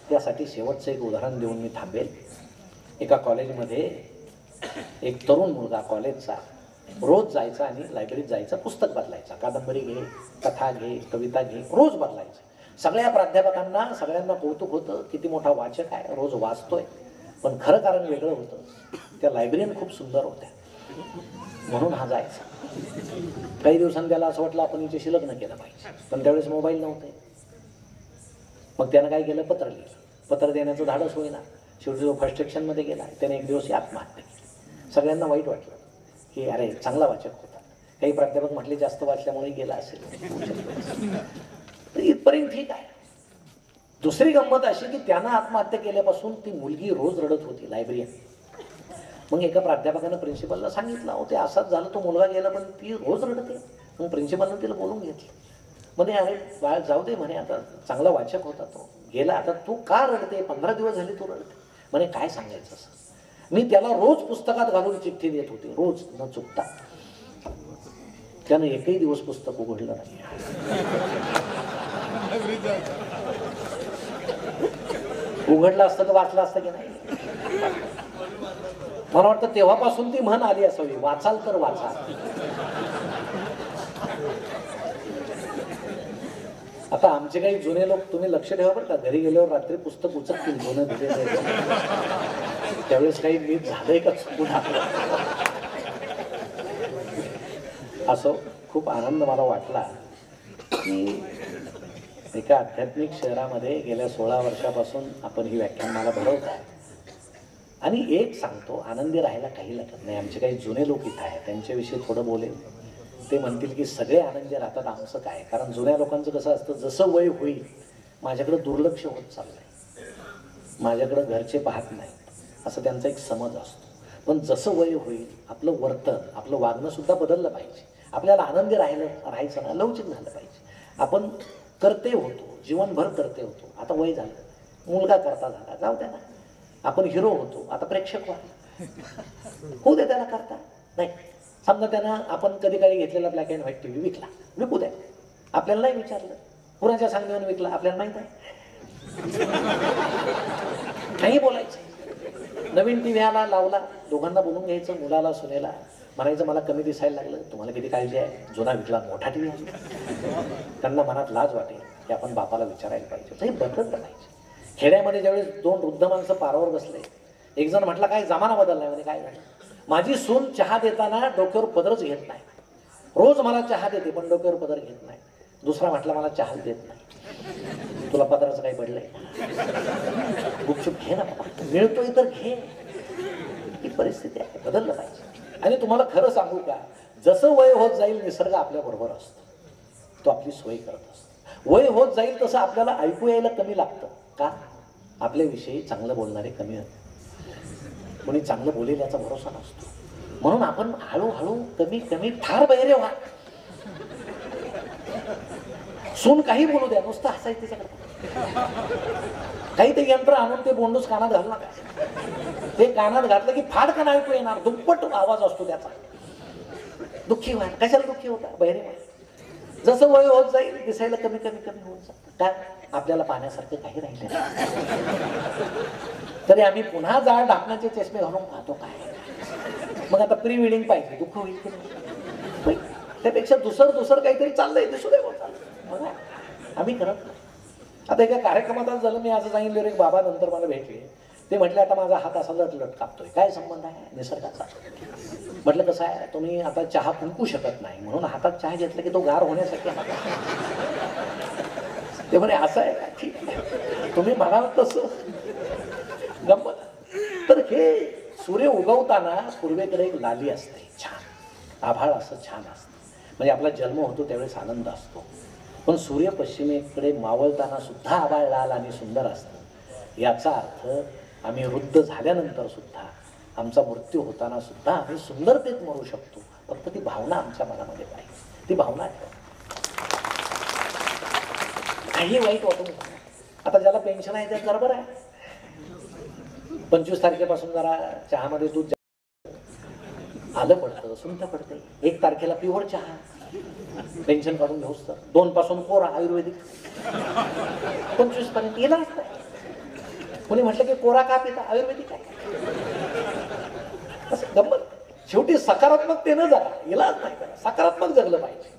Speaker 5: त्यासाठी शेवटचं एक उदाहरण देऊन मी थांबेल. एका कॉलेजमध्ये एक तरुण मुलगा कॉलेजचा रोज जायचा आणि लायब्ररीत जायचा, पुस्तक बदलायचा. कादंबरी घे, कथा घे, कविता घे, रोज बदलायचं. सगळ्या प्राध्यापकांना सगळ्यांना कौतुक होतं, किती मोठा वाचक आहे, रोज वाचतोय. पण खरं कारण वेगळं होतं. त्या लायब्ररीयन खूप सुंदर होत्या म्हणून हा जायचा. काही दिवसांनी त्याला असं वाटलं आपण हिच्याशी लग्न केलं पाहिजे. पण त्यावेळेस मोबाईल नव्हते. मग त्यानं काय केलं, पत्र लिहिलं. पत्र देण्याचं धाडस होईना. शेवटी जो फर्स्ट सेक्शनमध्ये गेला त्याने एक दिवस आत्महत्या केली. सगळ्यांना वाईट वाटलं की अरे चांगला वाचक होता. काही प्राध्यापक म्हटले जास्त वाचल्यामुळे गेला असेल. तर इथपर्यंत ठीक आहे. दुसरी गंमत अशी की त्यानं आत्महत्या केल्यापासून ती मुलगी रोज रडत होती लायब्ररीत. मग एका प्राध्यापकानं प्रिन्सिपलला सांगितलं, अहो ते असंच झालं, तो मुलगा गेला पण ती रोज रडते. मग प्रिन्सिपलनं तिला बोलून घेतलं. म्हणे अरे बाळ जाऊ दे म्हणे, आता चांगला वाचक होता तो गेला, आता तू का रडते, 15 दिवस झाले तू रडते. म्हणे काय सांगायचं असं, मी त्याला रोज पुस्तकात घालून चिठ्ठी देत होते, रोज न चुकता. त्यानं एकही दिवस पुस्तक उघडलं नाही. उघडलं असतं तर वाचलं असतं की नाही. मला वाटतं तेव्हापासून ती म्हण आली असावी, वाचाल तर वाचा. आता आमचे काही जुने लोक तुम्ही लक्ष ठेवा बरं का, घरी गेल्यावर रात्री पुस्तक उचकतील जुनं दिलेलं. त्यावेळेस काही नीट झालंय का चुकून असं. खूप आनंद मला वाटला की एका आध्यात्मिक शहरामध्ये गेल्या 16 वर्षापासून आपण ही व्याख्यानमाला भरवत आहे. आणि एक सांगतो, आनंदी राहायला काही लागत नाही. आमचे काही जुने लोक इथं आहेत, त्यांच्याविषयी थोडं बोलेल. ते म्हणतील की सगळे आनंदी राहतात, आमचं काय. कारण जुन्या लोकांचं कसं असतं, जसं वय होईल माझ्याकडे दुर्लक्ष होत चाललंय, माझ्याकडे घरचे पाहत नाहीत, असं त्यांचा एक समज असतो. पण जसं वय होईल आपलं वर्तन, आपलं वागणं सुद्धा बदललं पाहिजे. आपल्याला आनंदी राहायचं ना, लवचिक झालं पाहिजे. आपण करते होतो, जीवनभर करते होतो, आता वय झालं, मुलगा करता झाला, जाऊ द्या ना. आपण हिरो होतो, आता प्रेक्षक होऊ दे त्याला करता. नाही समजा त्यांना आपण कधी काळी घेतलेला ब्लॅक अँड व्हाईट टीव्ही विकला, विकू द्या. आपल्याला नाही विचारलं, कुणाच्या सांगण्यावर विकला आपल्याला माहित आहे. नाही बोलायचं. नवीन टीव्ही आला, लावला, दोघांना बोलून घ्यायचं, मुलाला सुनेला म्हणायचं मला कमी दिसायला लागलं, तुम्हाला किती काळजी आहे, जुना विकला मोठा टीव्ही आहे. त्यांना मनात लाज वाटेल की आपण बापाला विचारायला पाहिजे. हे बदलत पाहिजे. खेड्यामध्ये ज्यावेळेस 2 वृद्ध माणसं पारावर बसले, एक जण म्हटलं काय जमाना बदललाय. म्हणजे काय झालं, माझी सून चहा देताना डोक्यावर पदरच घेत नाही, रोज मला चहा देते पण डोक्यावर पदर घेत नाही. दुसरा म्हटला मला चहा देत नाही, तुला पदराचं काही पडलंय, गुपचूप घे ना बाबा, मिळतोय तर घे. ही परिस्थिती आहे, बदललं पाहिजे. आणि तुम्हाला खरं सांगू का, जसं वय होत जाईल निसर्ग आपल्या बरोबर असतो, तो आपली सोय करत असतो. वय होत जाईल तसं आपल्याला ऐकू यायला कमी लागतं. का, आपल्याविषयी चांगलं बोलणारे कमी होते, कोणी चांगलं बोलेल याचा भरोसा नसतो. म्हणून आपण हळूहळू कमी कमी ठार बहिरे व्हा. सून काही बोलू द्या, नुसतं हसायचं त्याच्याकडे. काही ते यंत्र आणून ते बोंडूस कानात घालू नका. ते कानात घातलं की फाडकन ऐकू येणार, दुप्पट आवाज असतो त्याचा. दुःखी व्हा. कशाला दुःखी होता, बहिरे व्हा. जसं वय होत जाईल दिसायला कमी कमी कमी होत जातं. काय, आपल्याला पाहण्यासारखं काही राहिलं तरी आम्ही पुन्हा जाळ ढाकण्याचे चष्मे घालून पाहतो. काय मग आता प्री वेडिंग पाहिजे, दुःख होईल की नाही. त्यापेक्षा दुसरं काहीतरी चाललंय, दिसू दे बघा. आम्ही करत नाही. आता एका कार्यक्रमात झालं, मी असं सांगितलं, एक बाबा नंतर मला भेटले. ते म्हटले आता माझा हात असा लटलट कापतोय, काय संबंध आहे, निसर्गाचा. म्हटलं कसं आहे, तुम्ही आता चहा फुंकू शकत नाही म्हणून हातात चहा घेतला की तो गार होण्यासाठी ते म्हणे असं आहे का, ठीक आहे तुम्ही म्हणाल तसं. गंमत. तर हे सूर्य उगवताना पूर्वेकडे एक लाली असते, छान आभाळ असं छान असतं, म्हणजे आपला जन्म होतो त्यावेळेस आनंद असतो. पण सूर्य पश्चिमेकडे मावळताना सुद्धा आभाळ लाल आणि सुंदर असतं. याचा अर्थ आम्ही वृद्ध झाल्यानंतर सुद्धा, आमचा मृत्यू होताना सुद्धा आम्ही सुंदरतेत मरू शकतो. फक्त ती भावना आमच्या मनामध्ये पाहिजे. ती भावना आहे, काही वाईट वाटू नये. आता ज्याला पेन्शन आहे त्यात बरोबर आहे, 25 तारखेपासून जरा चहामध्ये दूध आलं पडतं, सुंठ पडते. 1 तारखेला प्युअर चहा, पेन्शन काढून घेऊस तर. 2 पासून कोरा आयुर्वेदिक, 25 पर्यंत गेला असतं. कोणी म्हटलं की कोरा का पिता, आयुर्वेदिक आहे. असं गंमत. शेवटी सकारात्मकतेनं जरा इलाज नाही करा, सकारात्मक जगलं पाहिजे.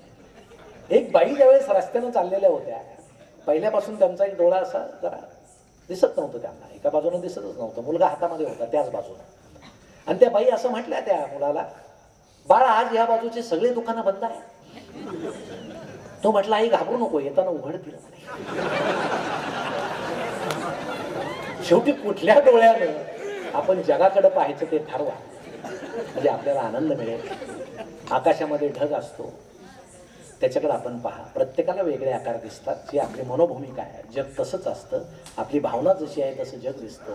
Speaker 5: एक बाई ज्यावेळेस रस्त्यानं चाललेल्या होत्या, पहिल्यापासून त्यांचा एक डोळा असा जरा दिसत नव्हतं त्यांना, एका बाजूने दिसतच नव्हतं, मुलगा हातामध्ये होता त्याच बाजूला. आणि त्या बाई असं म्हटल्या त्या मुलाला, बाळा आज या बाजूचे सगळे दुकानं बंद आहे. तो म्हटला आई घाबरू नको, येताना उघड दिलं. शेवटी कुठल्या डोळ्यानं आपण जगाकडे पाहायचं ते ठरवा, म्हणजे आपल्याला आनंद मिळेल. आकाशामध्ये ढग असतो, त्याच्याकडे आपण पहा. प्रत्येकाला वेगळे आकार दिसतात, जी आपली मनोभूमिका आहे. जग तसंच असतं, आपली भावना जशी आहे तसं जग दिसतं.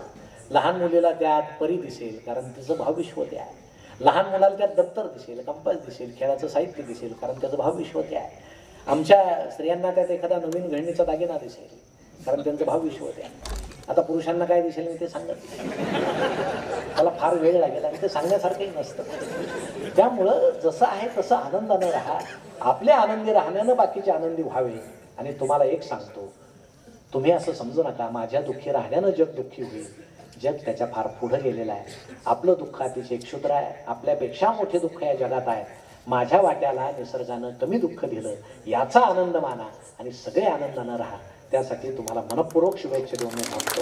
Speaker 5: लहान मुलीला त्यात परी दिसेल, कारण तिचं भावविश्व ते आहे. लहान मुलाला त्यात दप्तर दिसेल, कंपास दिसेल, खेळाचं साहित्य दिसेल, कारण त्याचं भावविश्व ते आहे. आमच्या स्त्रियांना त्यात एखादा नवीन घडणीचा दागिना दिसेल, कारण त्यांचं भावविश्व ते आहे. आता पुरुषांना काय दिसेल मी ते सांगत मला फार वेळ लागेल आणि ते सांगण्यासारखंही नसतं. त्यामुळं जसं आहे तसं आनंदानं राहा. आपल्या आनंदी राहण्यानं बाकीचे आनंदी व्हावे. आणि तुम्हाला एक सांगतो, तुम्ही असं समजू नका माझ्या दुःखी राहण्यानं जग दुःखी होईल. जग त्याच्या फार पुढं गेलेलं आहे. आपलं दुःख अतिशय क्षुद्र आहे. आपल्यापेक्षा मोठे दुःख या जगात आहे. माझ्या वाट्याला निसर्गानं कमी दुःख दिलं याचा आनंद माना आणि सगळे आनंदानं राहा. त्यासाठी तुम्हाला मनपूर्वक शुभेच्छा देऊन मी थांबतो.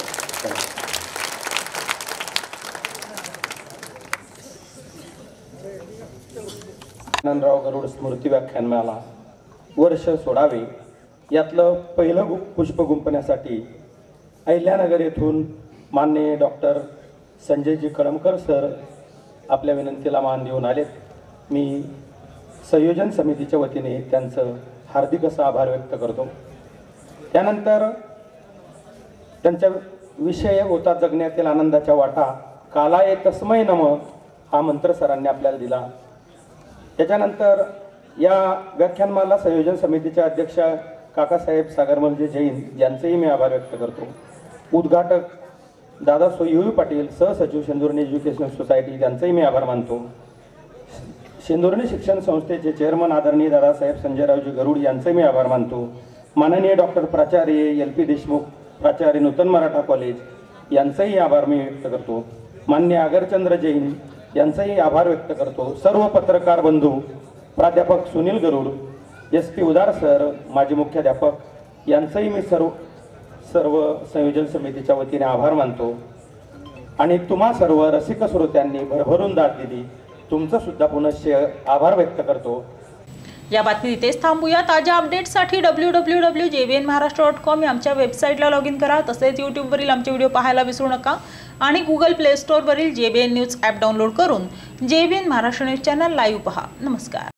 Speaker 1: आनंदराव गरुड स्मृती व्याख्यानमाला वर्ष सोडावे यातलं पहिलं पुष्प गुंफण्यासाठी अहिल्यानगर येथून माननीय डॉक्टर संजयजी कळमकर सर आपल्या विनंतीला मान देऊन आलेत. मी संयोजन समितीच्या वतीने त्यांचं हार्दिक असं आभार व्यक्त करतो. त्यानंतर त्यांच्या विषय होता जगण्यातील आनंदाच्या वाटा, कालाये तस्मै नमः हा मंत्र सरांनी आपल्याला दिला. त्याच्यानंतर या व्याख्यानमाला संयोजन समितीच्या अध्यक्ष काकासाहेब सागरमलजी जैन यांचेही मी आभार व्यक्त करतो. उद्घाटक दादा सोयू पाटील, सहसचिव शेंदुर्णी एज्युकेशनल सोसायटी यांचेही मी आभार मानतो. शेंदुर्णी शिक्षण संस्थेचे चेअरमन आदरणीय दादासाहेब संजयरावजी गरुड यांचे मी आभार मानतो. माननीय डॉक्टर प्राचार्य LP देशमुख, प्राचार्य नूतन मराठा कॉलेज यांचेही आभार मी व्यक्त करतो. माननीय आगरचंद्र जैन यांचाही आभार व्यक्त करतो. सर्व पत्रकार बंधू, प्राध्यापक सुनील गरुड, SP उदार सर, माजी मुख्याध्यापक यांचंही मी सर्व संयोजन समितीच्या वतीने आभार मानतो. आणि तुम्हा सर्व रसिक श्रोत्यांनी भरभरून दाद दिली, तुमचं सुद्धा पुनश्च आभार व्यक्त करतो.
Speaker 2: या बातमी इथेच थांबूया. ताज्या अपडेट्ससाठी www.jbnmaharashtra.com या आमच्या वेबसाईटला लॉग इन करा. तसेच यूट्यूबवरील आमचे व्हिडिओ पाहायला विसरू नका आणि गुगल प्ले स्टोअरवरील JBN न्यूज ॲप डाउनलोड करून JBN Maharashtra news channel live पहा. नमस्कार.